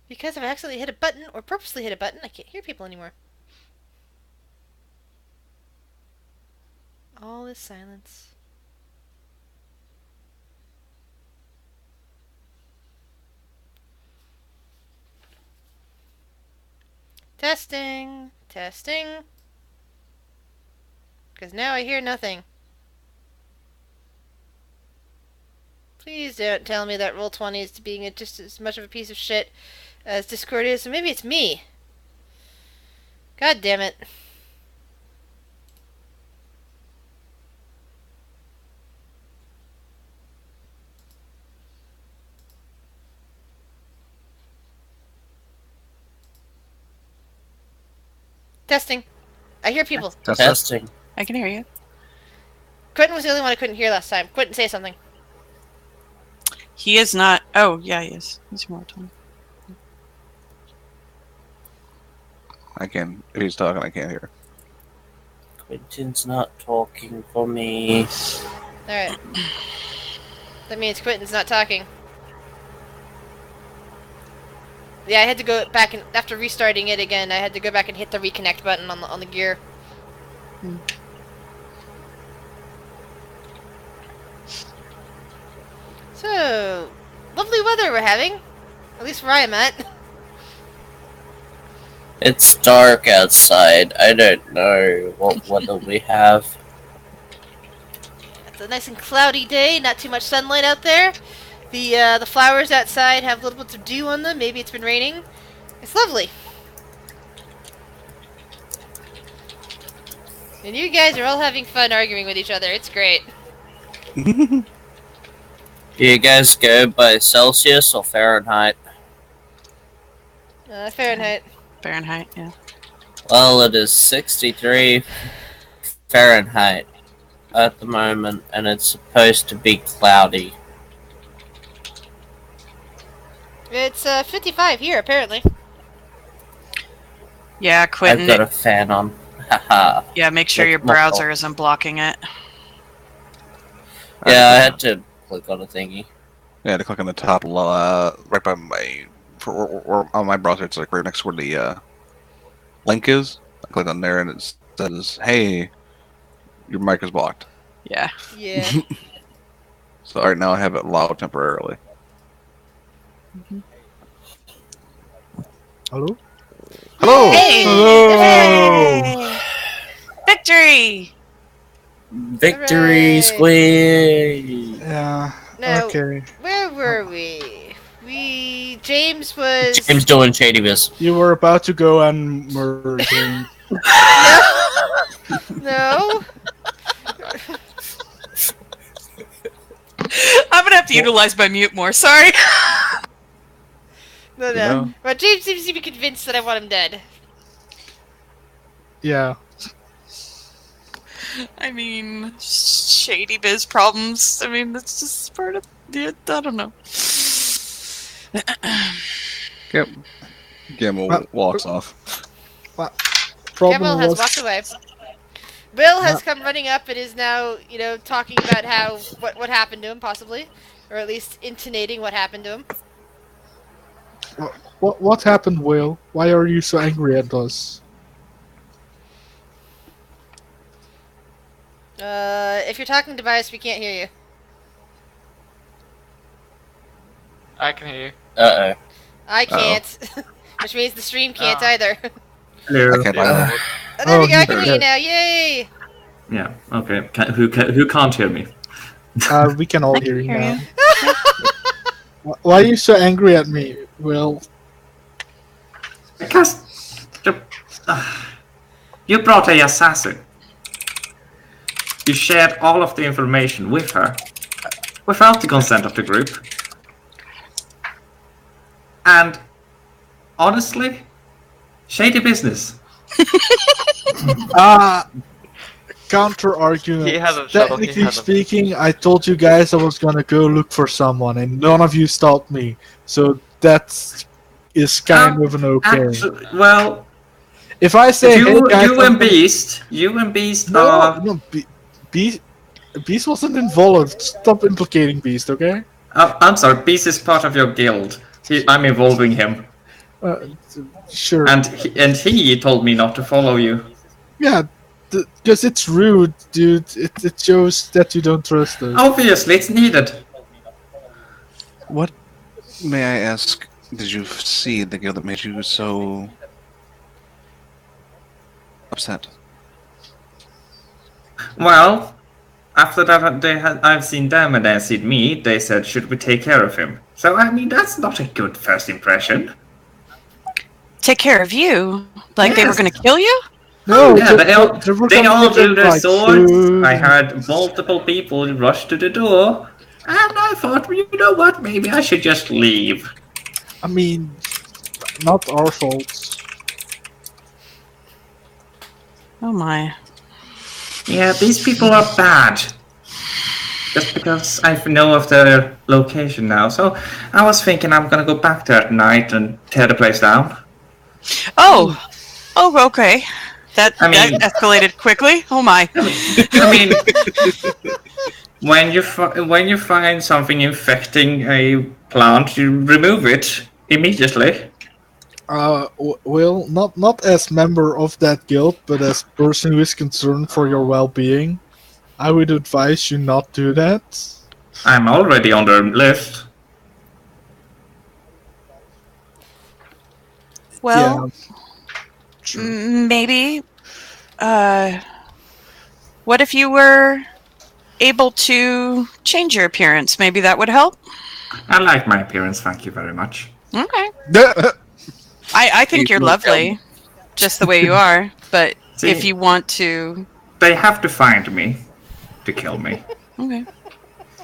Because if I accidentally hit a button or purposely hit a button, I can't hear people anymore. All is silence. Testing. Testing. Because now I hear nothing. Please don't tell me that Roll20 is being just as much of a piece of shit as Discord is. So maybe it's me. God damn it. Testing. I hear people. Testing. I can hear you. Quentin was the only one I couldn't hear last time. Quentin, say something. He is not. Oh, yeah, he is. He's more time. I can. If he's talking, I can't hear. Quentin's not talking for me. Alright. That means Quentin's not talking. Yeah, I had to go back and after restarting it again, I had to go back and hit the reconnect button on the gear. So, lovely weather we're having. At least where I am at. It's dark outside. I don't know what weather we have. It's a nice and cloudy day, not too much sunlight out there. The flowers outside have little bits of dew on them. Maybe it's been raining. It's lovely. And you guys are all having fun arguing with each other. It's great. Do you guys go by Celsius or Fahrenheit? Fahrenheit. Fahrenheit, yeah. Well, it is 63 Fahrenheit at the moment, and it's supposed to be cloudy. It's 55 here, apparently. Yeah, I've Quentin. got a fan on. Haha. Yeah, make sure your browser isn't blocking it. Yeah, I had to click on a thingy. Yeah, to click on the top, right by my, or on my browser, it's like right next to where the link is. I click on there and it says, "Hey, your mic is blocked." Yeah. Yeah. So right now I have it loud temporarily. Hello? Hello. Hey! Hello! Victory! Victory Hooray! squeeze! Yeah. Now, Okay. where were we? James was... James doing shady biz. You were about to go and murder him. No. I'm gonna have to utilize my mute more, sorry. No. know? But James seems to be convinced that I want him dead. Yeah. I mean, shady biz problems. I mean, that's just part of it. I don't know. Yep. Gamble walks off. Problem Campbell has was, walked away. Bill has come running up and is now, talking about how what happened to him, possibly, or at least intonating what happened to him. what happened, Will? Why are you so angry at us? If you're talking to Tobias, we can't hear you. I can hear you. Uh-oh. I can't, which means the stream can't Ah. either. I can't Oh, there we go. I can hear you okay. now. Yay! Yeah. Okay. Who can't hear me? We can all I hear can you hear now. you. Why are you so angry at me, Will? Because you brought a assassin. You shared all of the information with her without the consent of the group. And honestly, shady business. Counter argument. He hasn't shuttled, he Technically hasn't. speaking, I told you guys I was gonna go look for someone, and none of you stopped me. So that is kind of an okay. Well, If I say, hey you, guys, you I'm and Beast no, are. no, Beast wasn't involved. Stop implicating Beast, okay? I'm sorry, Beast is part of your guild. I'm involving him, Sure. and he told me not to follow you. Yeah, because it's rude, dude. It shows that you don't trust us. Obviously, it's needed. What, may I ask, did you see the guild that made you so upset? Well, after that, I've seen them and they've seen me. They said, "Should we take care of him?" So I mean, that's not a good first impression. Take care of you? Like they were Yes. gonna kill you? No, Yeah, they all were they gonna all give drew them, their like, swords. food. I heard multiple people rush to the door, and I thought, you know what? Maybe I should just leave. I mean, not our fault. Oh my. Yeah, these people are bad. Just because I know of their location now. So I was thinking I'm gonna go back there at night and tear the place down. Oh, Oh, okay. That escalated quickly. Oh my. I mean, when you find something infecting a plant, you remove it immediately. Well, not as member of that guild, but as person who is concerned for your well-being, I would advise you not do that. I'm already on the list. Well, Sure. maybe. What if you were able to change your appearance? Maybe that would help. I like my appearance, thank you very much. Okay. I think you're lovely, just the way you are. But See, if you want to, they have to find me to kill me. okay.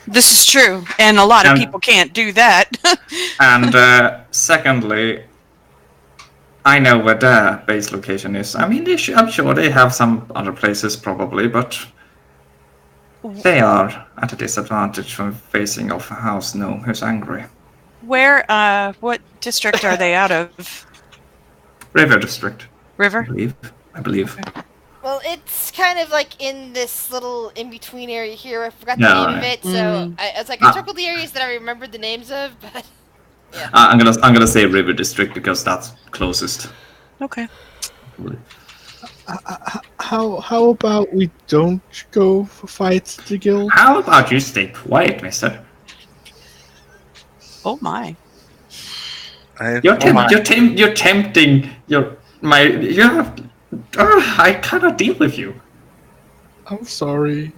This is true, and a lot of people can't do that. And secondly, I know where their base location is. I mean, I'm sure they have some other places probably, but they are at a disadvantage from facing off a house gnome who's angry. Where? What district are they out of? River District. River? I believe. Well, it's kind of like in this little in-between area here. I forgot Yeah, the name of right. it, so I circled the areas that I remembered the names of, but yeah. I'm gonna say River District because that's closest. Okay. How about we don't go fight the guild? How about you stay quiet, mister? Oh my. You're tempting I cannot deal with you. I'm sorry.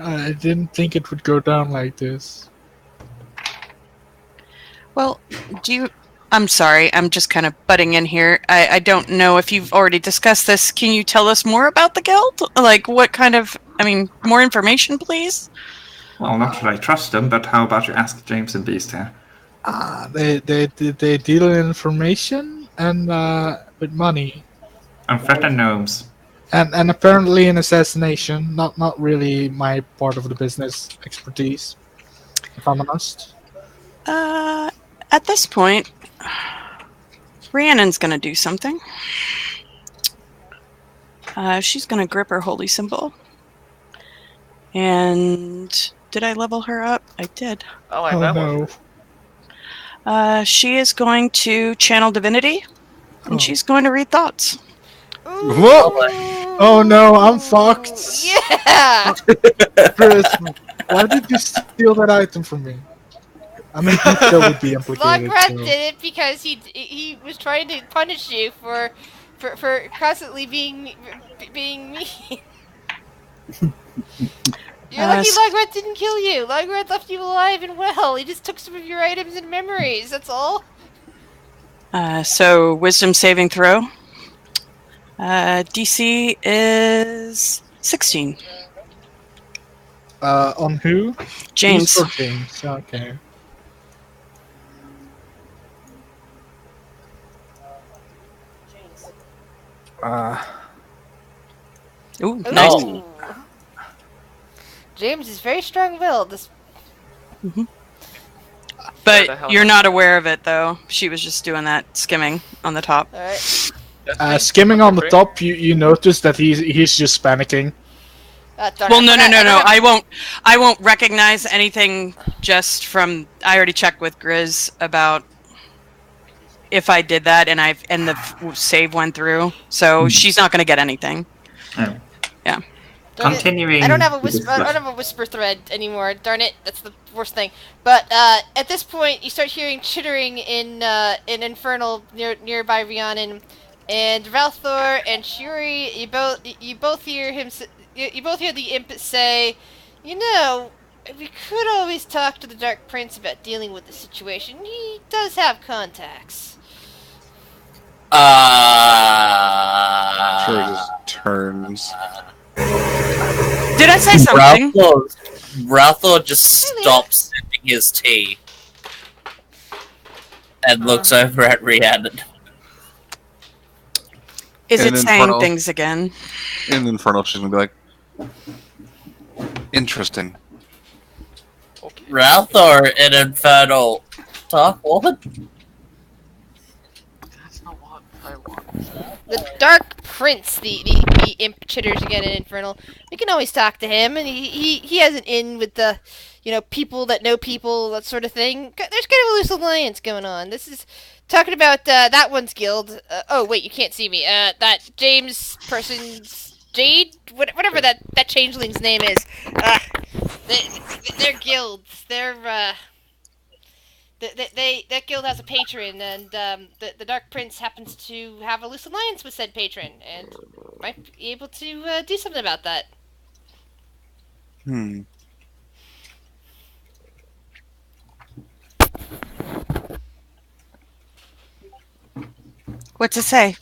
I didn't think it would go down like this. Well, I'm sorry, I'm just kind of butting in here. I don't know if you've already discussed this. Can you tell us more about the guild? Like, what kind of, more information, please? Well, not that I trust them, but how about you ask James and Beast here? They deal in information and with money. And threaten gnomes. And apparently an assassination. Not really my part of the business expertise, if I'm honest. At this point, Rhiannon's gonna do something. She's gonna grip her holy symbol. And did I level her up? I did. Oh, I know. No. She is going to channel divinity, and she's going to read thoughts. Whoa! Oh no, I'm fucked. Yeah. Chris, why did you steal that item from me? I mean, he still would be implicated. Lograt So. did it because he was trying to punish you for constantly being mean. You're lucky Lograt didn't kill you. Lograt left you alive and well. He just took some of your items and memories. That's all. So wisdom saving throw. DC is 16. On who? James. Who's for James? Okay. Ooh, nice. Ooh. James is very strong-willed. But you're not aware of it, though. She was just doing that skimming on the top. All right. Skimming on the top, you notice that he's just panicking. Well, no. I won't recognize anything just from. I already checked with Grizz about if I did that, and the save went through, so she's not going to get anything. Yeah. Continuing. I don't have a whisper thread anymore. Darn it, that's the worst thing. But at this point, you start hearing chittering in Infernal nearby Rhiannon, and Valthor and Shuri. You both hear him. You both hear the imp say, "You know, we could always talk to the Dark Prince about dealing with the situation. He does have contacts." Sure, just turns. Did I say something? Ralthor just stops sipping his tea and looks over at Rhiannon. Is And it saying Infernal. things again? In Infernal, she's gonna be like, interesting. Ralthor in Infernal. Talk what? That's not what I want. The Dark Prince, the imp chitters again in Infernal. We can always talk to him, and he has an in with the, people that know people, that sort of thing. There's kind of a loose alliance going on. This is talking about that one's guild. Oh wait, you can't see me. That James person's Jade, whatever that changeling's name is. They're guilds. That guild has a patron, and the Dark Prince happens to have a loose alliance with said patron, and might be able to do something about that. What to say?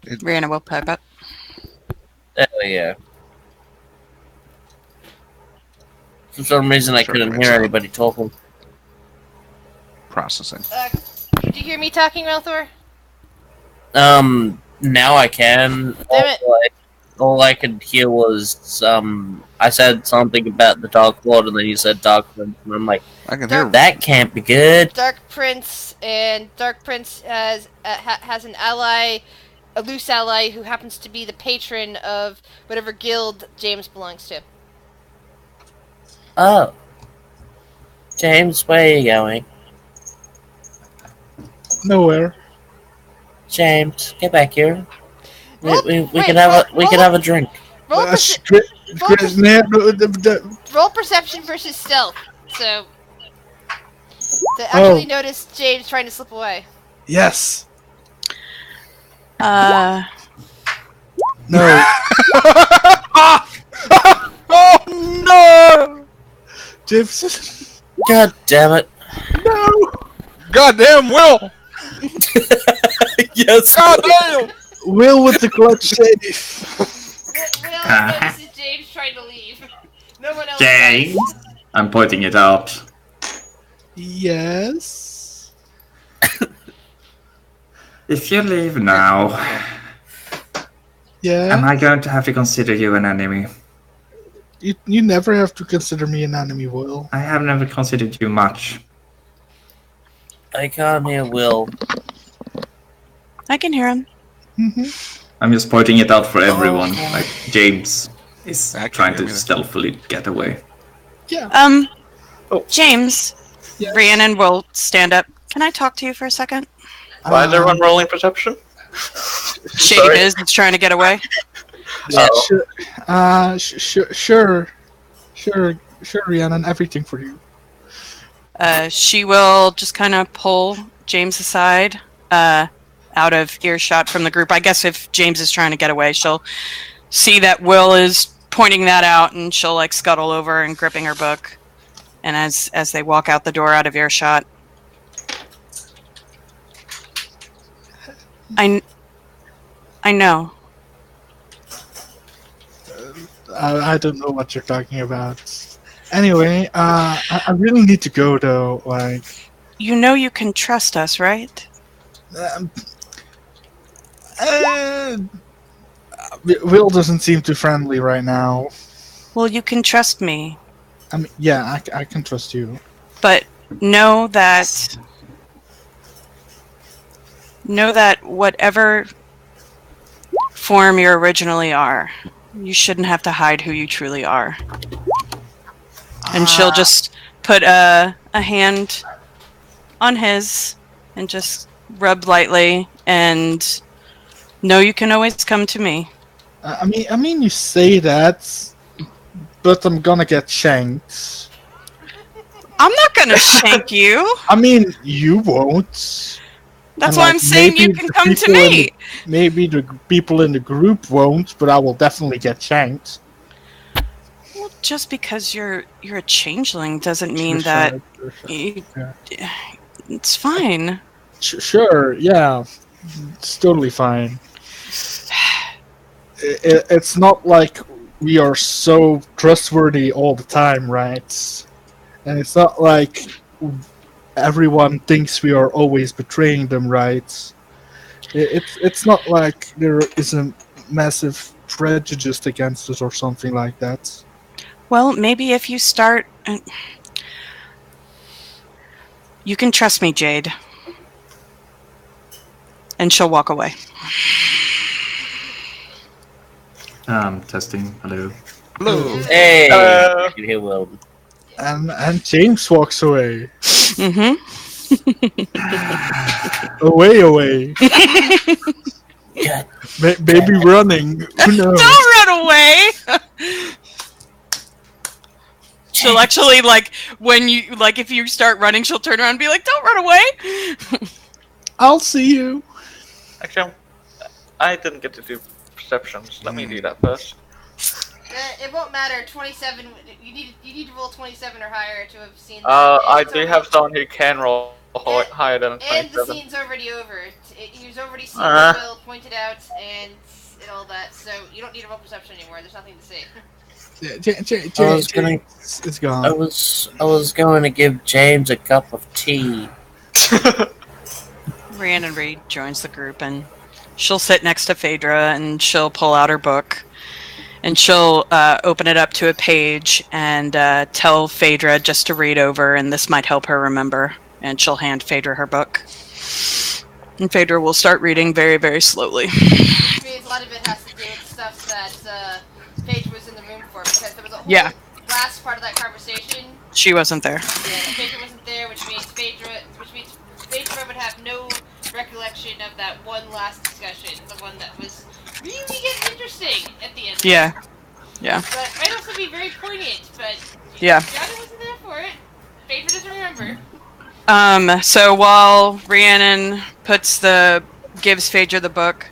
It- Rihanna will pipe up. Oh yeah. For some reason, I Sure, couldn't makes hear sense. anybody talking. Processing. Did you hear me talking, Relthor? Now I can. Damn it. All I could hear was I said something about the Dark Lord, and then you said Dark Prince, and I'm like, I can hear. that can't be good. Dark Prince, and Dark Prince has an ally, a loose ally, who happens to be the patron of whatever guild James belongs to. Oh, James, where are you going? Nowhere. James, get back here. Roll- We wait, can have roll- we can have a drink. Roll, roll perception versus stealth. So to actually notice James trying to slip away. Yes. Uh, No. Oh no! James. God damn it! No. Goddamn Will. Yes. Goddamn. Will with the clutch save. Will notices James trying to leave. No one else. James, I'm pointing it out. Yes. If you leave now, Yeah. am I going to have to consider you an enemy? You never have to consider me an enemy, Will. I have never considered you much. I can't hear Will. I can hear him. I'm just pointing it out for everyone. Like James is I can trying hear to me. stealthily get away. Yeah. James, Yes. Rhiannon will stand up. Can I talk to you for a second? Why is everyone rolling perception? Shady Sorry. Biz is trying to get away. Sure, Rhiannon, everything for you. She will just kind of pull James aside, out of earshot from the group. I guess if James is trying to get away, she'll see that Will is pointing that out, and she'll like scuttle over and gripping her book. And as they walk out the door out of earshot, I know. I don't know what you're talking about. Anyway, I really need to go though. Like, You know you can trust us, right? um, uh, Will doesn't seem too friendly right now. Well, you can trust me, I mean, yeah, I can trust you. but know that whatever form you originally are, you shouldn't have to hide who you truly are. And she'll just put a hand on his and just rub lightly, and know you can always come to me. I mean, you say that, but I'm gonna get shanked. I'm not gonna shank you. I mean, you won't. That's And, why like, I'm saying you maybe can the come to people in me. Maybe the people in the group won't, but I will definitely get shanked. Well, just because you're a changeling doesn't mean Sure, that sure, sure. you- Yeah. it's fine. Sure, yeah, it's totally fine. It's not like we are so trustworthy all the time, right? And it's not like everyone thinks we are always betraying them, right? It's not like there is a massive prejudice against us or something like that. Well, maybe if you start, you can trust me, Jade. and she'll walk away. Testing. Hello. Hello. Hey, Hello. you hear Wilden. And James walks away. Mm-hmm. Away. God. Baby running. Who knows? Don't run away! She'll actually, like, when you, like, if you start running, she'll turn around and be like, don't run away! I'll see you. Actually, I didn't get to do perceptions. Let me do that first. It won't matter. 27. You need to roll 27 or higher to have seen. I do have someone who can roll higher than a And the 27. scene's already over. He's already seen Uh. Will pointed out and all that, so you don't need to roll perception anymore. There's nothing to say. I was gonna. It's gone. I was going to give James a cup of tea. Rhiannon Reed joins the group, and she'll sit next to Phaedra, and she'll pull out her book, and she'll open it up to a page and tell Phaedra just to read over, and this might help her remember. And she'll hand Phaedra her book. And Phaedra will start reading very, very slowly. Which means a lot of it has to do with stuff that Paige was in the room for, because there was a whole last part of that conversation. She wasn't there. Yeah, Phaedra wasn't there, which means Phaedra would have no recollection of that one last discussion, the one that was really getting interesting at the end. Yeah. But might also be very poignant, but Yeah. Johnny wasn't there for it. Phaedra doesn't remember. So while Rhiannon gives Phaedra the book,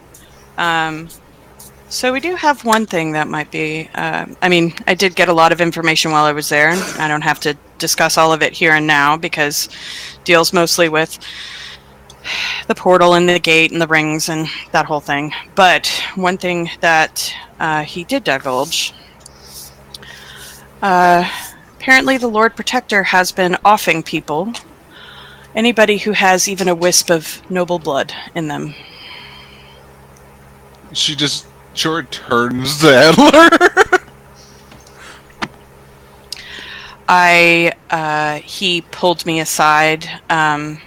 so we do have one thing that might be, I did get a lot of information while I was there. I don't have to discuss all of it here and now because it deals mostly with the portal and the gate and the rings and that whole thing. But one thing that he did divulge, apparently the Lord Protector has been offing people, anybody who has even a wisp of noble blood in them. She just short turns to Adler. He pulled me aside to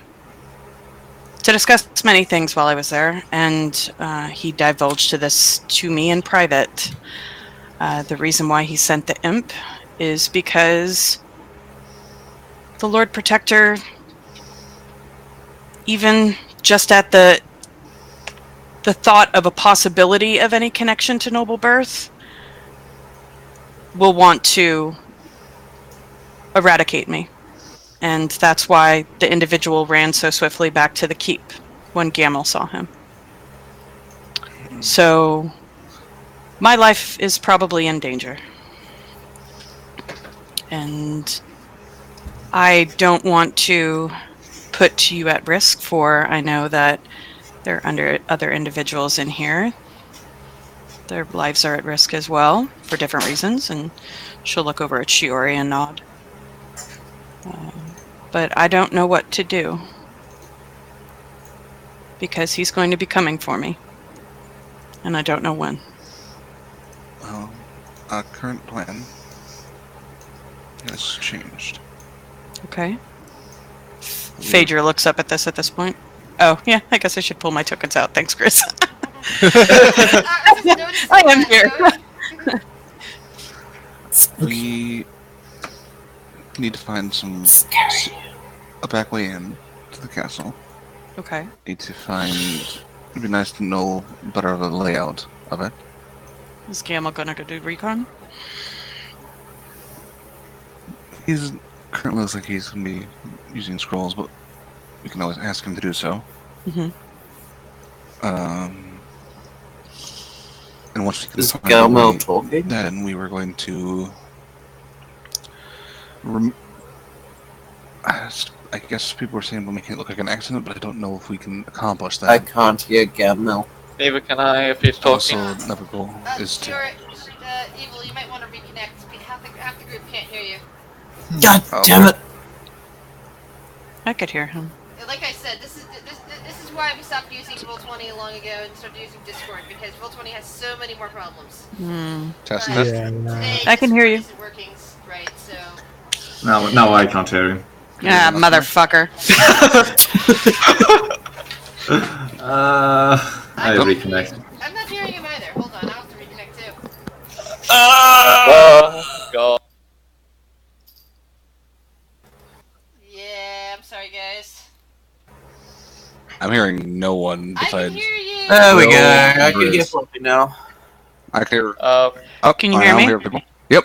discuss many things while I was there, and he divulged this to me in private. The reason why he sent the imp is because the Lord Protector, even just at the thought of a possibility of any connection to noble birth, will want to eradicate me. And that's why the individual ran so swiftly back to the keep when Gamel saw him. So my life is probably in danger. And I don't want to put you at risk, for I know that there are other individuals in here. Their lives are at risk as well, for different reasons, and she'll look over at Shiori and nod. But I don't know what to do, because he's going to be coming for me, and I don't know when. Well, our current plan has changed. Okay. Phaedra looks up at this point. Oh, yeah, I guess I should pull my tokens out. Thanks, Chris. I am here. We need to find a back way in to the castle. Okay. Need to find. It'd be nice to know better of the layout of it. Is Gamel gonna go do recon? He's currently looks like he's gonna be using scrolls, but we can always ask him to do so. Mm-hmm. And once we can Is find Galmo a way, talking? then we were going to. I guess people were saying we're making it look like an accident, but I don't know if we can accomplish that. I can't hear Gamel. Neither can I if he's talking. Also, another goal is to. Evil, you might want to reconnect. Half the group can't hear you. God Oh, damn it! I could hear him. Like I said, this is why we stopped using Roll20 long ago and started using Discord, because Roll20 has so many more problems. Test But it. Yeah, today, I can hear you. Discord isn't working right, so Now I can't hear him. Ah, motherfucker. I reconnect. I'm not hearing him either. Hold on, I'll have to reconnect too. Oh god. Yeah, I'm sorry, guys. I'm hearing no one I can besides. hear you. There we Will go. I and can hear Grizz. Fluffy now. I can hear. Oh, Oh, Can you I hear now me? hear people. Yep.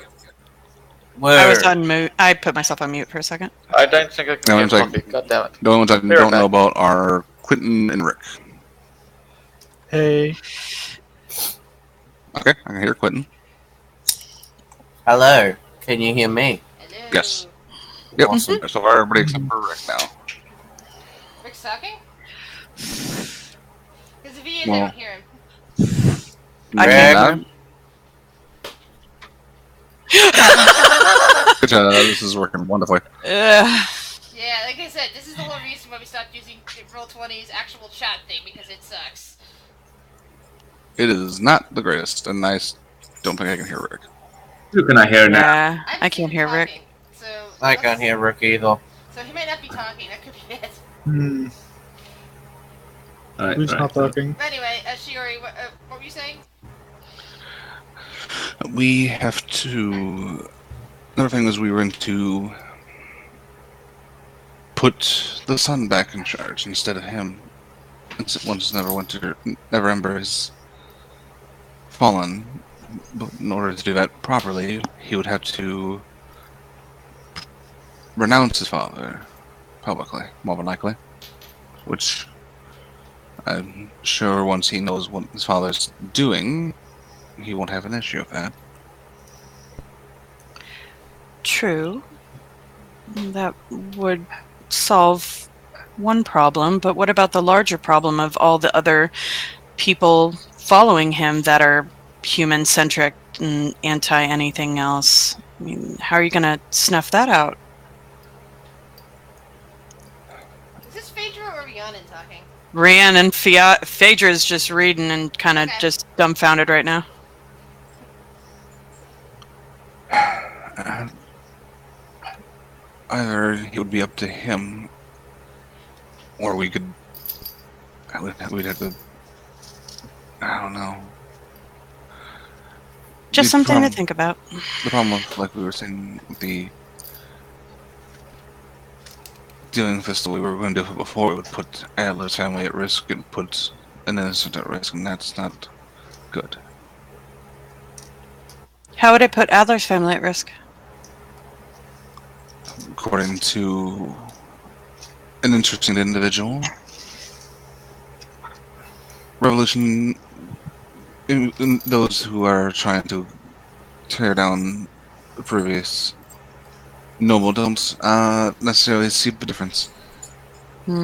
I was Where? on mute. I put myself on mute for a second. I don't think I can No, hear it's like- Fluffy. God damn it. The only ones I Be right don't know back. about are Quentin and Rick. Hey. Okay, I can hear Quentin. Hello. Can you hear me? Hello. Yes. Yep. Awesome. So far, everybody except for Rick now. Rick's talking? Because if he is, I Well, don't hear him. I Rick. can't hear him. Good, this is working wonderfully. Ugh. Yeah, like I said, this is the whole reason why we stopped using Roll20's actual chat thing, because it sucks. It is not the greatest, and I don't think I can hear Rick. Who can I hear now? Yeah, haven't I seen can't him hear Rick. talking, So I can't hear Rick either. So he might not be talking. That could be it. Hmm. Right, Who's right. not talking? But anyway, Shiori, what were you saying? We have to. Another thing is we were going to put the sun back in charge instead of him. Once Neverember is fallen, but in order to do that properly, he would have to renounce his father publicly, more than likely. Which I'm sure once he knows what his father's doing, he won't have an issue with that. True. That would solve one problem, but what about the larger problem of all the other people following him that are human-centric and anti-anything else? I mean, how are you going to snuff that out? Is this Phaedra or Rhiannon talking? Rhiannon and Phaedra's just reading and kind of just dumbfounded right now. Either it would be up to him, or we could. We'd have to. I don't know. Just The something to problem- think about. The problem with, like we were saying, the dealing with this the way we were going to do it before, it would put Adler's family at risk and put an innocent at risk, and that's not good. How would it put Adler's family at risk? According to an interesting individual, revolution. In those who are trying to tear down the previous noble don't necessarily see the difference. That's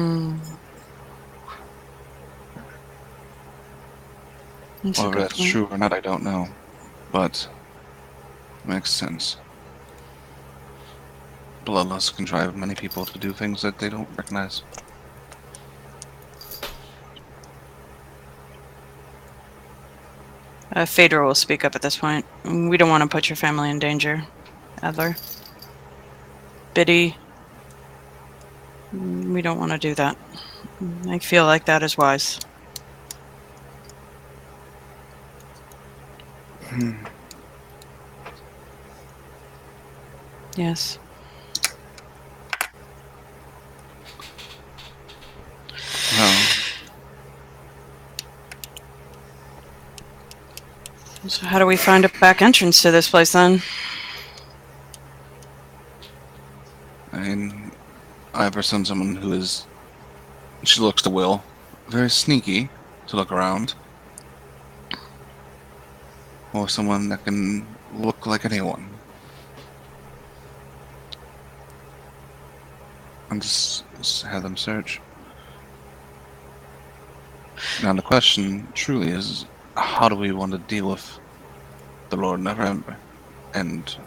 a Whether good that's point. true or not, I don't know, but makes sense. Bloodlust can drive many people to do things that they don't recognize. Phaedra will speak up at this point. We don't want to put your family in danger, Adler. Biddy, we don't want to do that. I feel like that is wise. Yes. Well, So how do we find a back entrance to this place then? I mean, I represent someone who is. She looks to Will. Very sneaky to look around. Or someone that can look like anyone. And just have them search. Now the question truly is, how do we want to deal with the Lord Neverember and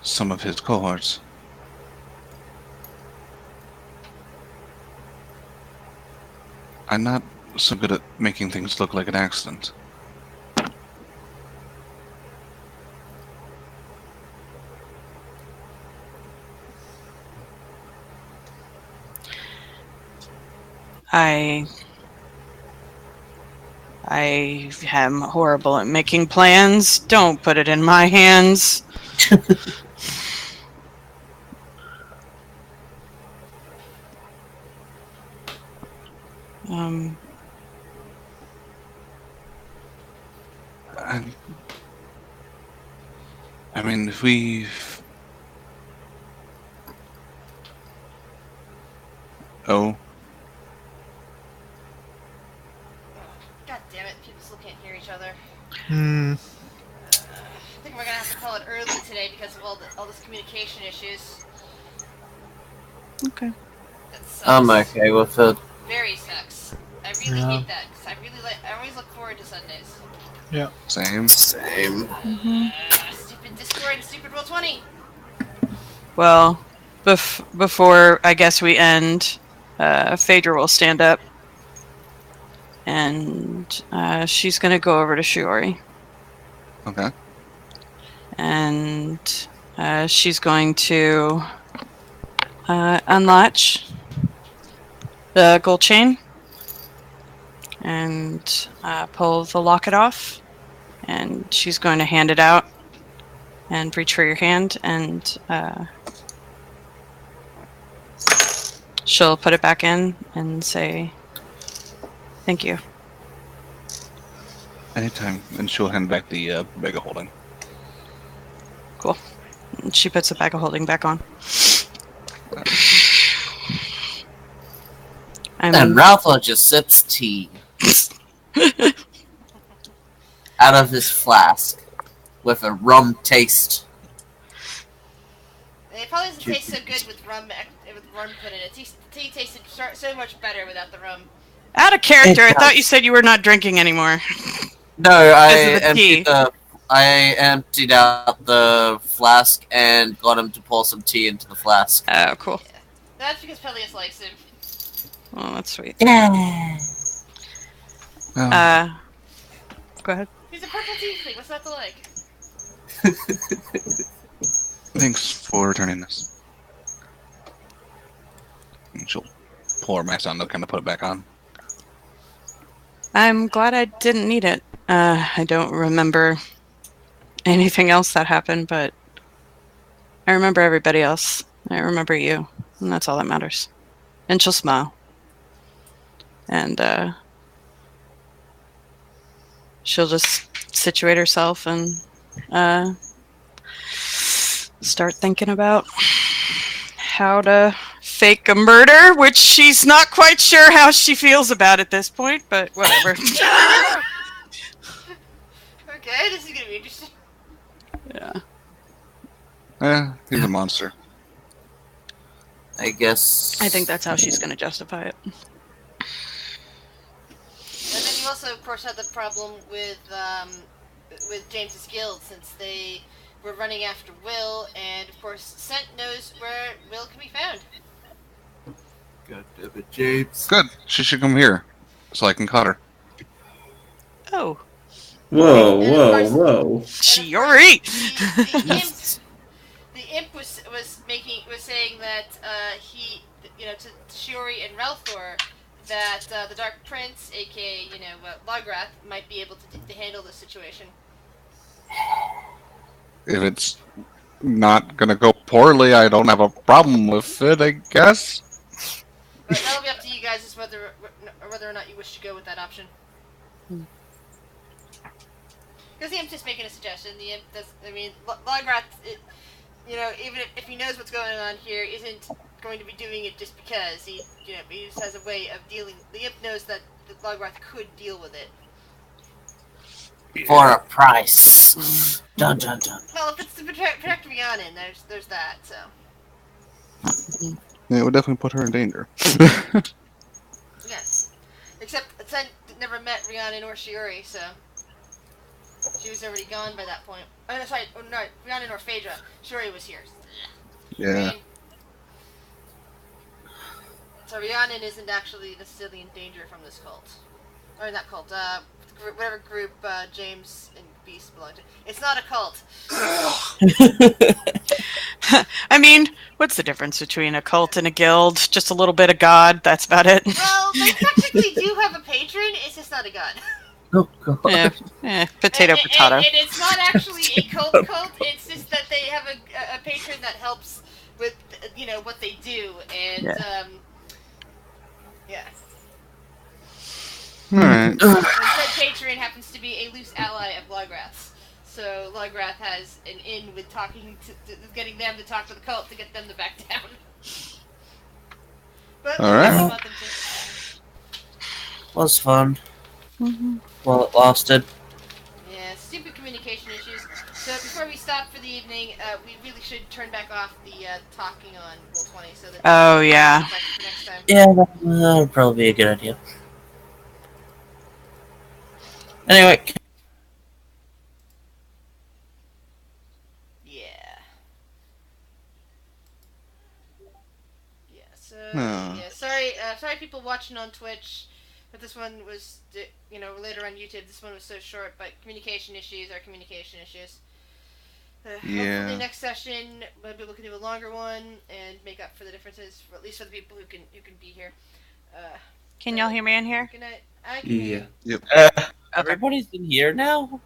some of his cohorts? I'm not so good at making things look like an accident. I I am horrible at making plans. Don't put it in my hands. Um, I mean, if we... Oh, God damn it, people still can't hear each other. Hmm. I think we're gonna have to call it early today because of all this communication issues. okay. That sucks. I'm okay with it. Very sucks. I really Yeah. hate that because I always look forward to Sundays. same. Same. Stupid Discord and stupid Roll20. Well, before I guess we end, Phaedra will stand up. And she's going to go over to Shiori. Okay. And she's going to unlatch the gold chain and pull the locket off. And she's going to hand it out and reach for your hand. And she'll put it back in and say, "Thank you." Anytime. And she'll hand back the bag of holding. Cool. And she puts the bag of holding back on. And Ralph just sips tea out of his flask with a rum taste. It probably doesn't taste so good with rum put in it. Tea tasted so much better without the rum. Out of character, I thought you said you were not drinking anymore. No, I emptied out the flask and got him to pour some tea into the flask. Oh, cool. Yeah. That's because Peleus likes him. Oh, that's sweet. Yeah. Go ahead. He's a purple tiefling. What's that to like? Thanks for returning this. And she'll pull her mask down to kind of put it back on. I'm glad I didn't need it. I don't remember anything else that happened, but I remember everybody else. I remember you, and that's all that matters. And she'll smile. And she'll just situate herself and start thinking about how to fake a murder, which she's not quite sure how she feels about at this point, but whatever. Okay, this is gonna be interesting. Yeah. He's a monster. I guess. I think that's how she's going to justify it. And then you also, of course, had the problem with James's guild, since they were running after Will, and of course, Scent knows where Will can be found. God damn it, James. Good. She should come here so I can cut her. Oh. Whoa, And of whoa, course- whoa. Shiori! The imp was saying that to Shiori and Relthor, that the Dark Prince, aka Lograth, might be able to handle this situation. If it's not gonna go poorly, I don't have a problem with it, I guess. But that'll be up to you guys as whether or not you wish to go with that option. Because the imp's just making a suggestion. The imp does. I mean, Lograth, even if he knows what's going on here, isn't going to be doing it just because he just has a way of dealing. The imp knows that Lograth could deal with it. For a price. Dun dun dun. Well, if it's to protect Rhiannon, there's that. So. Yeah, it would definitely put her in danger. Yes. Except Sen never met Rhiannon or Shiori, so she was already gone by that point. Oh no, sorry, no, Rhiannon or Phaedra. Shiori was here. Yeah. So Rhiannon isn't actually necessarily in danger from this cult. Or not cult, whatever group James and Beast belong to. It's not a cult. I mean, what's the difference between a cult and a guild? Just a little bit of God, that's about it. Well, they technically do have a patron, it's just not a god. Oh god. Potato, potato. And it's not actually a cult. It's just that they have a patron that helps with what they do, and yeah. Alright. And said patron happens to be a loose ally of Lograth's. So Lograth has an in with getting them to talk to the cult to get them to back down. But Alright. Was fun. Well, it lasted. Yeah, stupid communication issues. So before we stop for the evening, we really should turn back off the talking on Roll20 so that. Oh, yeah. For next time. Yeah, that would probably be a good idea. Anyway. Yeah. Yeah. So sorry, people watching on Twitch. But this one was, later on YouTube. This one was so short, but communication issues are communication issues. Hopefully next session maybe we can do a longer one and make up for the differences, at least for the people who can be here. Can y'all hear me in here? Good night. Yeah. Yep. Everybody's in here now?